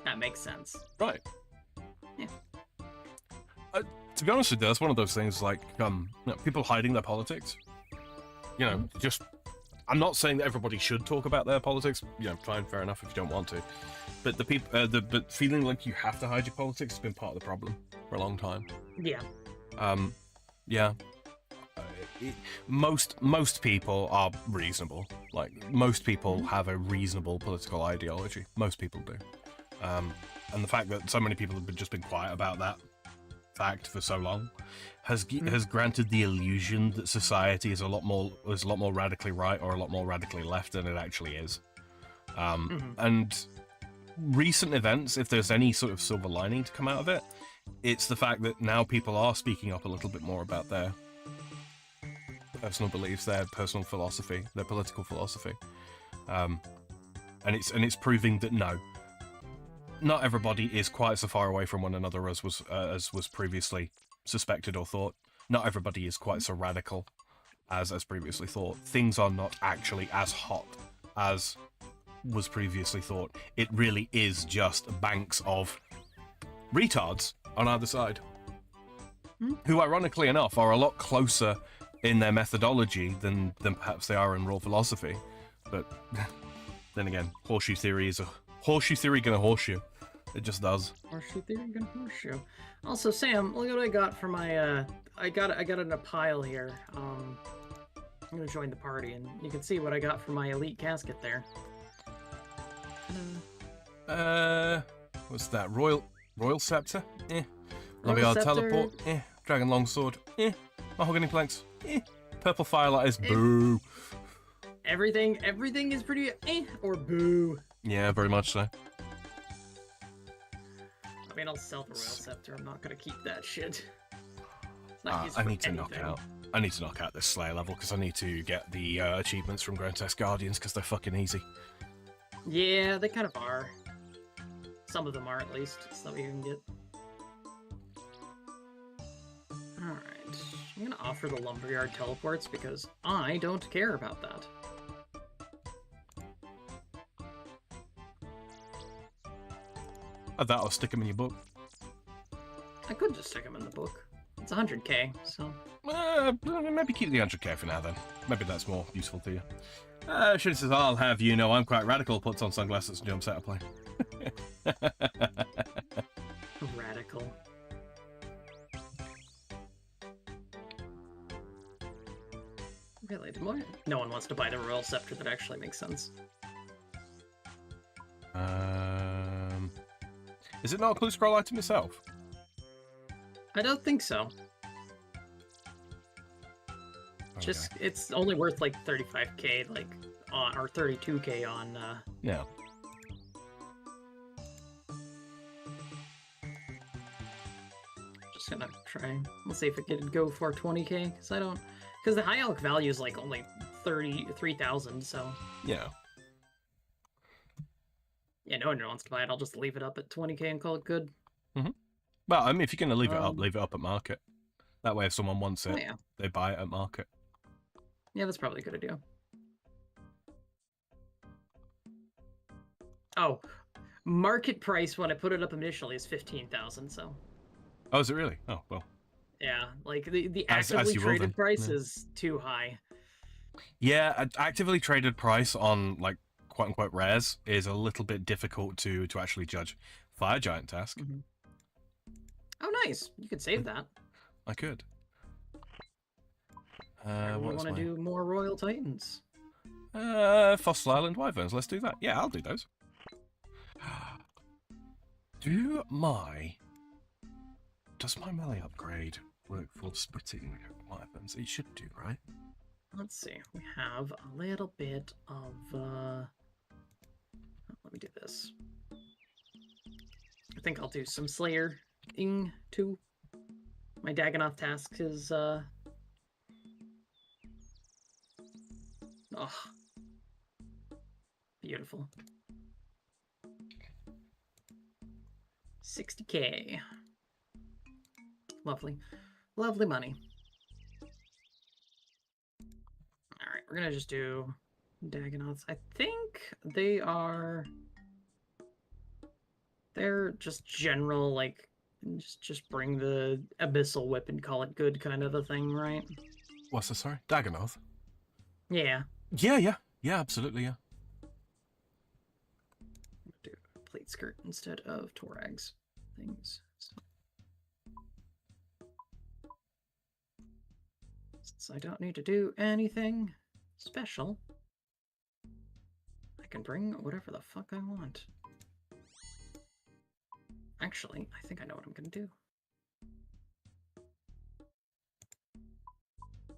That makes sense. Right. Yeah. To be honest with you, that's one of those things like people hiding their politics. You know, just I'm not saying that everybody should talk about their politics. You know, fine, fair enough if you don't want to. But the people, but feeling like you have to hide your politics has been part of the problem for a long time. Yeah. Yeah. most people are reasonable. Like, most people have a reasonable political ideology. Most people do. And the fact that so many people have just been quiet about that fact for so long has granted the illusion that society is a lot more radically right or a lot more radically left than it actually is. And recent events, if there's any sort of silver lining to come out of it, it's the fact that now people are speaking up a little bit more about their personal beliefs, their personal philosophy, their political philosophy, and it's proving that no, not everybody is quite so far away from one another as was previously suspected or thought. Not everybody is quite so radical as previously thought. Things are not actually as hot as was previously thought. It really is just banks of retards on either side, who ironically enough are a lot closer in their methodology than perhaps they are in raw philosophy. But then again, horseshoe theory is a horseshoe theory gonna horseshoe. It just does. Horseshoe theory gonna horseshoe. Also, Sam, look at what I got for my I got it in a pile here. I'm gonna join the party, and you can see what I got for my elite casket there. What's that? Royal scepter? Royal Lobbyard scepter. teleport? Dragon longsword? Mahogany planks? Purple firelights? Boo! Everything is pretty or boo. Yeah, very much so. I mean, I'll sell the Royal Scepter. I'm not gonna keep that shit. It's not used I for need to anything. knock out this Slayer level because I need to get the achievements from Grotesque Guardians because they're fucking easy. Yeah, they kind of are. Some of them are, at least, so that we can get. Alright. I'm gonna offer the Lumberyard teleports because I don't care about that. That, I'll stick them in your book. I could just stick them in the book. It's 100k, so. Maybe keep the 100k for now then. Maybe that's more useful to you. She says, I'll have you know I'm quite radical, puts on sunglasses and jumps out of plane. Radical. Really? No one wants to buy the Royal Scepter. That actually makes sense. Is it not a clue scroll item itself? I don't think so. Okay. Just it's only worth like 35k, like on or 32k on. Yeah. Just gonna try. Let's see if it could go for 20k, because I don't. Because the high elk value is like only 33,000, so. Yeah. Yeah, no one wants to buy it. I'll just leave it up at 20k and call it good. Well, I mean, if you're going to leave it up at market. That way, if someone wants it, Oh, yeah. they buy it at market. Yeah, that's probably a good idea. Oh, market price when I put it up initially is 15,000. So. Oh, is it really? Oh, well. Yeah, like the As actively you will traded then. price Yeah. is too high. Yeah, actively traded price on, like, quote-unquote rares is a little bit difficult to actually judge. Fire Giant task. Mm-hmm. Oh, nice. You could save that. I could. We What want to do more Royal Titans. Fossil Island Wyverns. Let's do that. Yeah, I'll do those. Does my melee upgrade work for splitting Wyverns? It should do, right? Let's see. We have a little bit of. Let me do this. I think I'll do some Slayer-ing too. My Dagonoth task is. Oh. Beautiful. 60k. Lovely. Lovely money. Alright, we're gonna just do Dagonoths. I think they are... They're just general, like, just bring the Abyssal Whip and call it good kind of a thing, right? What's the sorry? Dagonoth? Yeah. Yeah, absolutely, yeah. Do a plate skirt instead of Torag's things. Since I don't need to do anything special, I can bring whatever the fuck I want. Actually, I think I know what I'm gonna do.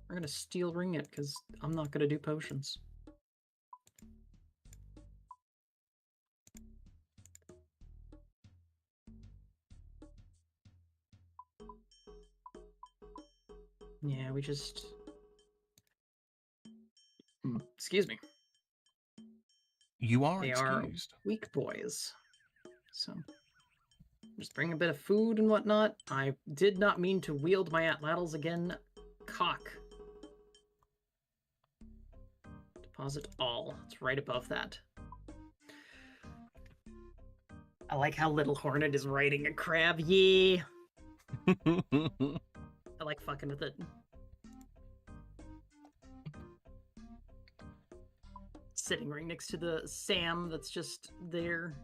We're gonna steel ring it, because I'm not gonna do potions. Yeah, we just... Excuse me. You are They excused. are weak boys. So, just bring a bit of food and whatnot. I did not mean to wield my atlatls again. Cock. Deposit all. It's right above that. I like how Little Hornet is riding a crab. Yeah. I like fucking with it. Sitting right next to the Sam that's just there.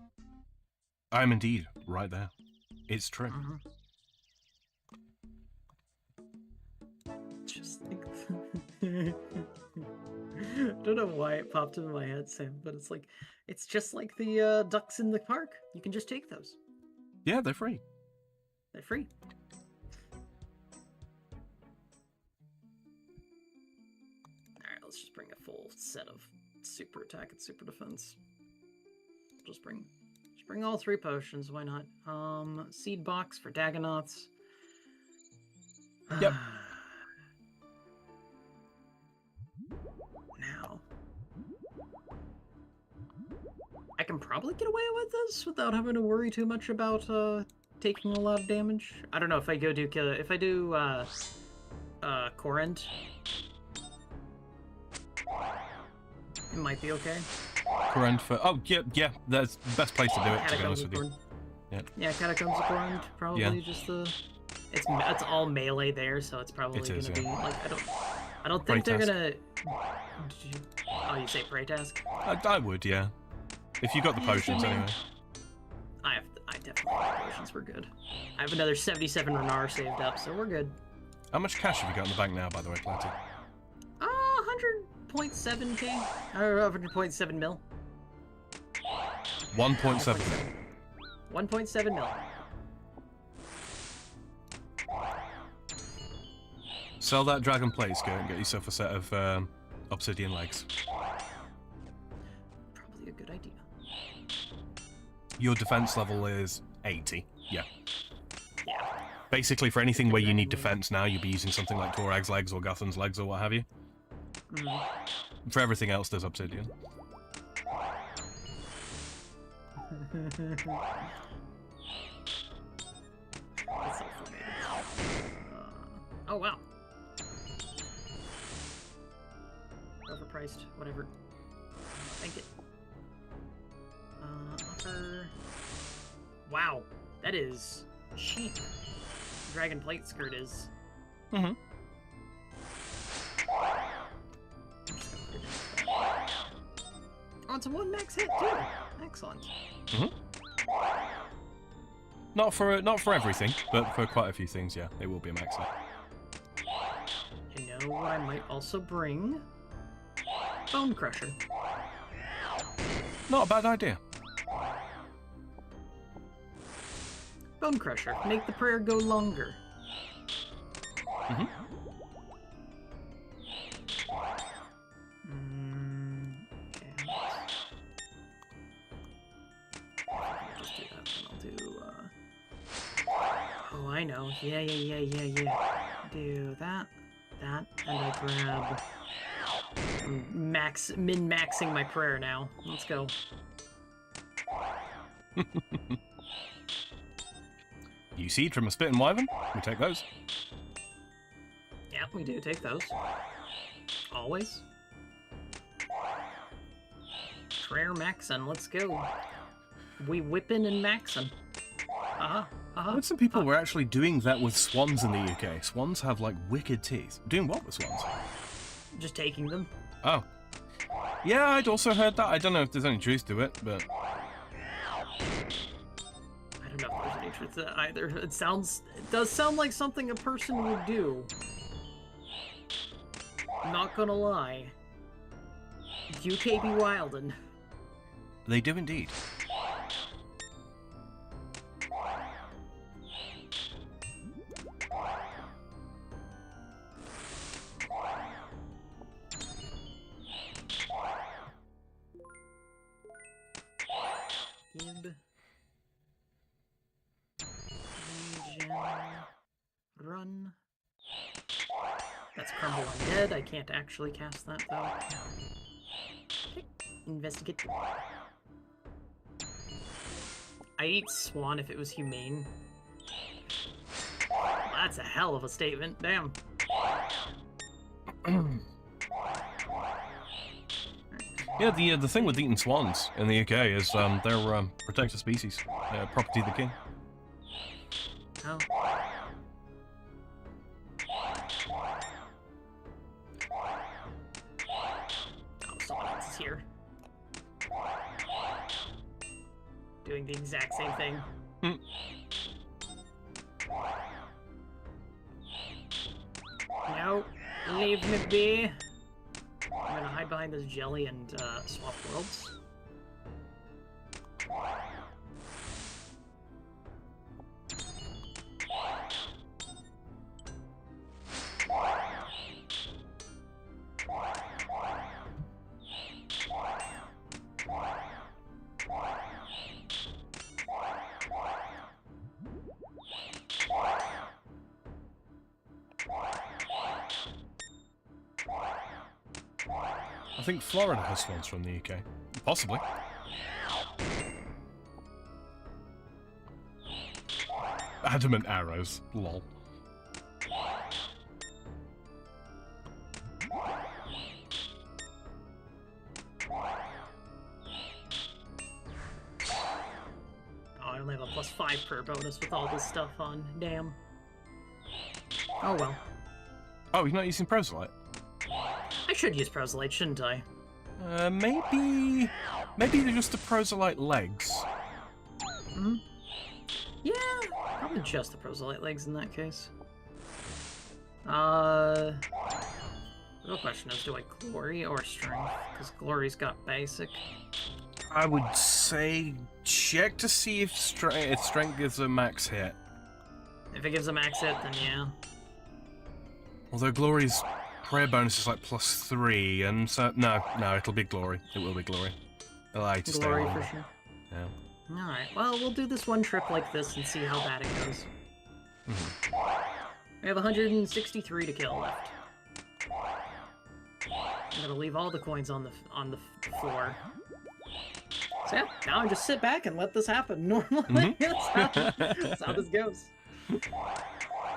I'm indeed right there. It's true. Just like... I don't know why it popped into my head, Sam, but it's like, it's just like the ducks in the park. You can just take those. Yeah, they're free. They're free. Alright, let's just bring a full set of super attack and super defense. Just bring all 3 potions, why not? Seed box for Dagonauts. Yep. Now, I can probably get away with this without having to worry too much about taking a lot of damage. I don't know if I go do if I do Corend, it might be okay. Corend for... Oh, yeah, that's the best place to do it, to be honest with you. Yeah, Catacombs of Corend, probably just the... It's all melee there, so it's probably gonna be like I don't think they're gonna. Oh, you say pray task? I would, yeah. If you got the potions anyway. I definitely have the potions. We're good. I have another 77 Renar saved up, so we're good. How much cash have you got in the bank now, by the way, Platty? 100.7k or 100.7 mil. 1.7. 1.7 mil. Sell that dragon plate skirt and get yourself a set of obsidian legs. Probably a good idea. Your defense level is 80. Yeah. Yeah. Basically, for anything where you need defense now, you'll be using something like Torag's legs or Guthan's legs or what have you. For everything else, there's obsidian. That's so funny. Oh wow. Overpriced, whatever. Thank it. Upper. Wow, that is cheap. Dragon plate skirt is. Mm-hmm. Oh, it's a 1 max hit too. Excellent. Mm-hmm. Not for everything, but for quite a few things, yeah, it will be a max hit. You know what I might also bring? Bone Crusher. Not a bad idea. Bone Crusher. Make the prayer go longer. Mm-hmm. I'll just do that, and I'll do, Oh, I know. Yeah. Do that, and I grab... min-maxing my prayer now. Let's go. You seed from a spitting wyvern? We take those. Yeah, we do take those. Always. Prayer maxin', let's go. We whippin' and maxin'. I heard some people were actually doing that with swans in the UK. Swans have, like, wicked teeth. Doing what with swans? Just taking them. Oh. Yeah, I'd also heard that. I don't know if there's any truth to it, but... I don't know if there's any truth to that either. It does sound like something a person would do. Not gonna lie. UK be wildin'. They do indeed. Gib. Regen. Run. That's Crumble Undead. I can't actually cast that, though. Okay. Investigate. I'd eat Swan if it was humane. Well, that's a hell of a statement. Damn. Yeah, the thing with eating swans in the UK is they're protected species, property of the king. Oh. Oh, someone else is here. Doing the exact same thing. No, leave me be. I'm gonna hide behind this jelly and swap worlds. I think Florida has swans from the UK. Possibly. Adamant arrows. Lol. Oh, I only have a +5 per bonus with all this stuff on. Damn. Oh well. Oh, you're not using Proselyte? I should use Proselyte, shouldn't I? Maybe they're just the Proselyte legs. Hmm? Yeah, probably just the Proselyte legs in that case. The real question is, do I Glory or Strength? Because Glory's got basic. I would say check to see if strength gives a max hit. If it gives a max hit, then yeah. Although Glory's prayer bonus is like +3, and so no, it'll be Glory. It will be Glory. Allow you to stay Glory on. for sure. Yeah. Alright, well, we'll do this one trip like this and see how bad it goes. We have 163 to kill left. I'm gonna leave all the coins on the floor. So yeah, now I just sit back and let this happen normally. That's how this goes.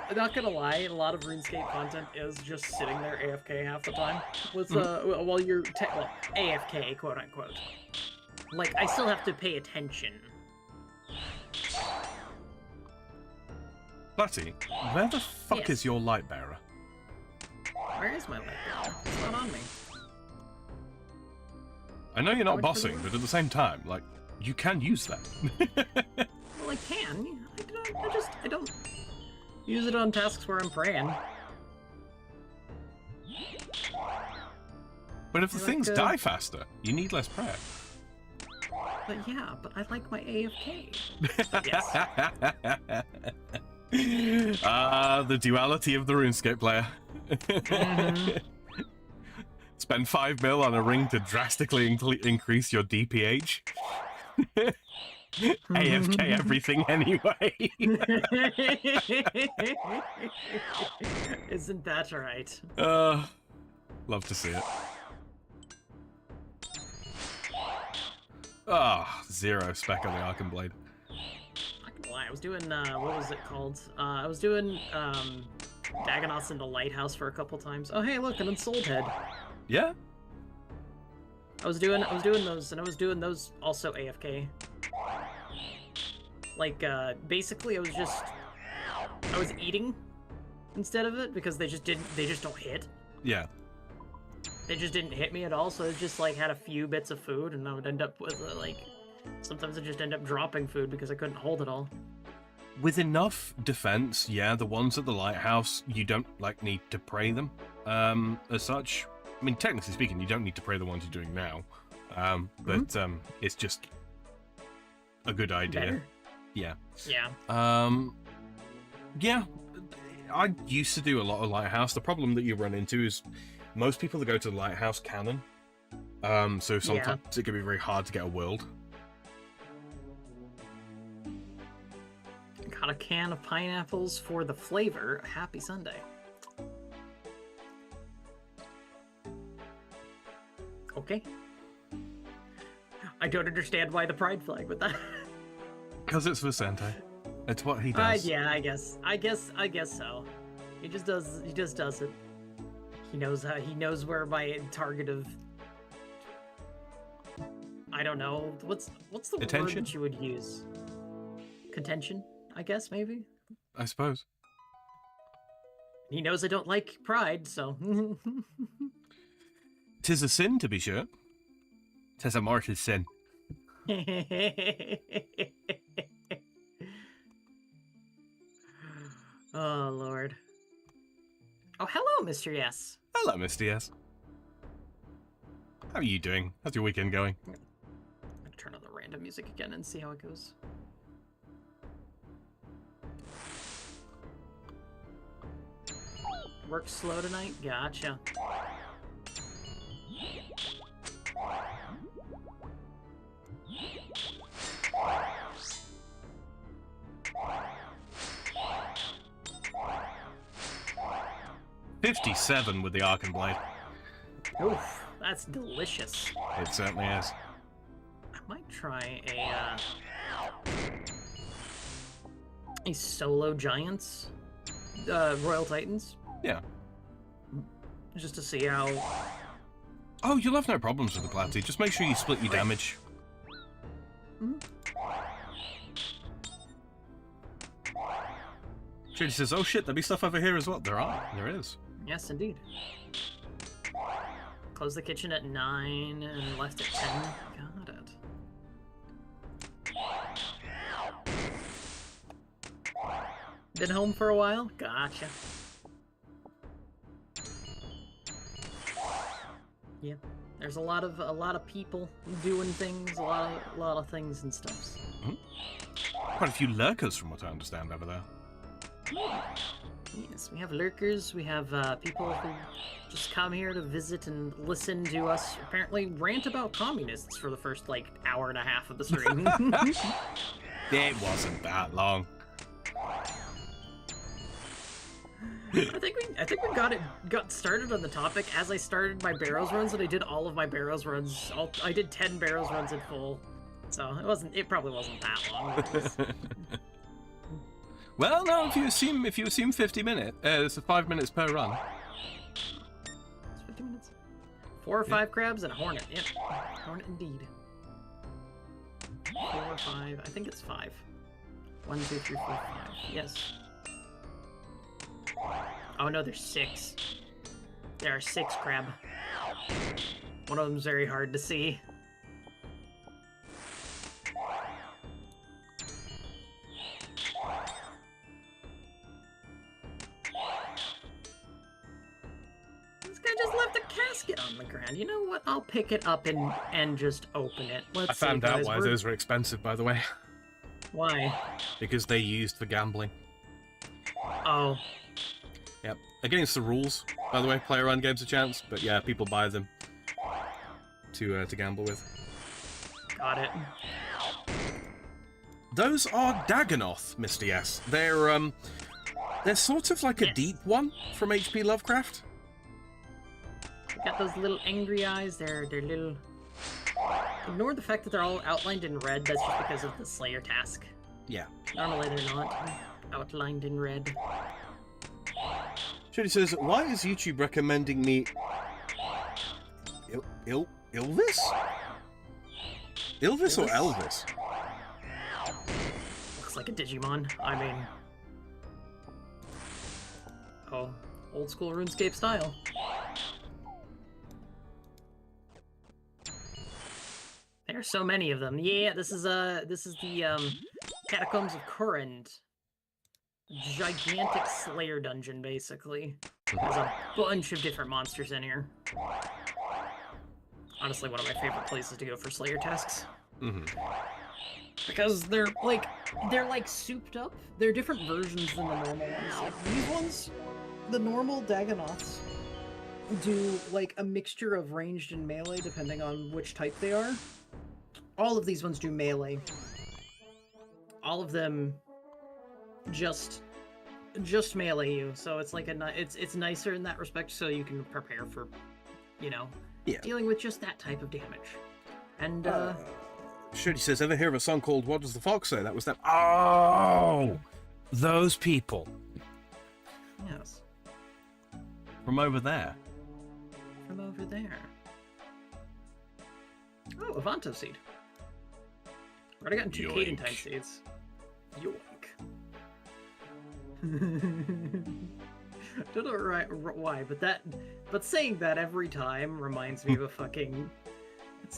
I'm not gonna lie, a lot of RuneScape content is just sitting there AFK half the time. With while you're well, AFK, quote unquote. Like, I still have to pay attention. Platty, where the fuck Yes. is your light bearer? Where is my light bearer? It's not on me. I know you're not Going for the bossing, but at the same time, like, you can use that. Well, I can. I don't use it on tasks where I'm praying. But if the Like, things die faster, you need less prayer. But yeah, but I like my AFK. Yes. The duality of the RuneScape player. Mhm. Spend 5 mil on a ring to drastically increase your DPH. AFK everything anyway. Isn't that right? Love to see it. Ah, 0 spec on the Arkham Blade. Not gonna lie, I was doing what was it called? I was doing Dagonoths into Lighthouse for a couple times. Oh hey, look, an Unsouled Head. Yeah? I was doing those, and I was doing those also AFK. Like, basically I was eating instead of it because they just don't hit. Yeah. They just didn't hit me at all, so it just like had a few bits of food, and I would end up with like, sometimes I just end up dropping food because I couldn't hold it all. with enough defense, yeah, the ones at the lighthouse, you don't like need to pray them as such. I mean, technically speaking, you don't need to pray the ones you're doing now, but it's just a good idea. Better. Yeah. Yeah. Yeah. I used to do a lot of lighthouse. The problem that you run into is most people that go to the lighthouse canon. So sometimes it can be very hard to get a world. Got a can of pineapples for the flavor. Happy Sunday. Okay. I don't understand why the pride flag with that. Because it's Vicente. It's what he does. Yeah, I guess so. He just does it. He knows where my target of, I don't know, what's the Attention? word that you would use? Contention, I guess, maybe? I suppose. He knows I don't like pride, so... 'Tis a sin, to be sure. 'Tis a mortal sin. Oh, Lord. Oh, hello, Mr. Yes. Hello, Mr. S. How are you doing? How's your weekend going? I'm gonna turn on the random music again and see how it goes. Work slow tonight? Gotcha. $57 with the Arcan Blade. Oof, that's delicious. It certainly is. I might try a solo Giants, Royal Titans, Yeah. just to see how... Oh, you'll have no problems with the Platty. Just make sure you split your damage. Judy says, oh shit, there'll be stuff over here as well. There is. Yes, indeed. Closed the kitchen at 9 and left at 10. Got it. Been home for a while? Gotcha. Yeah, there's a lot of people doing things, a lot of things and stuff. Quite a few lurkers, from what I understand, over there. Yes, we have lurkers, we have people who just come here to visit and listen to us apparently rant about communists for the first, like, hour and a half of the stream. It wasn't that long. I think we got started on the topic as I started my Barrows runs, and I did all of my Barrows runs. I did 10 Barrows runs in full, so it probably wasn't that long. Well, no, if you assume 50 minutes, it's 5 minutes per run. It's 50 minutes. 4 or 5 crabs and a hornet. Yep, hornet indeed. 4 or 5. I think it's 5. 1, 2, 3, 4, 5. Yes. Oh no, there's 6. There are 6 crab. One of them's very hard to see. This guy just left a casket on the ground. You know what? I'll pick it up and just open it. Let's I found see, out guys. why those were expensive, by the way. Why? Because they're used for gambling. Oh. Yep. Against the rules, by the way. Player-run games a chance, but yeah, people buy them to gamble with. Got it. Those are Dagonoth, Mr. S. They're sort of like a deep one from H.P. Lovecraft. Got those little angry eyes. They're little. Ignore the fact that they're all outlined in red. That's just because of the Slayer task. Yeah. Normally they're not outlined in red. Shady says, why is YouTube recommending me Ilvis? Ilvis or Elvis? Looks like a Digimon. I mean... Oh, old school RuneScape style. There are so many of them. Yeah, this is the Catacombs of Korend. gigantic Slayer dungeon, basically. There's a bunch of different monsters in here. Honestly, one of my favorite places to go for Slayer tasks. Mm-hmm. Because they're like souped up. They're different versions than the normal ones. Like these ones, the normal Dagonoths do like a mixture of ranged and melee depending on which type they are. All of these ones do melee. All of them just melee you. So it's like it's nicer in that respect, so you can prepare for, you know, dealing with just that type of damage. And Shirley says, ever hear of a song called What Does the Fox Say? That was them. Oh! Those people. Yes. From over there. From over there. Oh, Avanto seed. Already gotten 2 Cadentine seeds. Yoink. Don't know why, but saying that every time reminds me of a fucking...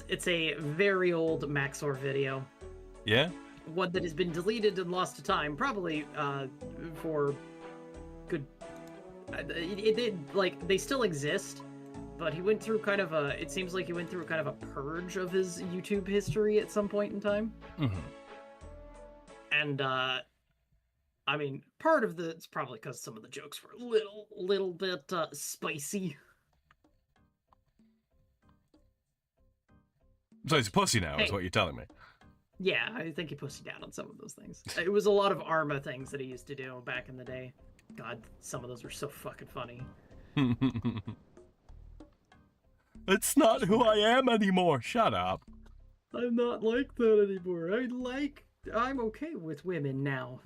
It's a very old Maxor video. Yeah? One that has been deleted and lost to time, probably for good... like, they still exist, but he went through kind of a... It seems like he went through kind of a purge of his YouTube history at some point in time. Mm-hmm. And, I mean, part of it's probably because some of the jokes were a little bit spicy. So he's a pussy now, is what you're telling me. Yeah, I think he pussied out on some of those things. It was a lot of Arma things that he used to do back in the day. God, some of those were so fucking funny. It's not who I am anymore. Shut up. I'm not like that anymore. I'm okay with women now.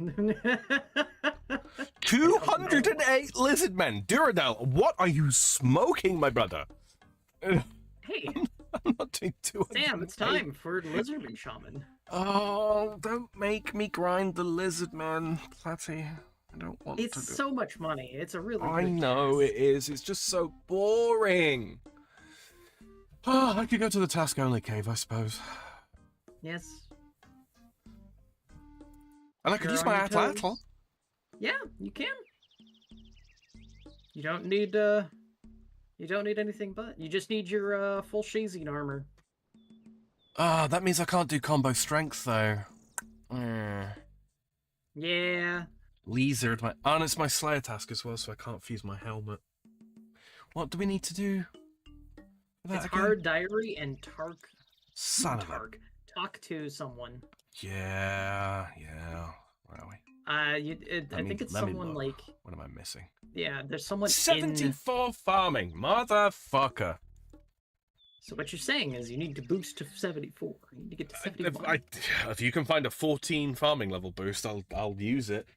208 lizard men. Duradel, what are you smoking, my brother? Hey. I'm not doing 208. Sam, it's time for Lizardman Shaman. Oh, don't make me grind the lizard man, Platty. I don't want to do it. It's so much money. It's a really I good know task. it is. It's just so boring. Oh, I could go to the task-only cave, I suppose. Yes. And I could use my atlatl. Yeah, you can. You don't need anything but. You just need your full Shazine armor. Ah, that means I can't do combo strength though. Yeah. Lizard, and it's my Slayer task as well, so I can't fuse my helmet. What do we need to do? It's hard diary and Tark. Son of a... Talk to someone. Yeah. Where are we? I think it's someone like... What am I missing? Yeah, there's someone 74 farming, motherfucker. So what you're saying is you need to boost to 74. You need to get to 71. If you can find a 14 farming level boost, I'll use it.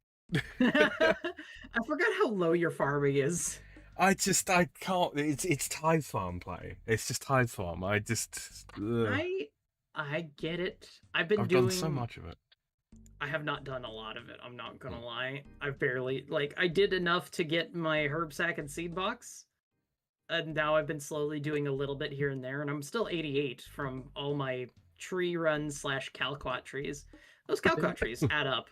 I forgot how low your farming is. I can't. It's Tithe Farm play. It's just Tithe Farm. I get it. I've done so much of it. I have not done a lot of it. I'm not gonna lie. I've barely I did enough to get my herb sack and seed box, and now I've been slowly doing a little bit here and there, and I'm still 88 from all my tree runs / Calquat trees. Those Calquat trees add up.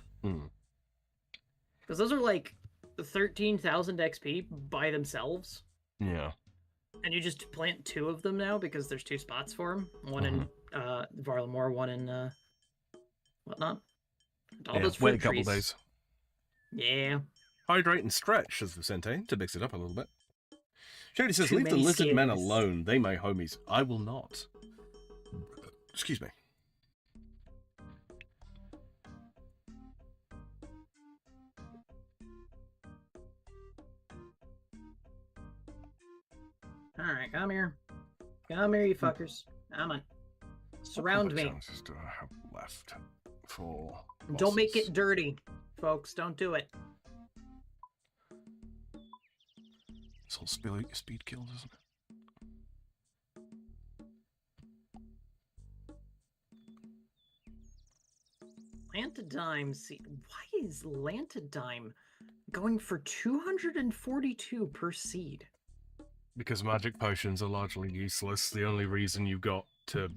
Because those are like 13,000 XP by themselves. Yeah. And you just plant 2 of them now because there's 2 spots for them. One in Varlamore, one in whatnot. All those fruit wait a couple trees. Days. Yeah. Hydrate and stretch, says Vicente, to mix it up a little bit. Shady says, Too leave the many lizard men skills. alone. They my homies. I will not. Excuse me. Alright, come here. Come here, you fuckers. Come on. Surround me. What chances do I have left for Don't make bosses? it dirty, folks. Don't do it. It's all speed kills, isn't it? Lantidime seed. Why is Lantidime going for 242 per seed? Because magic potions are largely useless. The only reason you got to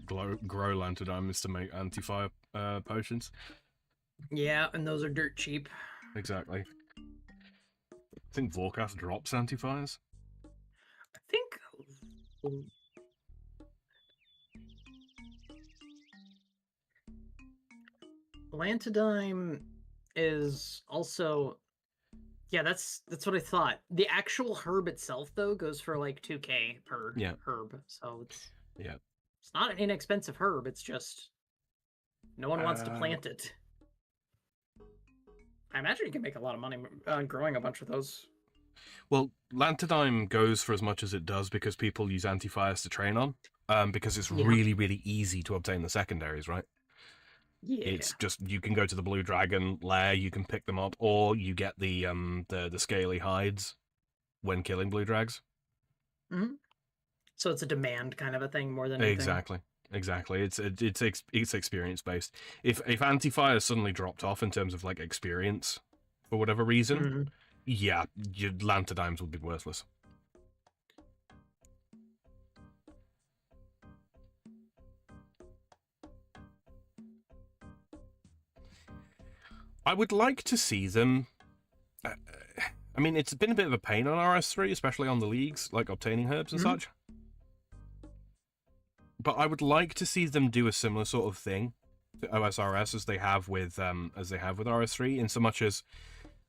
grow Lantidime is to make anti-fire potions. Yeah, and those are dirt cheap. exactly. I think Vorkath drops anti-fires. I think Lantidime is also, yeah, that's what I thought. The actual herb itself though goes for like 2K per Yeah. herb, so it's not an inexpensive herb. It's just no one wants to plant it. I imagine you can make a lot of money growing a bunch of those. Well, Lantidime goes for as much as it does because people use anti-fires to train on, because it's really, really easy to obtain the secondaries, right? Yeah. It's just, you can go to the Blue Dragon lair, you can pick them up, or you get the scaly hides when killing Blue Drags. Mm-hmm. So it's a demand kind of a thing more than anything. Exactly. It's experience based. If anti-fire suddenly dropped off in terms of like experience for whatever reason, yeah, your Lantidimes would be worthless. I would like to see them. I mean, it's been a bit of a pain on RS3, especially on the leagues, like obtaining herbs and such. But I would like to see them do a similar sort of thing to OSRS as they have with RS3, in so much as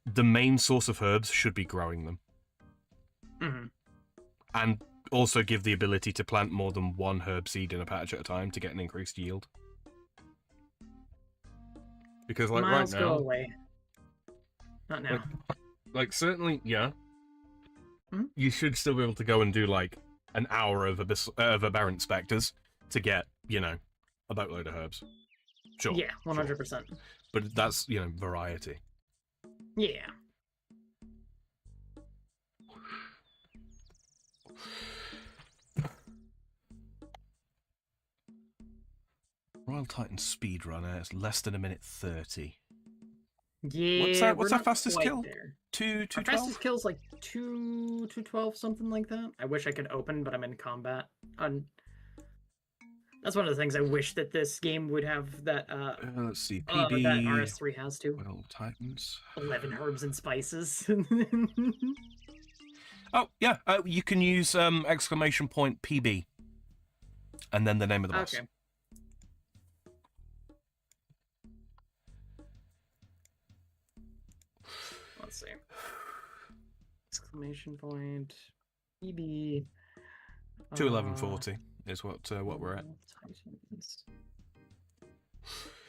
the main source of herbs should be growing them, and also give the ability to plant more than one herb seed in a patch at a time to get an increased yield. Because like Miles right now, go away. Not now. Like certainly, yeah. You should still be able to go and do like an hour of aberrant specters to get, you know, a boatload of herbs. Sure. Yeah, 100%. But that's, you know, variety. Yeah. Royal Titan speedrunner. It's less than a minute 30. Yeah. What's our fastest kill? There. 212? Our fastest kill's like 212, something like that. I wish I could open, but I'm in combat. That's one of the things I wish that this game would have that let's see, PB that RS3 has too. Royal Titans. 11 herbs and spices. Oh yeah, you can use exclamation point PB and then the name of the boss. Okay. Let's see. Exclamation point PB 21140 is what we're at.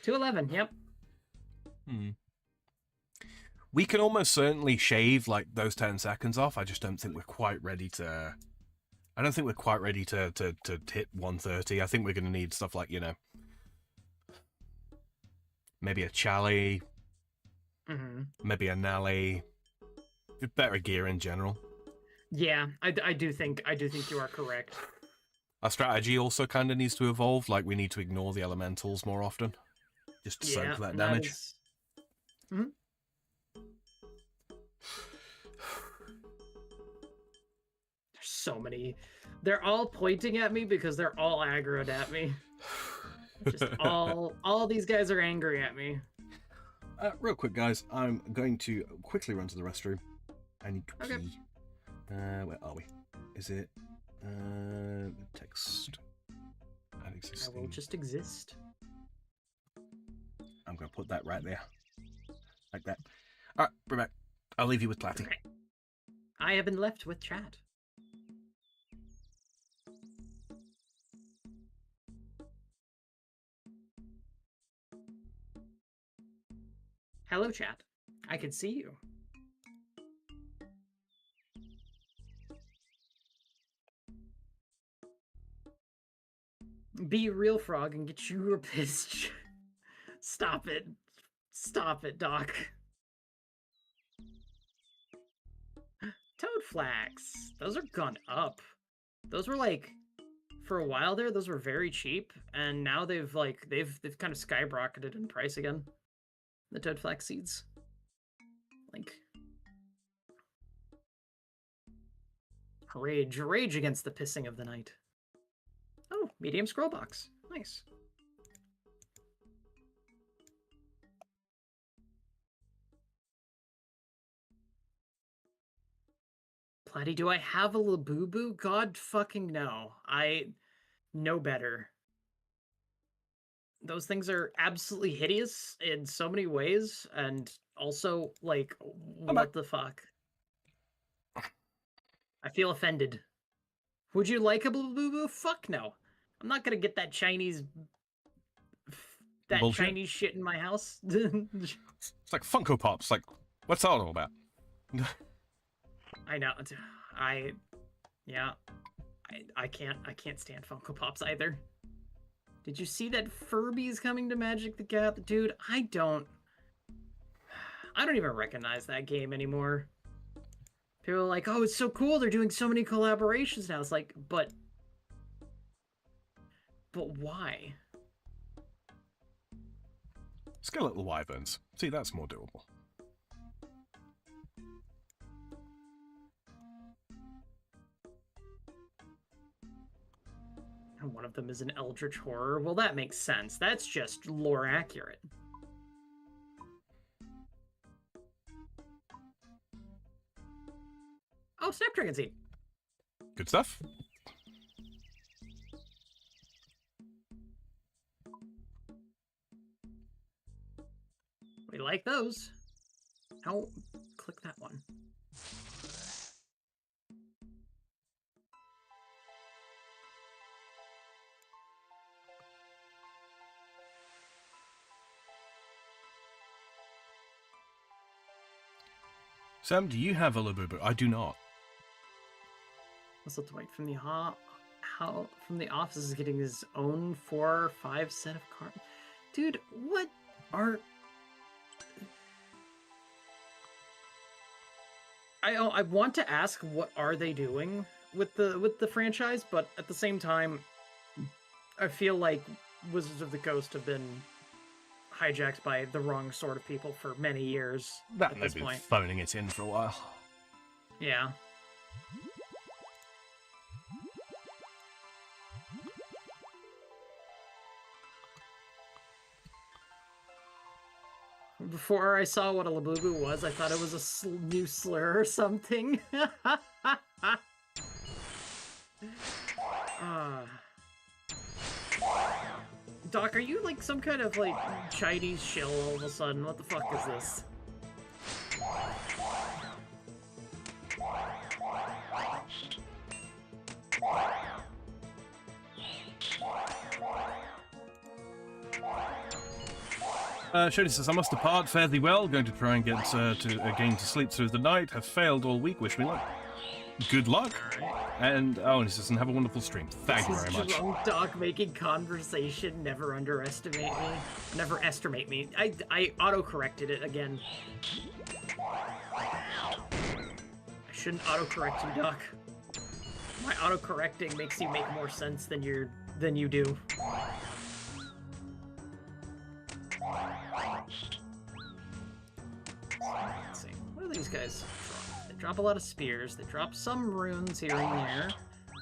211, yep. We can almost certainly shave like those 10 seconds off. I just don't think we're quite ready to. I don't think we're quite ready to hit 130. I think we're going to need stuff like, you know, maybe a Chally, maybe a Nally, better gear in general. Yeah, I do think you are correct. Our strategy also kind of needs to evolve. Like, we need to ignore the elementals more often, just to soak that damage. There's so many. They're all pointing at me because they're all aggroed at me. Just all these guys are angry at me. Real quick, guys, I'm going to quickly run to the restroom. I need to pee. Where are we? Is it text? I will just exist. I'm going to put that right there, like that. All right, we're back. I'll leave you with Platty. Okay. I have been left with chat. Hello, chat. I can see you. Be a real frog and get you a piss. Stop it. Stop it, Doc. Toad flax. Those are gone up. Those were like, for a while there, those were very cheap, and now they've kind of skyrocketed in price again. The toad flax seeds. Like, rage against the pissing of the night. Oh, medium scroll box. Nice. Platty, do I have a Labubu? God fucking no. I know better. Those things are absolutely hideous in so many ways, and also, like, what the fuck? I feel offended. Would you like a Labubu? Fuck no. I'm not gonna get that Chinese Bullshit. Chinese shit in my house. It's like Funko Pops. Like, what's that all about? I know. I can't stand Funko Pops either. Did you see that Furby's coming to Magic the Gathering? Dude, I don't even recognize that game anymore. People are like, oh, it's so cool. They're doing so many collaborations now. It's like, but why? Skeletal wyverns. See, that's more doable. And one of them is an Eldritch Horror. Well, that makes sense. That's just lore accurate. Oh, Snapdragon Seed. Good stuff. We like those. Oh, click that one. Sam, do you have a Labubu? I do not. Also, Dwight from the from the office is getting his own 4 or 5 set of cards. Dude, what are... I want to ask what are they doing with the franchise, but at the same time, I feel like Wizards of the Coast have been hijacked by the wrong sort of people for many years at this point. Phoning it in for a while. Yeah. Before I saw what a Labubu was, I thought it was a new slur or something. Doc, are you like some kind of like Chinese shill all of a sudden? What the fuck is this? Shody says, I must depart. Fare thee well. Going to try and get again to sleep through the night. Have failed all week. Wish me luck. Good luck. And he says, and have a wonderful stream. Thank you very much. Drunk Doc making conversation. Never underestimate me. Never estimate me. I auto-corrected it again. I shouldn't auto-correct you, Doc. My auto-correcting makes you make more sense than you do. Let's see. What do these guys drop? They drop a lot of spears. They drop some runes here and there,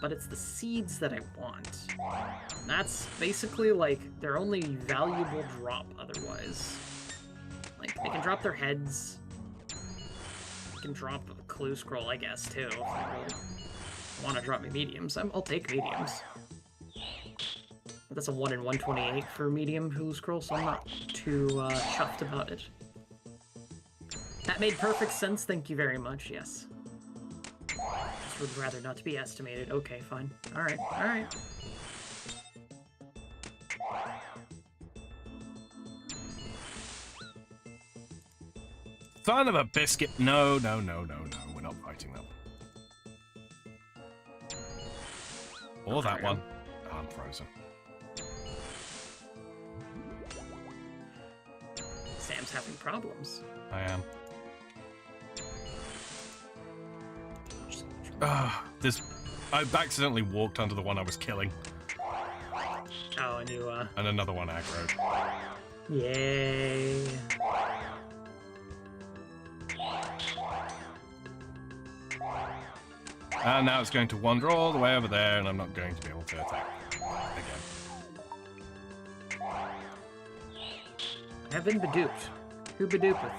but it's the seeds that I want. And that's basically like their only valuable drop otherwise. Like, they can drop their heads. They can drop a clue scroll, I guess, too. If they really want to drop me mediums. I'll take mediums. But that's a 1 in 128 for medium clue scroll, so I'm not too chuffed about it. That made perfect sense, thank you very much, yes. Just would rather not be estimated. Okay, fine. Alright, alright. Son of a biscuit. No, no, no, no, no. We're not fighting them. Or that one. Oh, I'm frozen. Sam's having problems. I am. I've accidentally walked under the one I was killing. Oh, and you, And another one aggroed. Yay. And now it's going to wander all the way over there, and I'm not going to be able to attack again. I have been beduped. Who bedoopeth?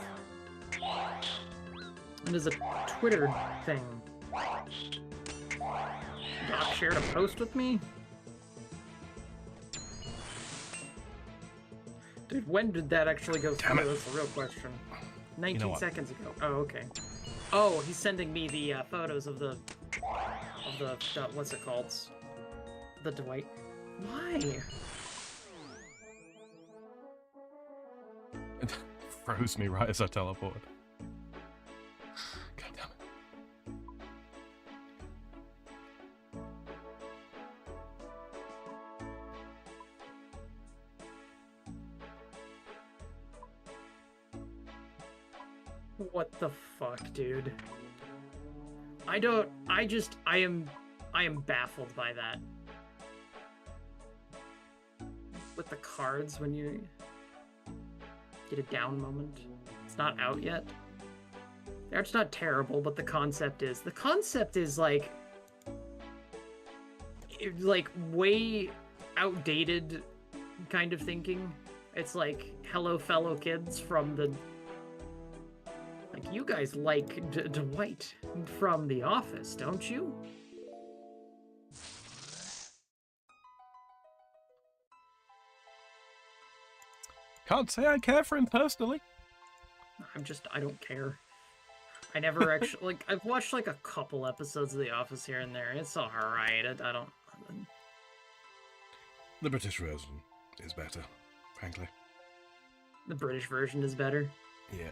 It is a Twitter thing. Doc shared a post with me? Dude, when did that actually go through? That's the real question. 19 seconds ago. Oh, okay. Oh, he's sending me the photos of the what's it called? The Dwight. Why? It froze me right as I teleported. God damn it. What the fuck, dude? I am baffled by that. With the cards when you get a down moment. It's not out yet. The art's not terrible, but the concept is. The concept is like way outdated kind of thinking. It's like, hello fellow kids from the... Like, you guys like Dwight from The Office, don't you? Can't say I care for him personally. I don't care. I never actually, like, I've watched, like, a couple episodes of The Office here and there. It's alright. I don't... The British version is better, frankly. The British version is better? Yeah.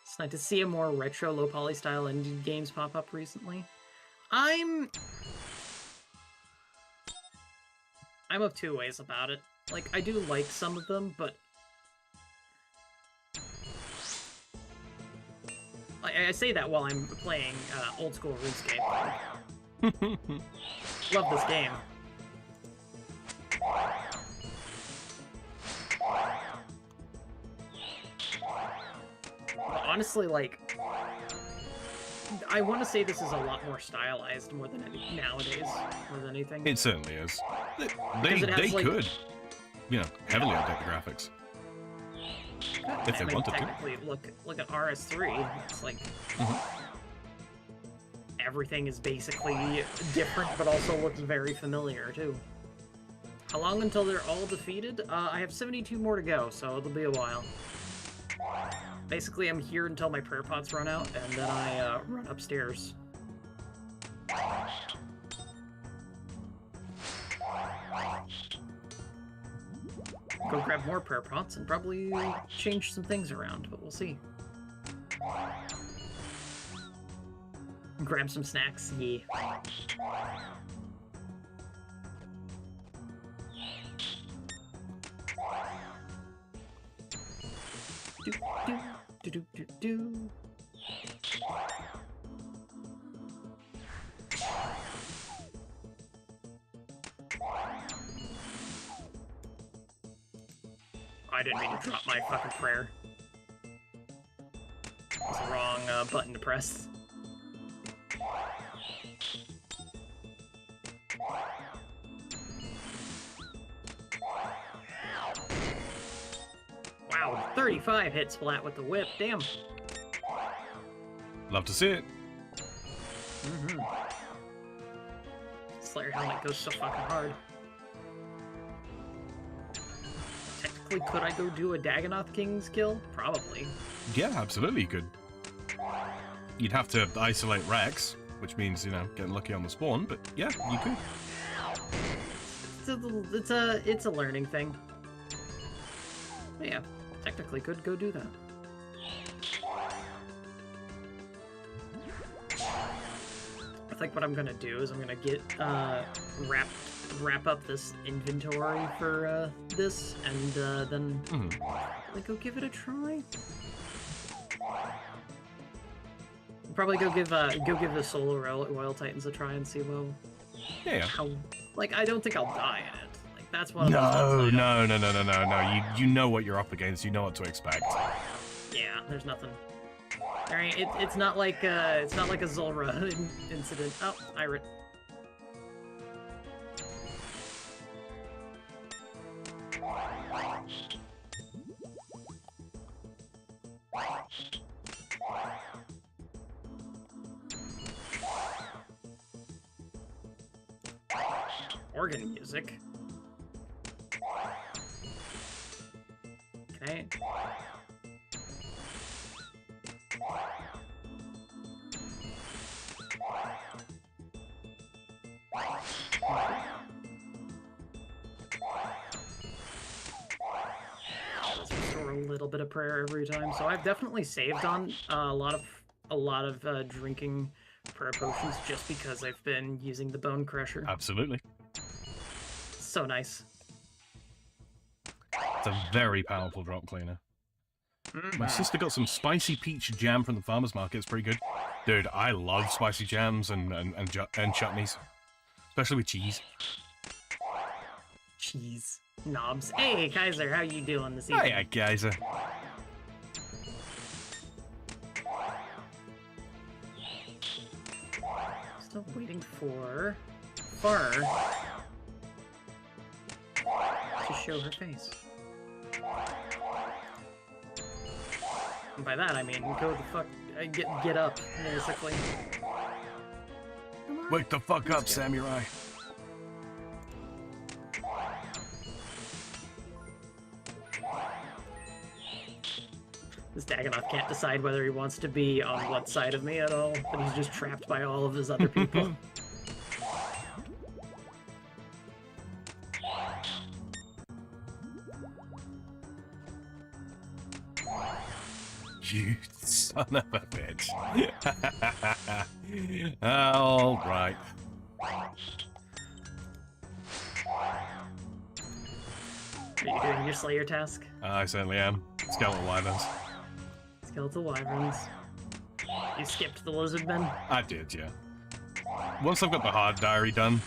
It's nice to see a more retro, low poly style indie games pop up recently. I'm of two ways about it. Like, I do like some of them, but I say that while I'm playing old school RuneScape. Love this game. But honestly, like, I want to say this is a lot more stylized more than nowadays, more than anything. It certainly is. Because it has, They like, could, you know, heavily update the graphics. If they wanted to. Technically, look at RS3. It's like everything is basically different, but also looks very familiar too. How long until they're all defeated? I have 72 more to go, so it'll be a while. Basically, I'm here until my prayer pots run out, and then I run upstairs. Go grab more prayer pots and probably change some things around, but we'll see. Grab some snacks, yeah. Do. I didn't mean to drop my fucking prayer. It's the wrong button to press. Wow, 35 hit splat with the whip, damn. Love to see it. Slayer helmet goes so fucking hard. Technically, could I go do a Dagonoth King's kill? Probably. Yeah, absolutely you could. You'd have to isolate Rex, which means, you know, getting lucky on the spawn, but yeah, you could. It's a learning thing. But yeah, technically could go do that. I think what I'm gonna do is I'm gonna get wrap up this inventory for this, and then probably go give it a try. Probably go give the Solo Royal Titans a try and see how. Like, I don't think I'll die in it. Like, that's one of those. No. You know what you're up against. You know what to expect. Yeah, there's nothing. All right, it's not like a Zulrah incident. Oh, Irit. Organ music. Okay. Let's restore a little bit of prayer every time. So I've definitely saved on a lot of drinking prayer potions just because I've been using the bone crusher. Absolutely. So nice. It's a very powerful drop cleaner. My sister got some spicy peach jam from the farmer's market. It's pretty good. Dude, I love spicy jams and chutneys. Especially with cheese. Cheese. Knobs. Hey, Kaiser, how you doing this evening? Hiya, Kaiser. Still waiting for Far to show her face. And by that I mean go the fuck, get up, basically. Wake the fuck up, samurai. This Dagonoth can't decide whether he wants to be on what side of me at all, but he's just trapped by all of his other people. You son of a bitch. All right. Are you doing your Slayer task? I certainly am. Skeletal wyverns. Skeletal wyverns. You skipped the lizardmen? I did, yeah. Once I've got the hard diary done.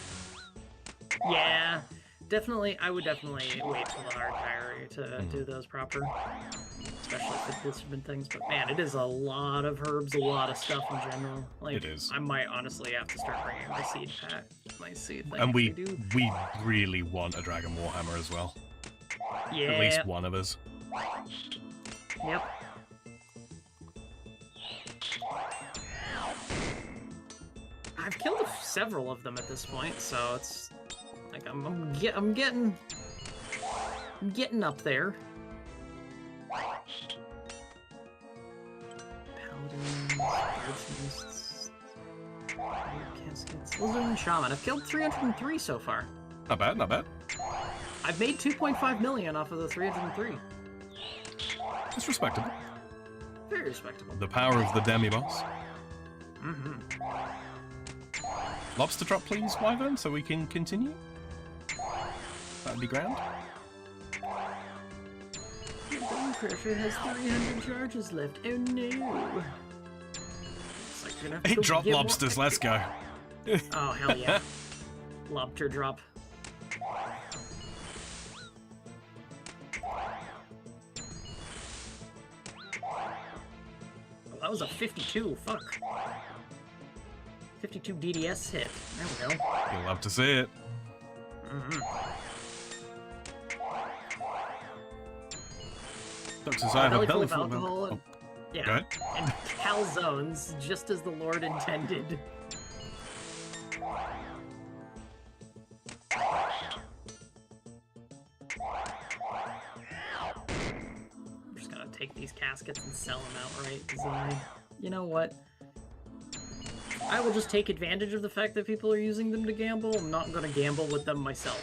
Yeah, definitely. I would definitely wait till the hard diary to do those proper. Especially for lizardmen things. But man, it is a lot of herbs, a lot of stuff in general. Like, It is. I might honestly have to start bringing my seed pack. My seed thing. And we do. really want a Dragon Warhammer as well. Yeah. At least one of us. Yep. I've killed several of them at this point, so it's like I'm getting up there. Paladins, Archonists, Caskets, Lizard and Shaman. I've killed 303 so far. Not bad, not bad. I've made 2.5 million off of the 303. It's respectable. Very respectable. The power of the demi-boss. Mm-hmm. Lobster drop, please, Wyvern, so we can continue. That'd be grand. The bone crusher has 300 charges left. Oh no! It's like you're gonna have to Hey, go drop get lobsters, let's go. Oh hell yeah! Lobster drop. Oh, that was a 52. Fuck. 52 DDS hit. There we go. You'll love to see it. Doctors, I have a belly full of alcohol. milk. Yeah. Go ahead. And calzones, just as the Lord intended. I'm just gonna take these caskets and sell them outright, because you know what? I will just take advantage of the fact that people are using them to gamble. I'm not gonna gamble with them myself.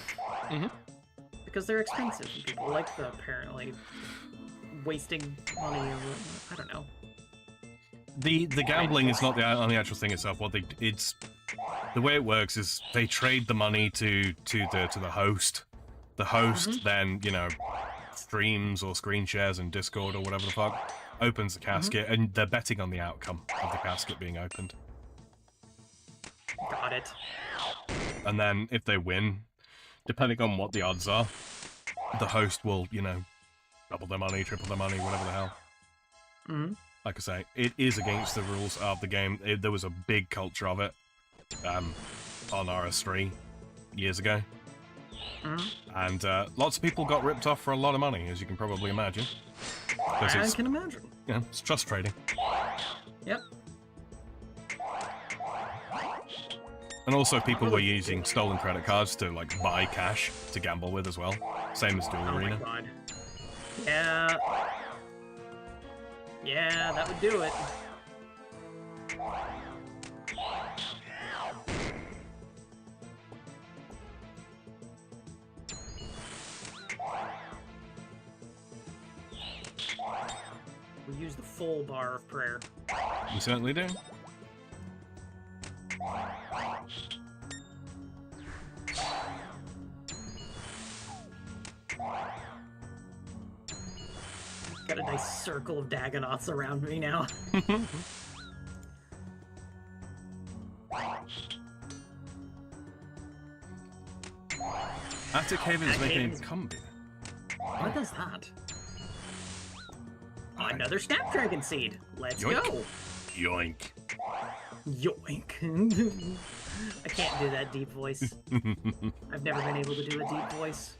Because they're expensive, and people like the apparently wasting money or I don't know. The gambling is not on the actual thing itself. It's the way it works is they trade the money to the host. The host then, you know, streams or screen shares in Discord or whatever the fuck, opens the casket, and they're betting on the outcome of the casket being opened. Got it. And then if they win, depending on what the odds are, the host will, you know, double their money, triple their money, whatever the hell. Like I say, it is against the rules of the game. There was a big culture of it on RS3 years ago. And lots of people got ripped off for a lot of money, as you can probably imagine. I can imagine. Yeah, it's trust trading. Yep. And also people were using stolen credit cards to like buy cash to gamble with as well. Same as Duel Arena. Oh my god. Yeah. Yeah, that would do it. We use the full bar of prayer. You certainly do. Got a nice circle of Dagonoths around me now. Attic Haven is making a comeback. What is that? Another Snapdragon Seed. Let's Yoink. go. Yoink. Yoink. I can't do that deep voice. I've never been able to do a deep voice.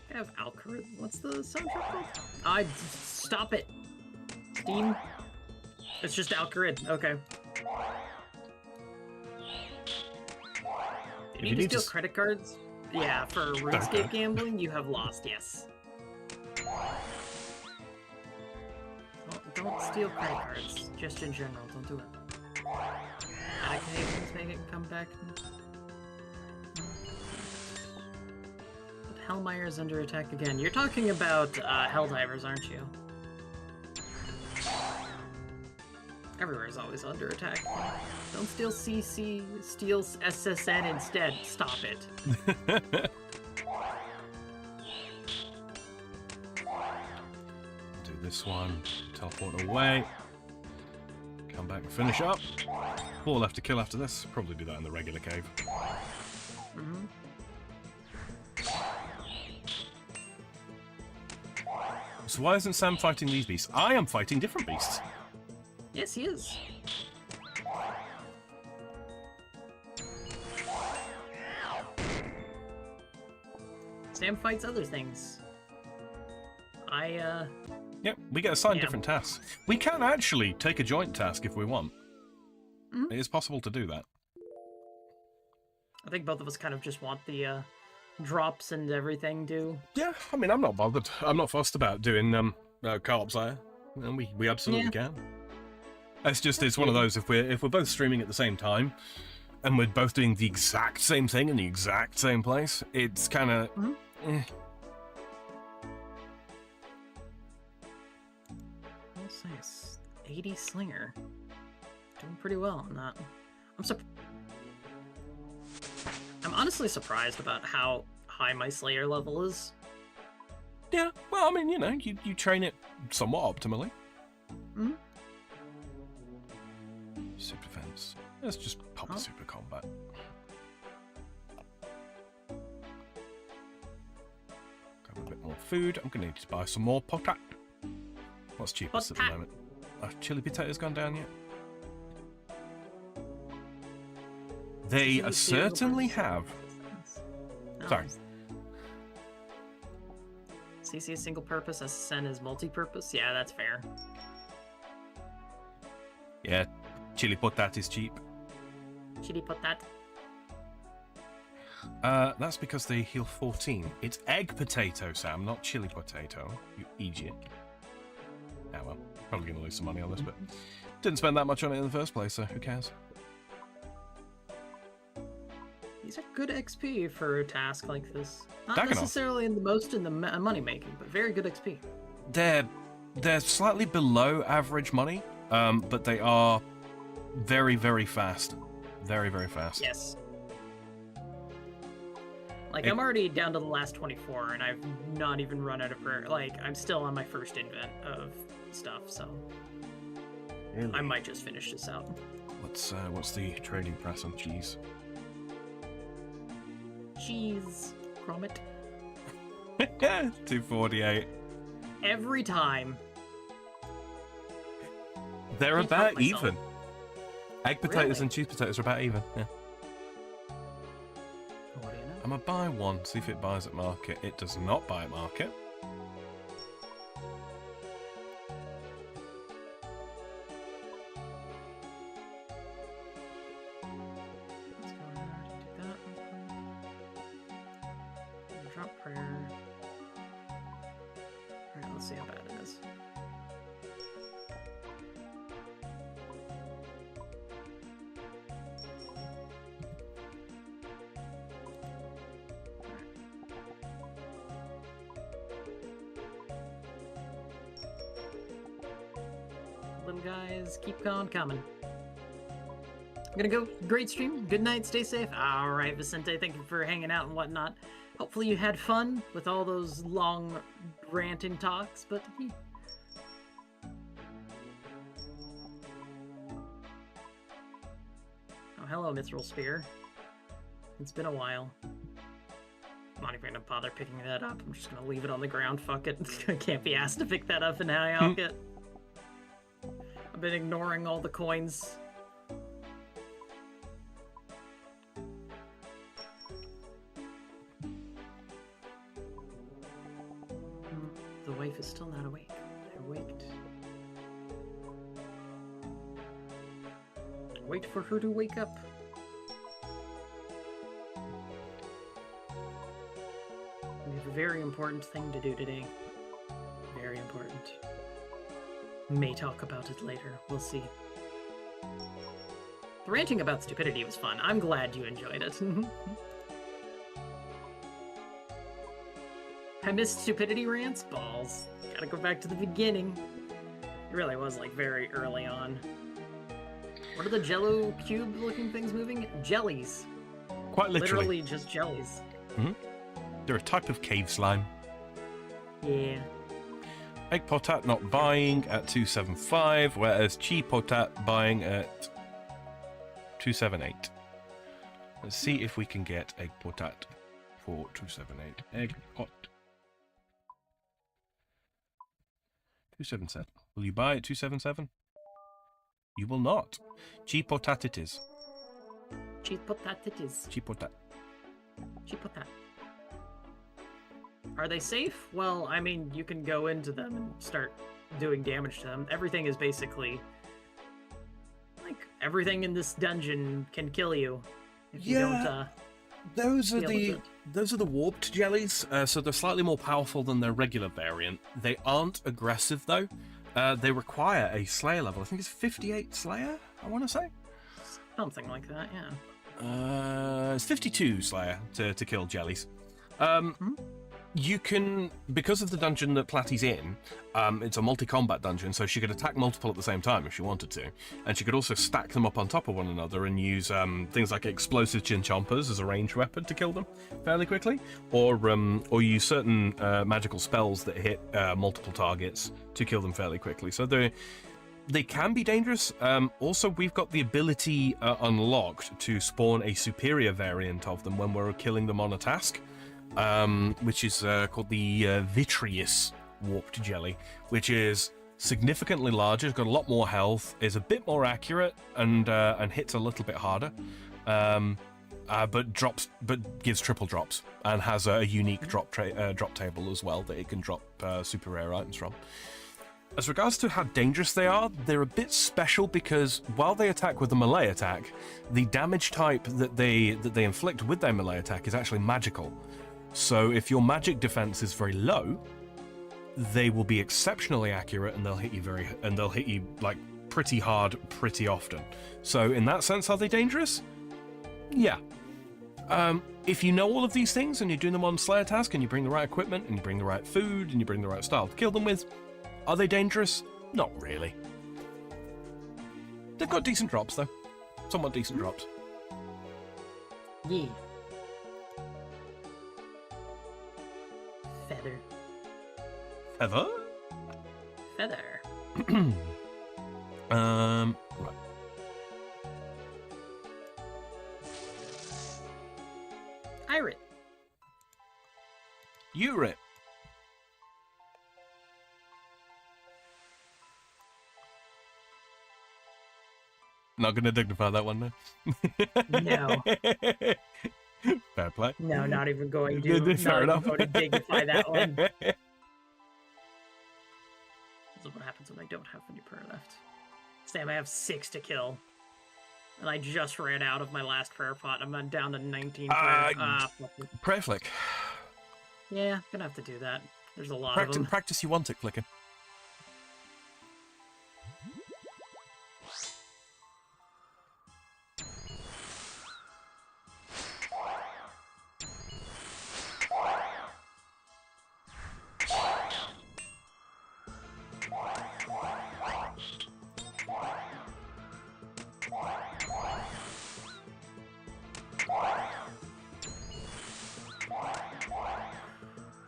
I have algorithm. What's the soundtrack called? Stop it. Steam. It's just algorithm. Okay. You need to steal credit cards? Yeah, for RuneScape gambling, you have lost, yes. Don't steal credit cards. Just in general, don't do it. Attic Havens make it come back. But Hellmire's under attack again. You're talking about Helldivers, aren't you? Everywhere's always under attack. Don't steal CC, steal SSN instead. Stop it. Do this one. Teleport away. Come back and finish up. 4 left to kill after this. Probably do that in the regular cave. So why isn't Sam fighting these beasts? I am fighting different beasts. Yes, he is. Sam fights other things. Yep, we get assigned different tasks. We can actually take a joint task if we want. It is possible to do that. I think both of us kind of just want the drops and everything too. Yeah, I mean, I'm not bothered. I'm not fussed about doing co-op Slayer. And we absolutely can. It's one of those, if we're both streaming at the same time and we're both doing the exact same thing in the exact same place, it's kind of What's this? 80 Slinger. Doing pretty well on that. I'm honestly surprised about how high my Slayer level is. Yeah, well, I mean, you know, you train it somewhat optimally. Super defense. Let's just pop a super combat. Grab a bit more food. I'm gonna need to buy some more potat. What's cheapest at the moment? Chili potatoes gone down yet? They certainly have. Sorry. CC is single purpose, SSN is multi-purpose. Yeah, that's fair. Yeah, chili potat is cheap. Chili potat. That's because they heal 14. It's egg potato, Sam, not chili potato. You idiot. Ah, well, probably gonna lose some money on this, but didn't spend that much on it in the first place, so who cares? These are good XP for a task like this. Not Dagonoth. Necessarily in the money making, but very good XP. They're slightly below average money, but they are very, very fast. Very, very fast. Yes. Like, I'm already down to the last 24, and I've not even run out of prayer. Like, I'm still on my first invent of stuff, so Really? I might just finish this out. What's the trading price on cheese? Cheese. Grommet. 248. Every time. They're Can't help about myself. even. Egg potatoes Really? and cheese potatoes are about even, yeah. What do you know? I'm gonna buy one, see if it buys at market. It does not buy at market. Let's go ahead and do that real quick. Drop prayer. Alright, let's see how bad it is. Little guys, keep on coming. I'm gonna go. Great stream. Good night. Stay safe. All right, Vicente. Thank you for hanging out and whatnot. Hopefully you had fun with all those long ranting talks. But oh, hello, Mithril Spear. It's been a while. I'm not even gonna bother picking that up. I'm just gonna leave it on the ground. Fuck it. I can't be asked to pick that up and now it. I've been ignoring all the coins. The wife is still not awake. I waked. Wait for her to wake up. We have a very important thing to do today. Very important. May talk about it later. We'll see. The ranting about stupidity was fun. I'm glad you enjoyed it. I missed stupidity rants? Balls. Gotta go back to the beginning. It really was like very early on. What are the jello cube looking things moving? Jellies. Quite literally. Just jellies. They're a type of cave slime. Yeah. Egg potat not buying at 275, whereas chi potat buying at 278. Let's see if we can get egg potat for 278. Egg pot. 277. Will you buy at 277? You will not. Chi potat it is. Chi potat it is. Chi potat. Chi potat. Are they safe? Well, I mean, you can go into them and start doing damage to them. Everything is basically... like, everything in this dungeon can kill you if you don't, those are deal with the warped jellies, so they're slightly more powerful than their regular variant. They aren't aggressive, though. They require a Slayer level. I think it's 58 Slayer, I want to say. Something like that, yeah. It's 52 Slayer to kill jellies. You can, because of the dungeon that Platty's in, it's a multi-combat dungeon, so she could attack multiple at the same time if she wanted to. And she could also stack them up on top of one another and use things like explosive chinchompers as a ranged weapon to kill them fairly quickly. Or use certain magical spells that hit multiple targets to kill them fairly quickly. So they can be dangerous. Also, we've got the ability unlocked to spawn a superior variant of them when we're killing them on a task. Which is called the Vitreous Warped Jelly, which is significantly larger, got a lot more health, is a bit more accurate, and hits a little bit harder, but gives triple drops and has a unique drop table as well that it can drop super rare items from. As regards to how dangerous they are, they're a bit special because while they attack with a melee attack, the damage type that they inflict with their melee attack is actually magical. So if your magic defense is very low, they will be exceptionally accurate and they'll hit you like pretty hard pretty often. So in that sense, are they dangerous? Yeah. If you know all of these things and you're doing them on Slayer task and you bring the right equipment and you bring the right food and you bring the right style to kill them with, are they dangerous? Not really. They've got decent drops though. Somewhat decent drops. Yeah. Feather. Feather? Feather. Right. Irit. Urit. Not gonna dignify that one, no. No. Fair play. No, not even going to. Fair enough. Going to dignify that one. This is what happens when I don't have any prayer left. Sam, I have 6 to kill. And I just ran out of my last prayer pot. I'm down to 19 prayers. Prayer flick. Yeah, gonna have to do that. There's a lot of them. Practice you want it flicking.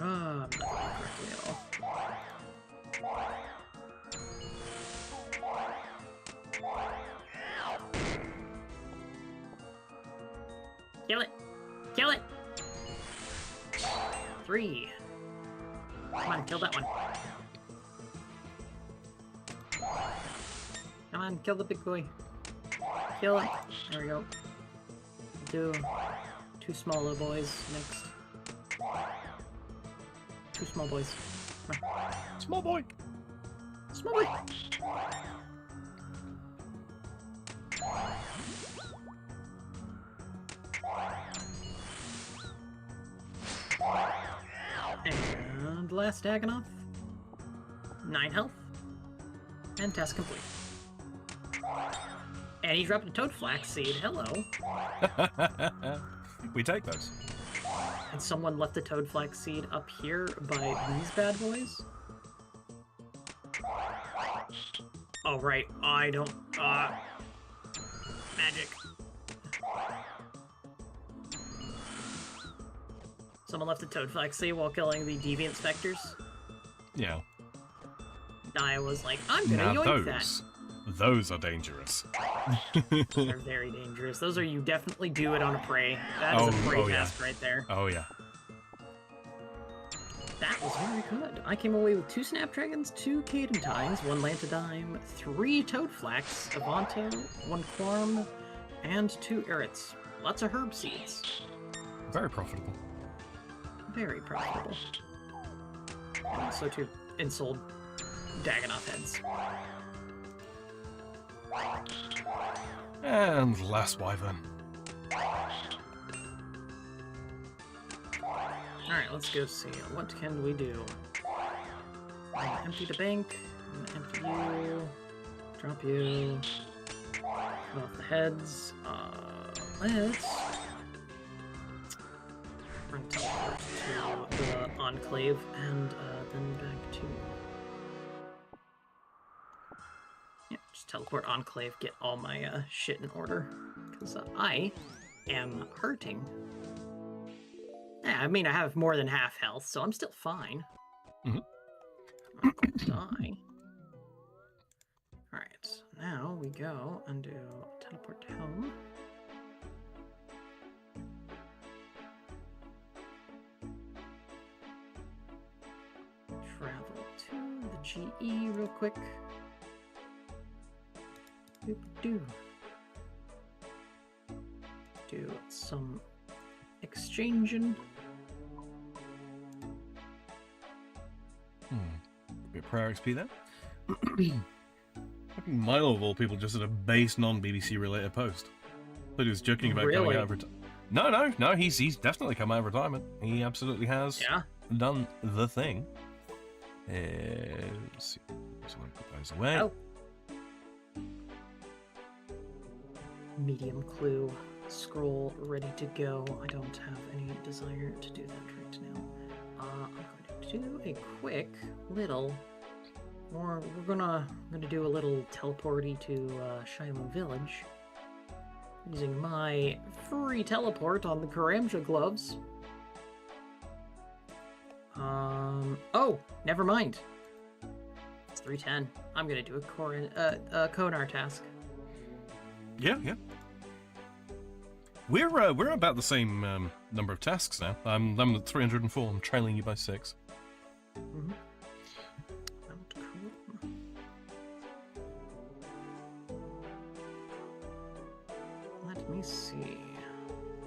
I'm not doing correctly at all. Kill it! Kill it! 3. Come on, kill that one. Come on, kill the big boy. Kill it. There we go. Do 2 smaller boys next. 2 small boys. Come on. Small boy. Small boy. And last Dagonoth. 9 health. And task complete. And he dropped a toad flax seed. Hello. We take those. And someone left the toad flax seed up here by these bad boys. Oh, right. I don't... magic. Someone left the toad flax seed while killing the deviant specters. Yeah. I was like, I'm gonna yoink that. Those are dangerous. They're very dangerous. Those are, you definitely do it on a prey. That is a prey task right there. Oh, yeah. That was very good. I came away with 2 snapdragons, 2 cadentines, 1 lantodime, 3 toadflax, a Vanto, 1 quorm, and 2 erits. Lots of herb seeds. Very profitable. Very profitable. And also 2 insold Dagonoth heads. And last wyvern. Alright, let's go see. What can we do? I'm gonna empty the bank. I'm gonna empty you. Drop you. Cut off the heads. Let's run teleport to the Enclave and then back to... Yeah, just teleport Enclave, get all my shit in order. Because I am hurting. Yeah, I mean, I have more than half health, so I'm still fine. Mm-hmm. I'm not gonna die. Alright, now we go and do teleport to home. Travel to the GE real quick. Do some exchanging. Bit of prayer XP there. Fucking Milo of all people just did a base non-BBC related post. But he was joking about coming out of retirement. No, he's definitely come out of retirement. He absolutely has done the thing. Let's see. So I'm going to put those away. Oh. Medium clue. Scroll ready to go. I don't have any desire to do that right now. I'm going to do a quick little, or we're gonna do a little teleporty to Shiloh Village using my free teleport on the Karamja gloves. Oh, never mind. It's 3:10. I'm gonna do a Konar task. Yeah. We're about the same number of tasks now. I'm at 304. I'm trailing you by 6. Mm-hmm. Cool. me see.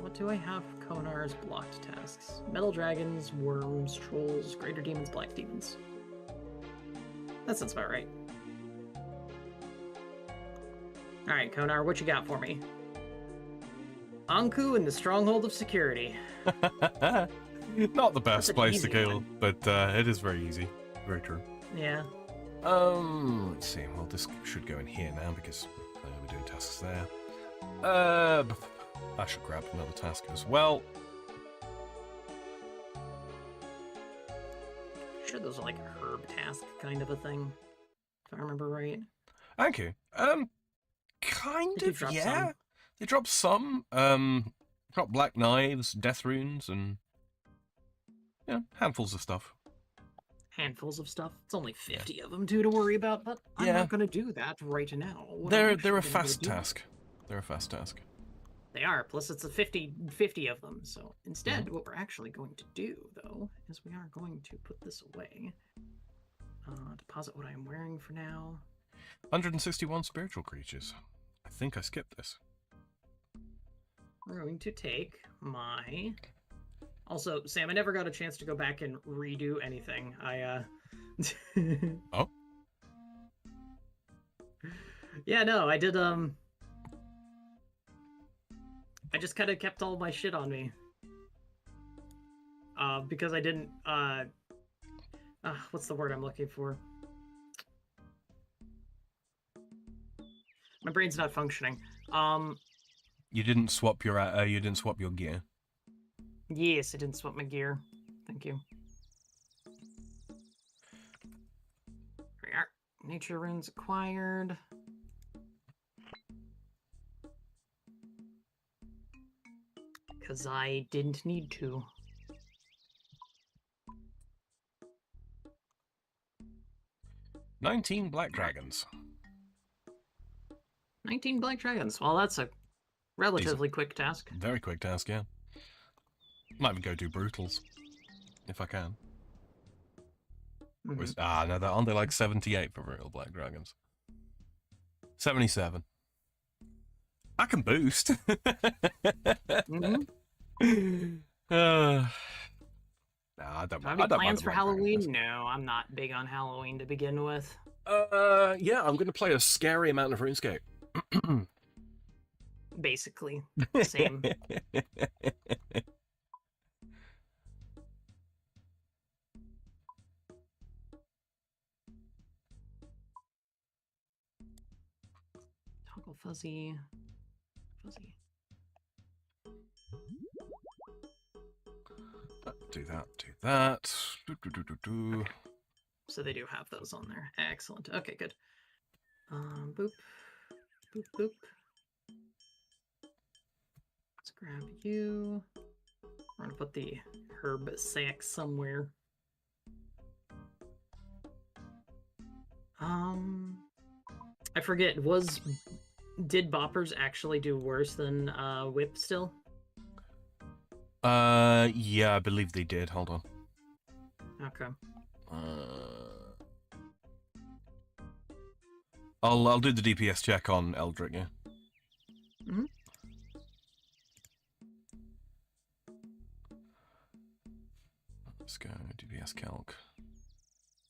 What do I have for Konar's blocked tasks? Metal dragons, worms, trolls, greater demons, black demons. That sounds about right. Alright, Konar, what you got for me? Anku in the Stronghold of Security. Not the best That's an place to easy kill, one. but it is very easy. Very true. Yeah. Let's see. Well, this should go in here now because we're doing tasks there. I should grab another task as well. Sure, those are like a herb task kind of a thing, if I remember right. Thank you. Kind They do of, drop yeah. some. They drop some. Drop black knives, death runes, and yeah, handfuls of stuff. Handfuls of stuff. It's only 50 of them too to worry about, but I'm Yeah. not going to do that right now. What I'm They're actually a gonna fast do- task. They're a fast task. They are. Plus, it's a 50 of them. So instead, what we're actually going to do, though, is we are going to put this away. Deposit what I'm wearing for now. 161 spiritual creatures. I think I skipped this. We're going to take my... Also, Sam, I never got a chance to go back and redo anything. Oh? Yeah, no, I did, I just kind of kept all my shit on me. Because I didn't, what's the word I'm looking for? My brain's not functioning. You didn't swap your gear. Yes, I didn't swap my gear. Thank you. Here we are. Nature runes acquired. Because I didn't need to. "19 black dragons." 19 black dragons. Well, that's a relatively quick task. Very quick task, yeah. Might even go do brutals, if I can. Mhm. No, aren't they like 78 for real black dragons? 77. I can boost. Mhm. No, I don't Have mind. any I don't mind plans the for black Halloween? dragons. No, I'm not big on Halloween to begin with. Yeah, I'm going to play a scary amount of RuneScape. Basically. Same. Toggle fuzzy. Fuzzy. Do that. Do. So they do have those on there. Excellent. Okay, good. Boop. Boop, boop. Let's grab you. We're gonna put the herb sack somewhere. I forget, did boppers actually do worse than whip still? Yeah, I believe they did. Hold on. Okay. I'll do the DPS check on Eldrick, yeah. Mm-hmm. Let's go DPS calc.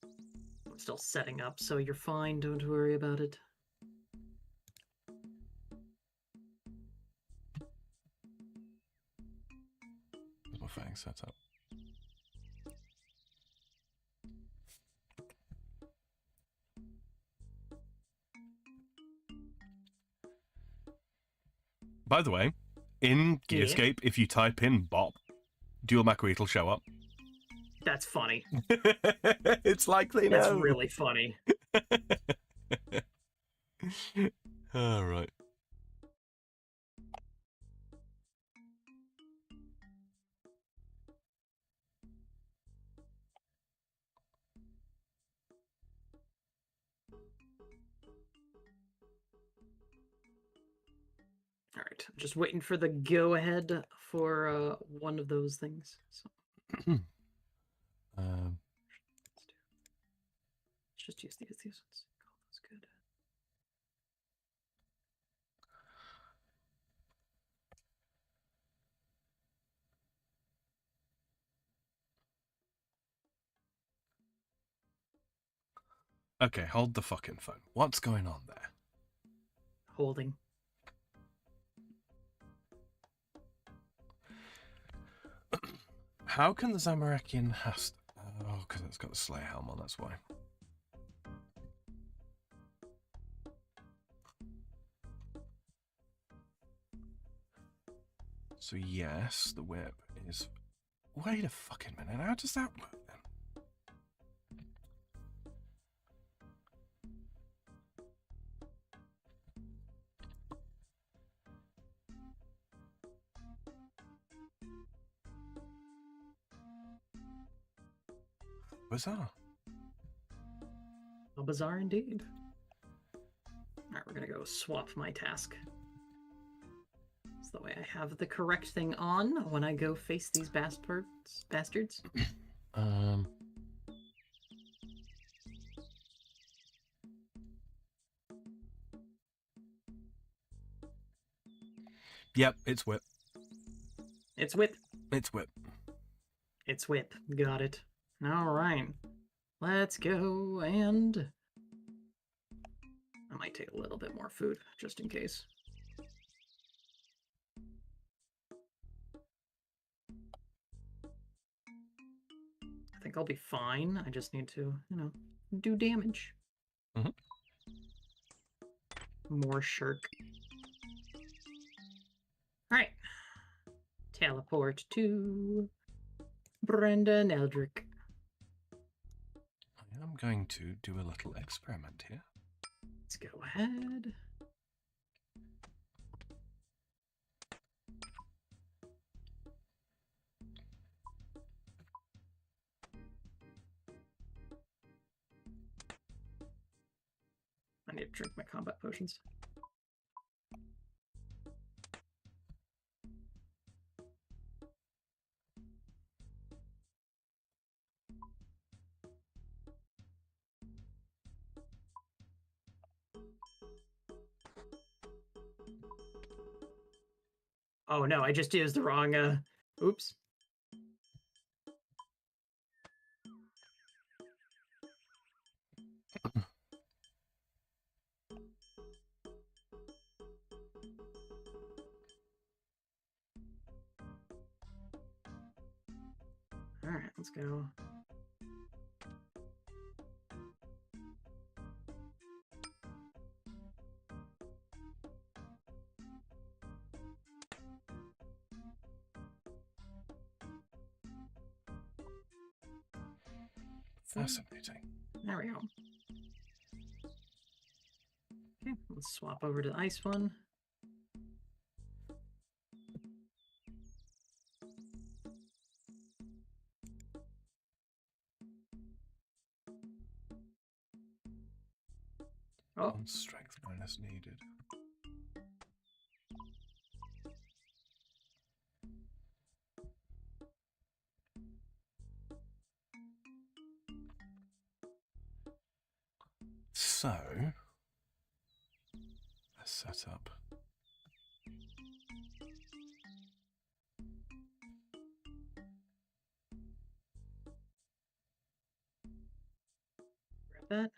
I'm still setting up, so you're fine. Don't worry about it. There's my fang set up. By the way, in Gearscape, if you type in bop, Dual Macquarie will show up. That's funny. It's like they know. That's really funny. All right. All right, just waiting for the go-ahead for one of those things. So. Let's just use these. These ones. Oh, that's good. Okay, hold the fucking phone. What's going on there? Holding. How can the Zamarakian has... Oh, because it's got the Slayer helm on, that's why. So yes, the whip is... Wait a fucking minute, how does that work then? Bizarre. How bizarre indeed. Alright, we're gonna go swap my task. That's the way I have the correct thing on when I go face these bastards. Yep, it's whip. It's whip. It's whip. It's whip. Got it. Alright. Let's go, and I might take a little bit more food, just in case. I think I'll be fine. I just need to, do damage. Mm-hmm. More shirk. Alright. Teleport to Brendan Eldrick. I'm going to do a little experiment here. Let's go ahead. I need to drink my combat potions. Oh no, I just used the wrong, oops. Alright, let's go. Fascinating. There we go. Okay, let's swap over to the ice one. Oh, One strength minus needed. So, let's set up. grab that.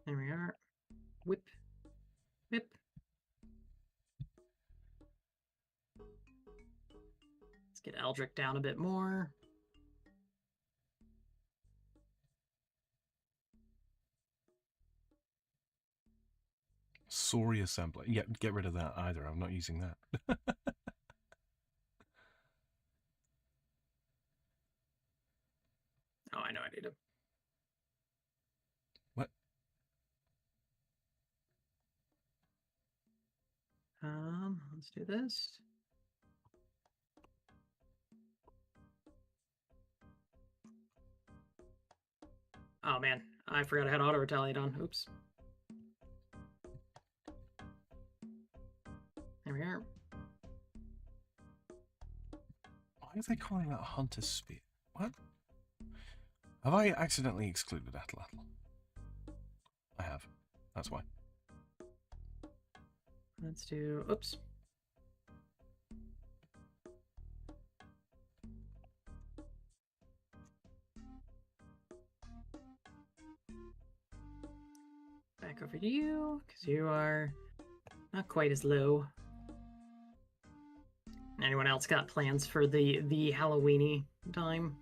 There we are. Whip. Whip. Let's get Eldrick down a bit more. Sorry assembly. Yeah, get rid of that either. I'm not using that. Oh, I know I need to. What? Let's do this. Oh man, I forgot I had auto retaliate on. Oops. There we are. Why are they calling that Hunter's Spear? What? Have I accidentally excluded Atlatl? I have. That's why. Let's do. Oops. back over to you, because you are not quite as low. Anyone else got plans for the Halloweeny time?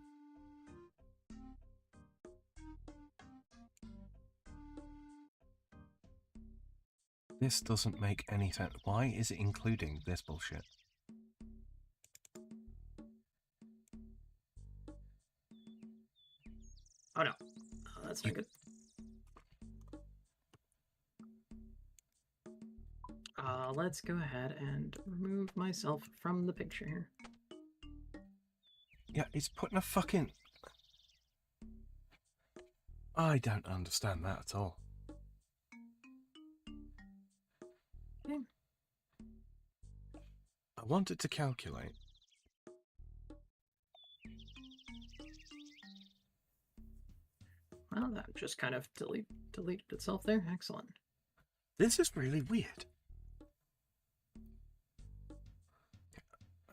This doesn't make any sense. Why is it including this bullshit? Oh no. Oh, that's not good. Let's go ahead and remove myself from the picture here. Yeah, he's putting a fucking... I don't understand that at all. Okay. I wanted to calculate. Well, that just kind of deleted itself there. Excellent. This is really weird.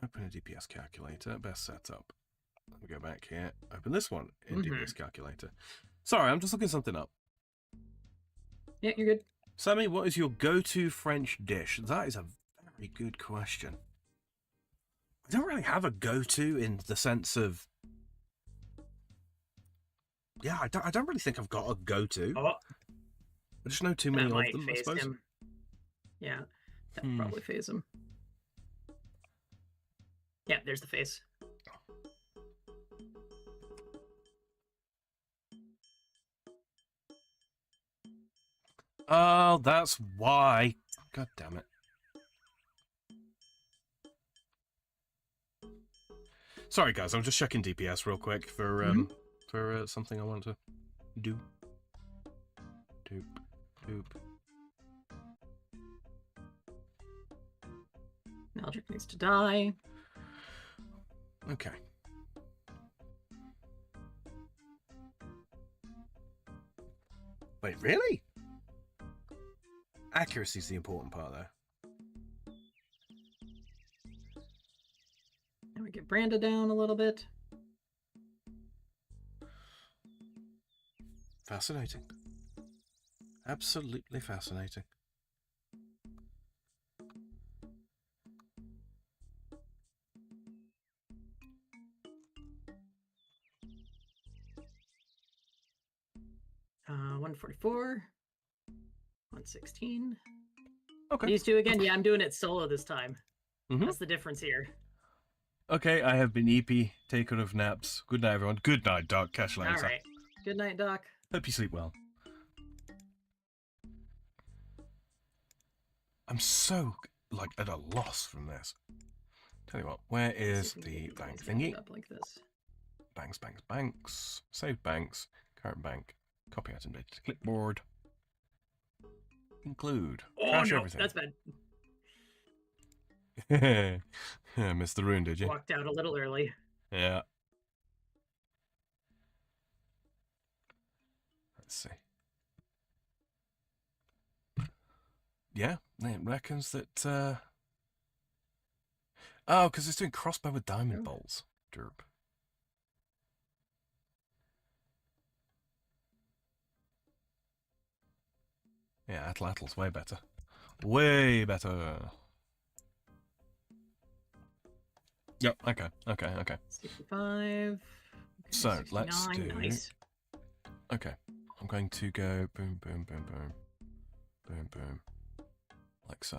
Open a DPS calculator. Best setup. Let me go back here. Open this one in DPS calculator. Sorry, I'm just looking something up. Yeah, you're good. Sammy, what is your go-to French dish? That is a very good question. I don't really have a go-to in the sense of... Yeah, I don't really think I've got a go-to. Oh, I just know too many of them, I suppose. Him. Yeah, that would probably phase him. Yeah, there's the face. Oh, that's why. God damn it. Sorry, guys. I'm just checking DPS real quick for something I want to do. Doop, doop. Maldrick needs to die. Okay. Wait, really? Accuracy is the important part, though. And we get Branda down a little bit. Fascinating. Absolutely fascinating. Uh, 144. 116. Okay. These two again. Yeah, I'm doing it solo this time. That's the difference here. Okay, I have been EP, taker of naps. Good night, everyone. Good night, Doc. Catch you later. All right. Good night, Doc. Hope you sleep well. I'm so, like, at a loss from this. Tell you what, where is the bank thingy? Up like this. Banks, banks, banks. Save banks. Current bank. Copy item data to clipboard. Include. Oh, Trash no, everything. that's bad. Missed the rune, did you? Walked out a little early. Yeah. Let's see. Yeah, it reckons that... Oh, because it's doing crossbow with diamond bolts. Derp. Yeah, Atlattl's way better. Way better. Yep, okay. 65. Okay, So, 69. let's do... Nice. Okay. I'm going to go boom, boom, boom, boom. Boom, boom. Like so.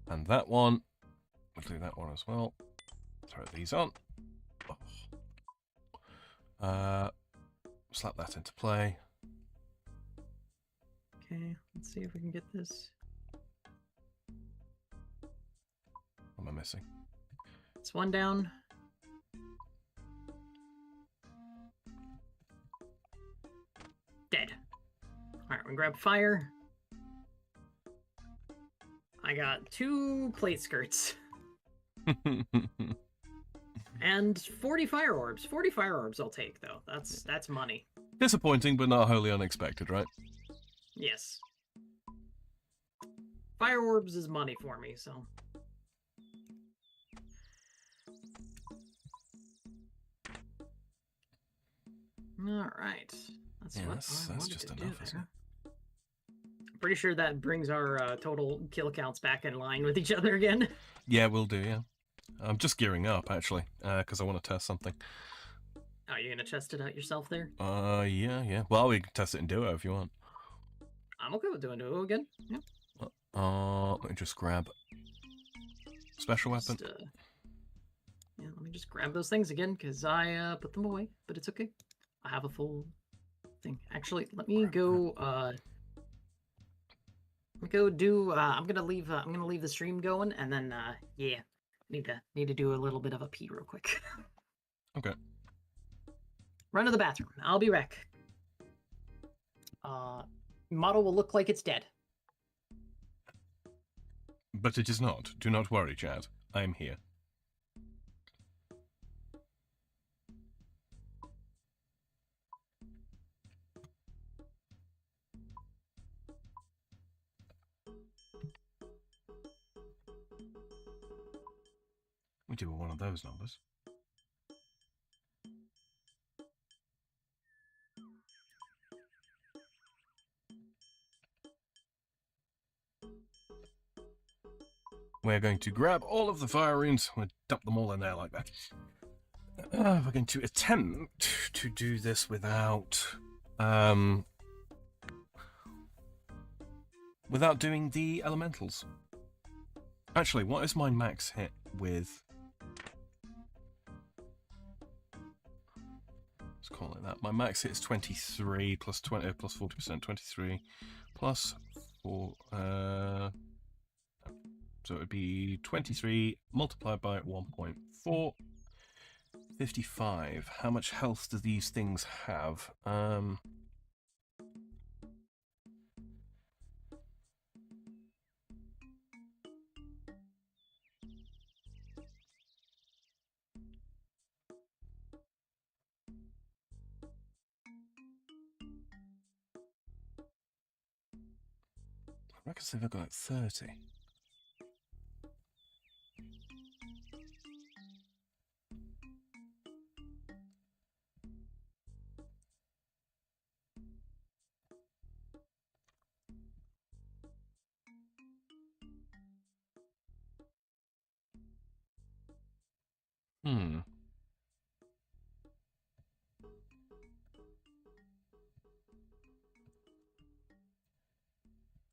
And that one. We'll do that one as well. Throw these on. Oh. Slap that into play. Okay, let's see if we can get this. What am I missing? It's one down. Dead. Alright, we can grab fire. I got 2 plate skirts. And 40 fire orbs. 40 fire orbs I'll take, though. That's money. Disappointing, but not wholly unexpected, right? Yes. Fire orbs is money for me, so... Alright. That's what I wanted just to enough, do isn't there. pretty sure that brings our total kill counts back in line with each other again. Yeah, we'll do, yeah. I'm just gearing up, actually, because I want to test something. Oh, you're gonna test it out yourself there? Yeah. Well, we can test it in duo if you want. I'm okay with doing duo again. Yeah. Let me just grab special weapon. Yeah, let me just grab those things again, because I put them away, but it's okay. I have a full thing. Actually, let me go, I'm gonna leave the stream going, and then, yeah, need to do a little bit of a pee real quick. Okay. Run to the bathroom. I'll be back. Model will look like it's dead. But it is not. Do not worry, Chad. I am here. We do one of those numbers. We're going to grab all of the fire runes. We'll dump them all in there like that. We're going to attempt to do this without doing the elementals. Actually, what is my max hit with? Let's call it that. My max hit is 23 plus 20 plus 40%. 23 plus 4. So it would be 23 multiplied by 1.4. 55. How much health do these things have? I reckon they've got like 30.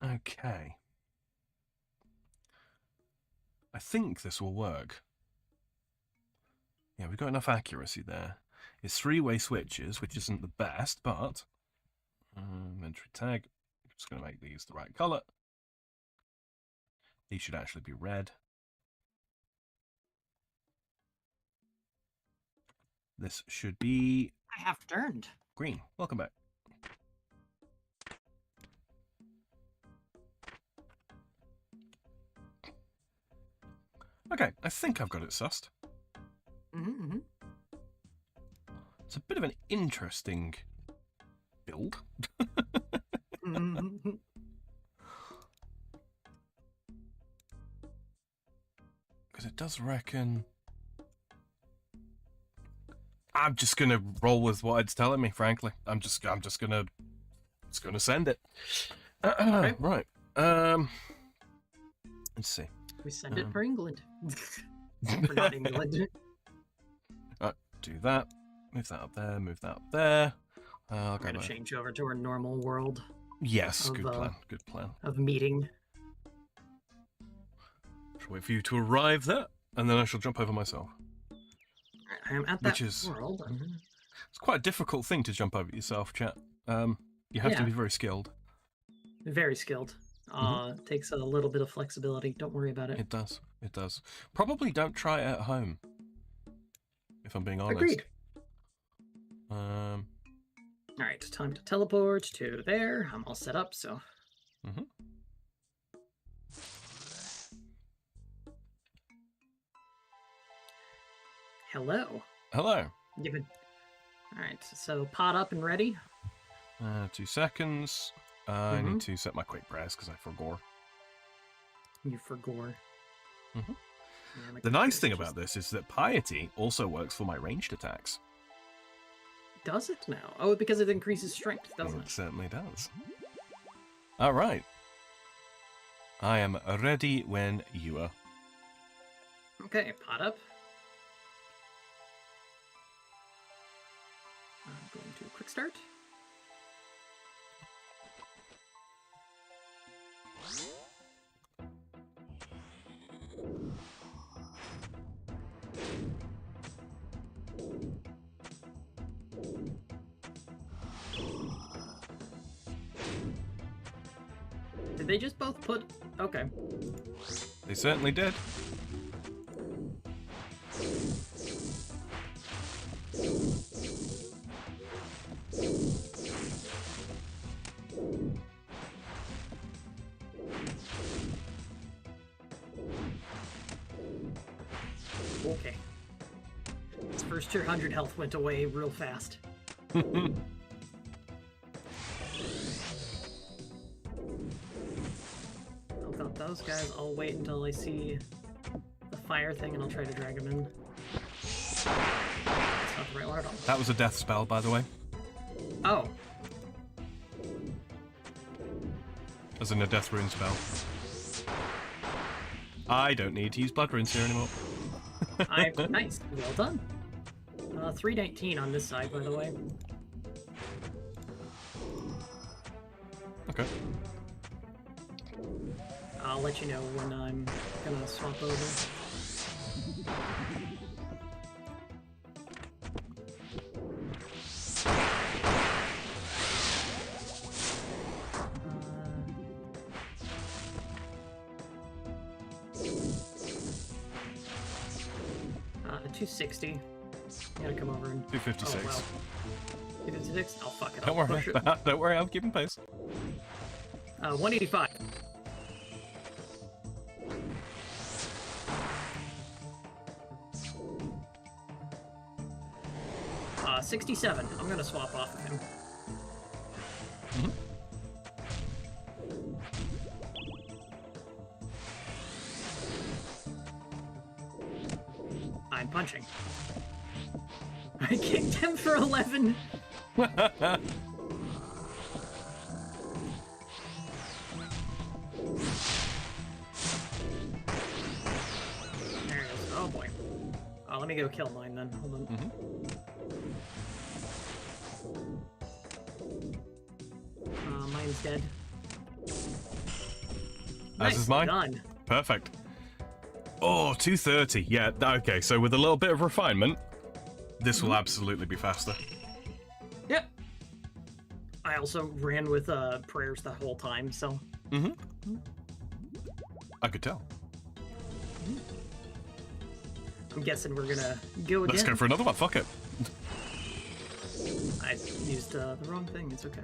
Okay. I think this will work. Yeah, we've got enough accuracy there. It's three-way switches, which isn't the best, but... inventory tag. I'm just going to make these the right colour. These should actually be red. This should be... I have turned. Green. Welcome back. Okay, I think I've got it sussed. It's a bit of an interesting build. Because it does reckon... I'm just gonna roll with what it's telling me, frankly. I'm just gonna send it. Okay. Right. Let's see. We send it for England. For not England. Do that. Move that up there. Move that up there. We're gonna change over to our normal world. Yes, good plan. Good plan. Of meeting. Shall wait for you to arrive there, and then I shall jump over myself. I am at that world. It's quite a difficult thing to jump over yourself, chat. You have to be very skilled. Very skilled. Takes a little bit of flexibility. Don't worry about it. It does. It does. Probably don't try it at home. If I'm being honest. Agreed. All right, time to teleport to there. I'm all set up, so. Hello. Hello. All right, so pot up and ready. 2 seconds. I need to set my quick press because I forgot. You forgot. Yeah, the nice thing about this is that Piety also works for my ranged attacks. Does it now? Oh, because it increases strength, doesn't it? It certainly does. All right. I am ready when you are. Okay, pot up. I'm going to quick start. Did they just both put... Okay. They certainly did. Okay. This first tier 100 health went away real fast. Those guys, I'll wait until I see the fire thing and I'll try to drag them in. That's not the right one at all. That was a death spell, by the way. Oh. As in a death rune spell. I don't need to use blood runes here anymore. Nice. Well done. 319 on this side, by the way. Okay. I'll let you know when I'm gonna swap over. Uh, 260. I'm gonna come over and... 256. Oh, wow. 256? Oh, fuck it. Don't worry about that. Don't worry, I'm keeping pace. 185. 67. I'm gonna swap off of him. Mm-hmm. I'm punching. I kicked him for 11. There it is. Oh boy. Oh, let me go kill mine then. Hold on. Mm-hmm. Mine's dead. As is mine. Done. Perfect. Oh, 230. Yeah, okay, so with a little bit of refinement, this will absolutely be faster. Yep. I also ran with prayers the whole time, so... Mm-hmm. I could tell. I'm guessing we're gonna go again. Let's go for another one, fuck it. I used the wrong thing, it's okay.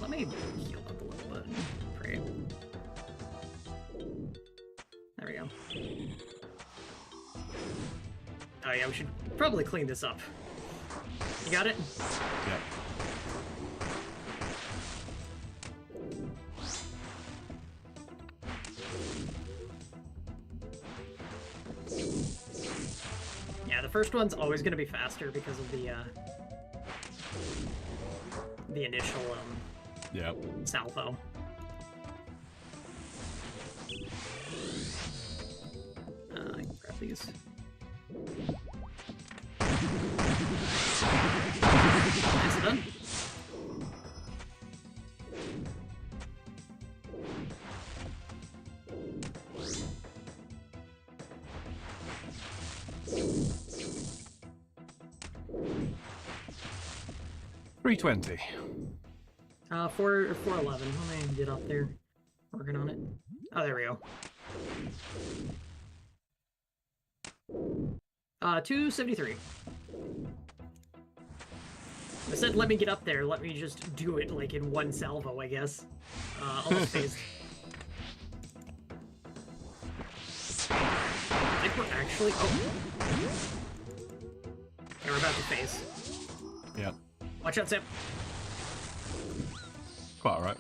Let me heal up a little bit. Pray. There we go. Oh yeah, we should probably clean this up. You got it? Yeah. Yeah, the first one's always gonna be faster because of the initial Yeah. salvo. I can grab these. Nice, done. $320. 411. Let me get up there. Working on it. Oh, there we go. 273. I said let me get up there. Let me just do it like in one salvo, I guess. Almost phased. I think we're actually... Oh! Okay, we're about to phase. Yeah. Watch out, Sam. Quite alright.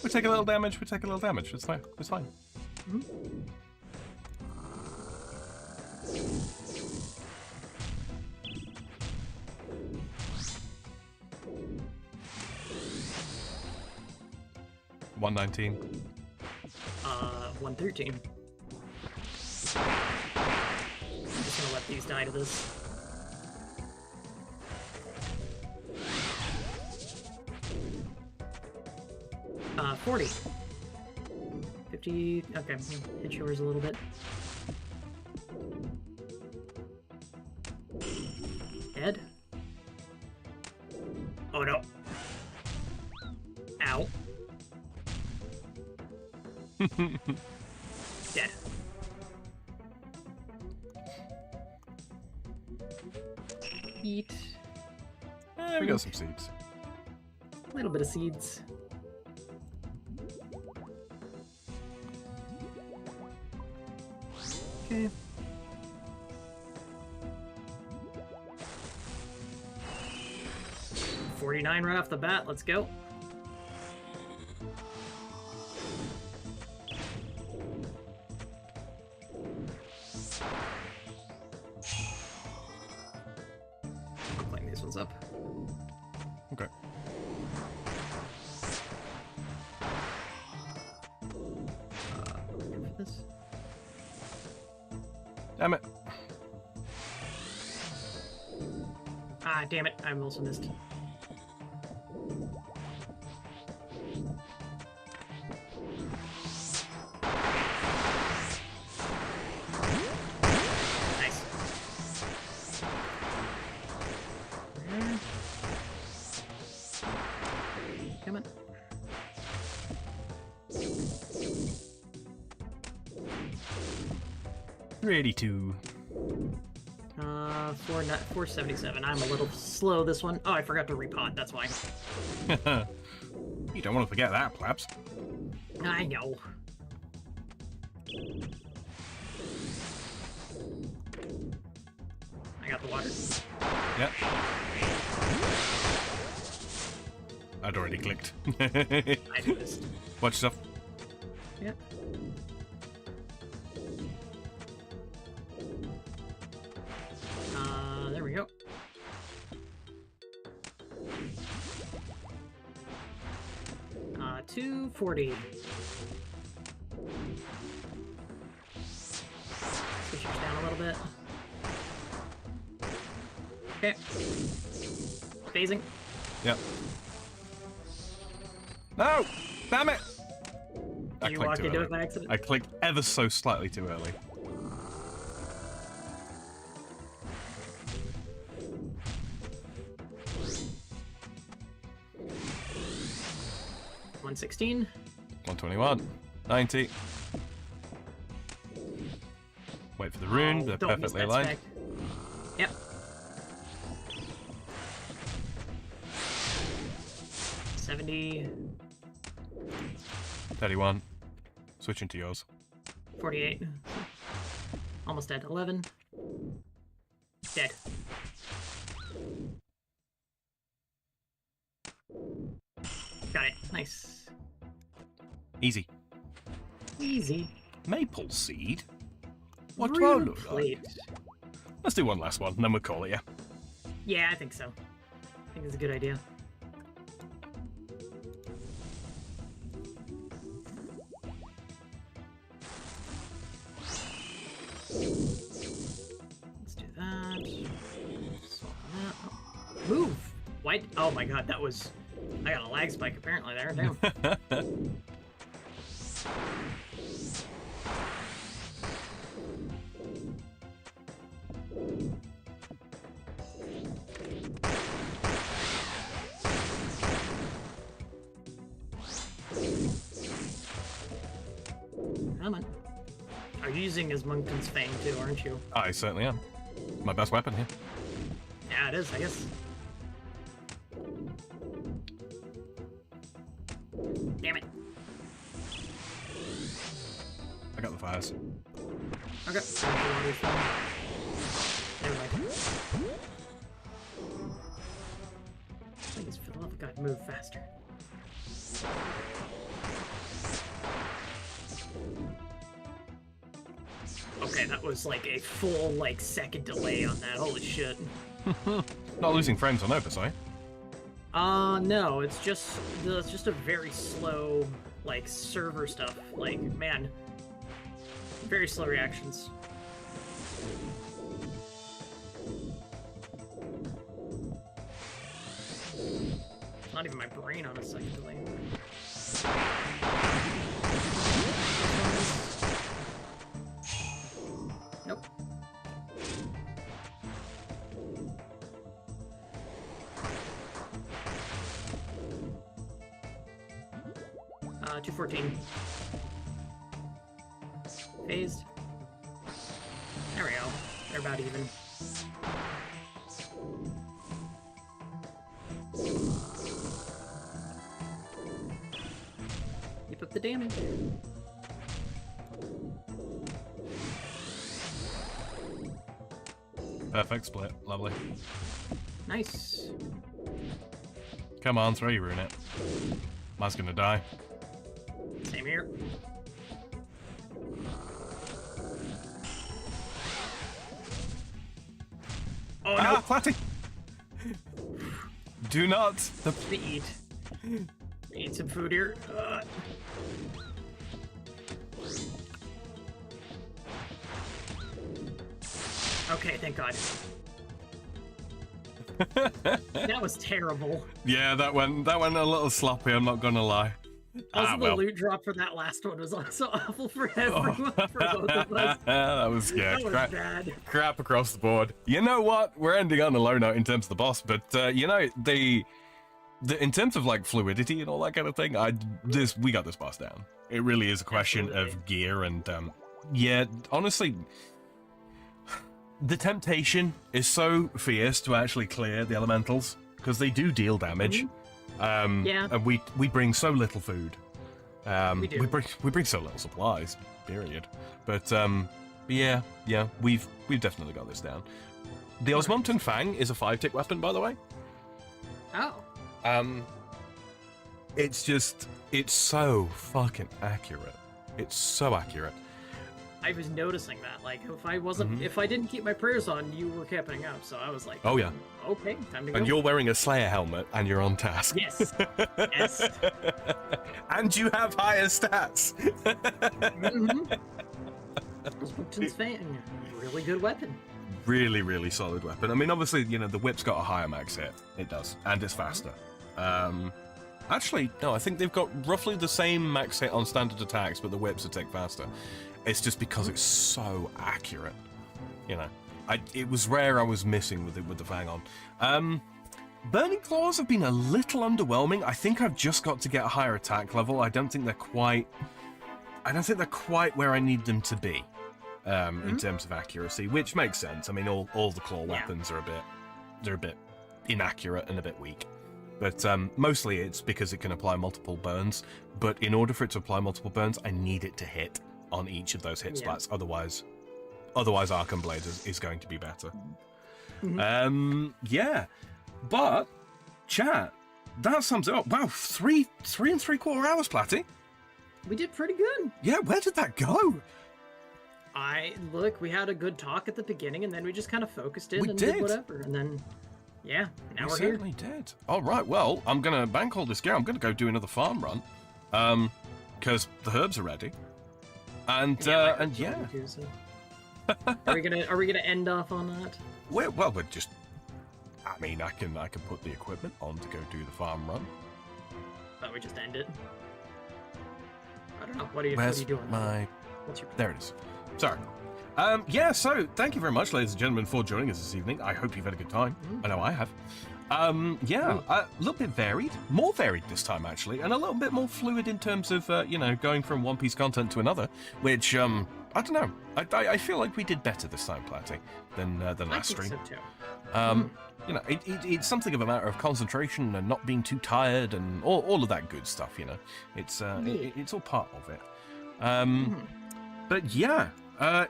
We take a little damage, we take a little damage. It's fine. It's fine. Mm-hmm. 119. 113. I'm just gonna let these die to this. Uh, 40. 50. Okay, hit yours a little bit. Dead. Oh no. Ow. Dead. Eat. We got some seeds. A little bit of seeds. Okay. $49 right off the bat. Let's go. Clean these ones up. Okay. This. Damn it. Ah, damn it. I also missed. Nice. Come on. $382. 477. I'm a little slow this one. Oh, I forgot to repot. That's why. You don't want to forget that, Plabs. I know. I got the water. Yep. I'd already clicked. I noticed. Watch yourself. Yep. There we go. $240. Switch yours down a little bit. Okay. Phasing. Yep. No! Damn it! I You clicked walked too into early. it by accident? I clicked ever so slightly too early. $116. 121. 90. Wait for the rune. They're Don't miss perfectly that aligned. spec. Yep. $70. 31. Switching to yours. 48. Almost dead. 11. Dead. Got it. Nice. Easy. Easy. Maple seed? What do I Real look plate. like? Let's do one last one, and then we'll call it, yeah. Yeah, I think so. I think it's a good idea. Let's do that. Swap that. Oh. Move! White. Oh my god, that was... I got a lag spike apparently there. Damn. Come on. Are you using his Monkton's Fang too, aren't you? I certainly am. My best weapon here. Yeah, it is, I guess. Damn it. I got the fires. Okay. Never mind. Please, for the love of God, move faster. Okay, that was like a full, like, second delay on that. Holy shit. Not losing frames on Opus, are you? No, it's just a very slow like server stuff. Like, man, very slow reactions. Not even my brain on a second delay. Nope. Uh, 214. Phased. There we go. They're about even. Keep up the damage. Perfect split. Lovely. Nice. Come on, throw you ruin it. Mine's gonna die. Same here. Oh no! Platty! Do not. Let me eat. Eat some food here. Okay, thank God. That was terrible. Yeah, that went a little sloppy. I'm not gonna lie. Also, well. the loot drop for that last one was also awful for everyone. For both of us. That was That was bad. Crap across the board. You know what? We're ending on a low note in terms of the boss, but you know the in terms of like fluidity and all that kind of thing, we got this boss down. It really is a question of gear and yeah, honestly. The temptation is so fierce to actually clear the elementals because they do deal damage. Yeah. And we bring so little food. We do. We bring so little supplies. Period. But yeah, we've definitely got this down. The Osmonton Fang is a 5-tick weapon, by the way. Oh. It's so fucking accurate. It's so accurate. I was noticing that. Like, if I didn't keep my prayers on, you were capping up. So I was like, oh yeah. Okay, time to go. And you're wearing a Slayer helmet, and you're on task. Yes. Yes. And you have higher stats. Osmonton's Fang, really good weapon. Really, really solid weapon. I mean, obviously, you know, the whip's got a higher max hit. It does. And it's faster. Actually, no, I think they've got roughly the same max hit on standard attacks, but the whip's a tick faster. It's just because it's so accurate. You know, it was rare I was missing with the Fang on. Burning Claws have been a little underwhelming. I think I've just got to get a higher attack level. I don't think they're quite where I need them to be. In terms of accuracy, which makes sense. I mean, all the claw weapons are a bit inaccurate and a bit weak. But mostly it's because it can apply multiple burns. But in order for it to apply multiple burns, I need it to hit on each of those hit splats. Otherwise Arkham Blade is going to be better. Yeah. But chat, that sums it up. Wow, 3 3/4 hours, Platty. We did pretty good. Yeah, where did that go? We had a good talk at the beginning, and then we just kind of focused in and did did whatever, and then now we're here. Certainly did. All right, well, I'm gonna bank all this gear. I'm gonna go do another farm run, because the herbs are ready, and yeah. Too, so. Are we gonna end off on that? We're just. I mean, I can put the equipment on to go do the farm run. Thought we just end it. I don't know. What are you doing? What's your plan? There it is. Sorry. Yeah, so thank you very much, ladies and gentlemen, for joining us this evening. I hope you've had a good time. I know I have. Yeah, a little bit varied. More varied this time, actually, and a little bit more fluid in terms of, going from One Piece content to another, which, I don't know. I feel like we did better this time, Platty, than last stream. I think so, too. You know, it's something of a matter of concentration and not being too tired and all of that good stuff, you know. It's all part of it. But yeah,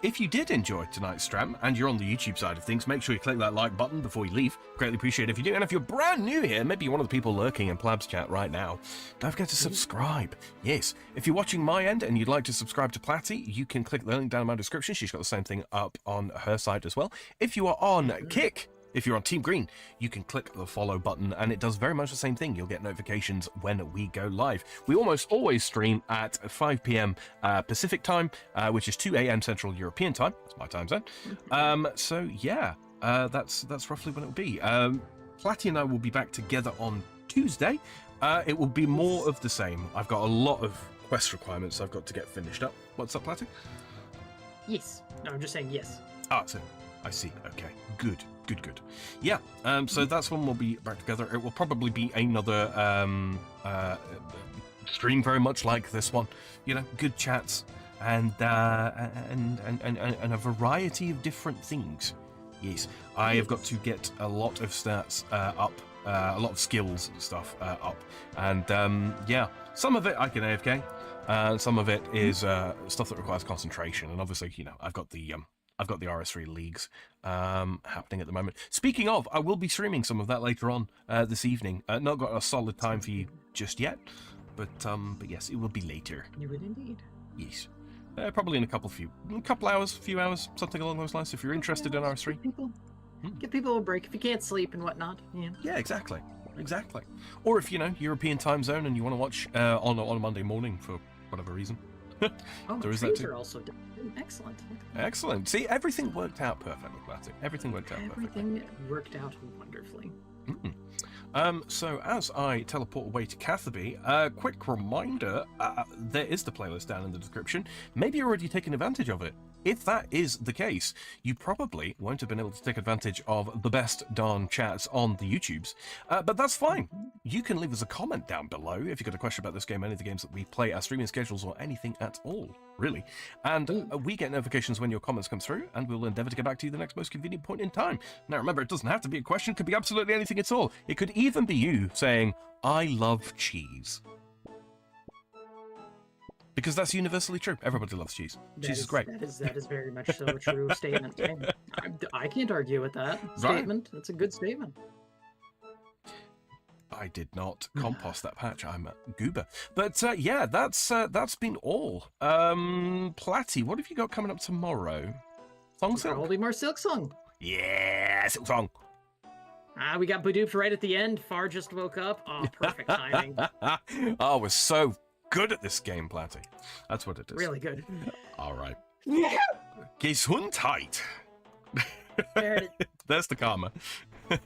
if you did enjoy tonight's stream and you're on the YouTube side of things, make sure you click that like button before you leave. Greatly appreciate it if you do. And if you're brand new here, maybe you're one of the people lurking in Plabs chat right now, don't forget to subscribe. Yes, if you're watching my end and you'd like to subscribe to Platty, you can click the link down in my description. She's got the same thing up on her site as well. If you are on Kick, If you're on Team Green, you can click the follow button, and it does very much the same thing. You'll get notifications when we go live. We almost always stream at 5 p.m. Pacific time, which is 2 a.m. Central European time. That's my time zone. So yeah, that's roughly when it will be. Platty and I will be back together on Tuesday. It will be more of the same. I've got a lot of quest requirements I've got to get finished up. What's up, Platty? Yes. No, I'm just saying yes. Ah, so I see. Okay, good. Yeah, so that's when we'll be back together. It will probably be another stream very much like this one. You know, good chats and a variety of different things. Yes, I have got to get a lot of stats up, a lot of skills and stuff up, and yeah, some of it I can AFK, some of it is stuff that requires concentration, and obviously, you know, I've got the RS3 leagues happening at the moment. Speaking of, I will be streaming some of that later on this evening. Not got a solid time for you just yet, but yes, it will be later. You would indeed. Yes, probably in a couple hours, few hours, something along those lines. If you're interested in RS3, give people a break if you can't sleep and whatnot. Yeah. Yeah, exactly. Or if you know European time zone and you want to watch on a Monday morning for whatever reason. Oh, there is streams that too. are also done. Excellent. Excellent. See, everything worked out perfectly, Platty. Everything worked out perfectly. Everything worked out wonderfully. So as I teleport away to Catherby, quick reminder, there is the playlist down in the description. Maybe you're already taking advantage of it. If that is the case, you probably won't have been able to take advantage of the best darn chats on the YouTubes, but that's fine. You can leave us a comment down below if you've got a question about this game, any of the games that we play, our streaming schedules, or anything at all, really. And we get notifications when your comments come through, and we'll endeavour to get back to you the next most convenient point in time. Now remember, it doesn't have to be a question, it could be absolutely anything at all. It could even be you saying, I love cheese. Because that's universally true. Everybody loves cheese. Cheese is great. That is very much so a true statement. I can't argue with that statement. It's a good statement. I did not compost that patch. I'm a goober. But yeah, that's been all. Platty, what have you got coming up tomorrow? Probably more Silk Song. Yeah, Silk Song. We got Boodoop right at the end. Far just woke up. Oh, perfect timing. Oh, we're so good at this game, Platty. That's what it is. Really good. All right. Gesundheit. There's the karma. All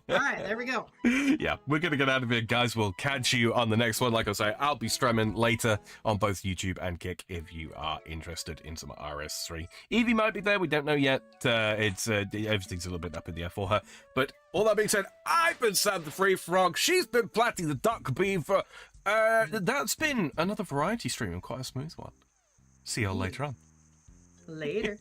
right, there we go. Yeah, we're gonna get out of here, guys. We'll catch you on the next one. Like I say, I'll be streaming later on both YouTube and Kick if you are interested in some RS3. Evie might be there. We don't know yet. It's everything's a little bit up in the air for her. But all that being said, I've been Sam the Free Frog. She's been Platty the Duck Beaver. That's been another variety stream and quite a smooth one. See y'all later on. Later.